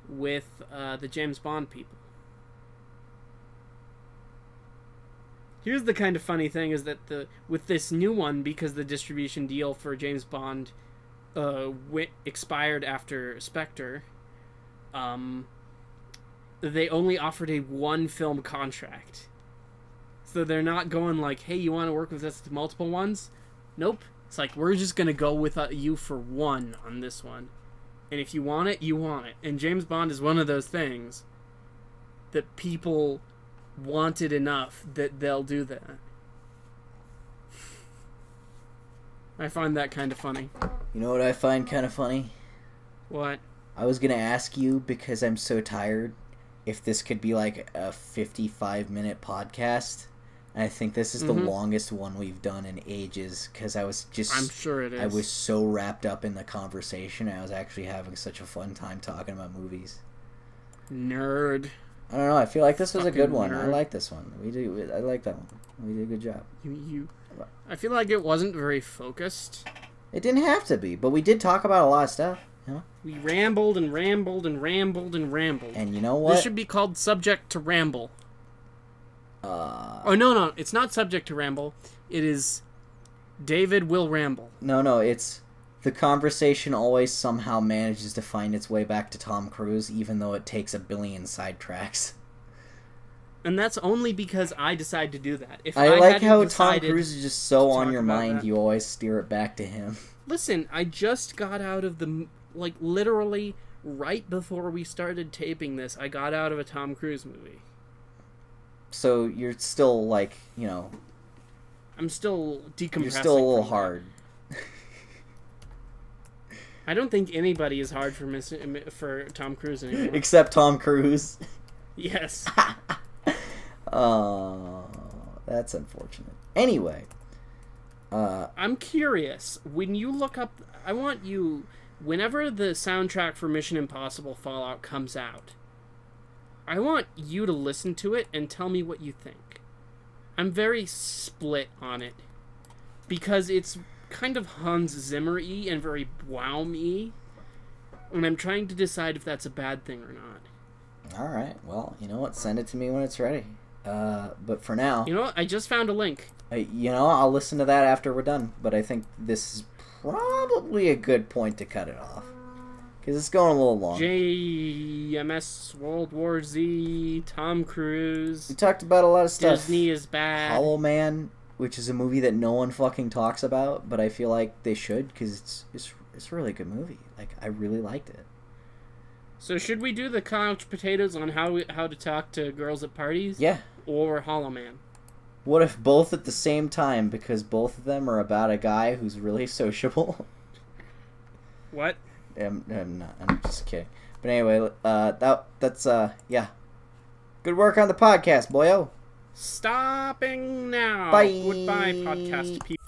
with the James Bond people. Here's the kind of funny thing is that with this new one, because the distribution deal for James Bond expired after Spectre, they only offered a one-film contract. So they're not going like, hey, you want to work with us to multiple ones? Nope. It's like, we're just going to go with you for one on this one. And if you want it, you want it. And James Bond is one of those things that people wanted enough that they'll do that. I find that kind of funny. You know what I find kind of funny? What? I was going to ask you, because I'm so tired, if this could be like a 55-minute podcast. And I think this is the longest one we've done in ages, because I'm sure it is. I was so wrapped up in the conversation. I was actually having such a fun time talking about movies. Nerd. I don't know. I feel like this was a good one. Nerd. I like this one. I like that one. We did a good job. I feel like it wasn't very focused. It didn't have to be, but we did talk about a lot of stuff. You know? We rambled and rambled and rambled and rambled. And you know what? This should be called Subject to Ramble. Oh, no, it's not Subject to Ramble. It is David Will Ramble. No, it's the conversation always somehow manages to find its way back to Tom Cruise, even though it takes a billion sidetracks. And that's only because I decide to do that. If I like how Tom Cruise is just so on your mind, you always steer it back to him. Listen, I just got out of literally right before we started taping this, I got out of a Tom Cruise movie. So you're still, I'm still decompressing. You're still a little hard. I don't think anybody is hard for Tom Cruise anymore. Except Tom Cruise. Yes. Oh, that's unfortunate. Anyway. I'm curious. When you look up... I want you... Whenever the soundtrack for Mission Impossible Fallout comes out, I want you to listen to it and tell me what you think. I'm very split on it. Because it's kind of Hans Zimmer-y and very wow-me. And I'm trying to decide if that's a bad thing or not. Alright, well, you know what? Send it to me when it's ready. But for now... You know what? I just found a link. I'll listen to that after we're done. But I think this is probably a good point to cut it off. Because it's going a little long. JMS, World War Z, Tom Cruise. We talked about a lot of stuff. Disney is bad. Hollow Man, which is a movie that no one fucking talks about, but I feel like they should, because it's a really good movie. Like, I really liked it. So should we do the couch potatoes on how to talk to girls at parties? Yeah. Or Hollow Man? What if both at the same time, because both of them are about a guy who's really sociable? What? I'm just kidding. But anyway, that's yeah. Good work on the podcast, boyo. Stopping now. Bye. Goodbye, podcast people.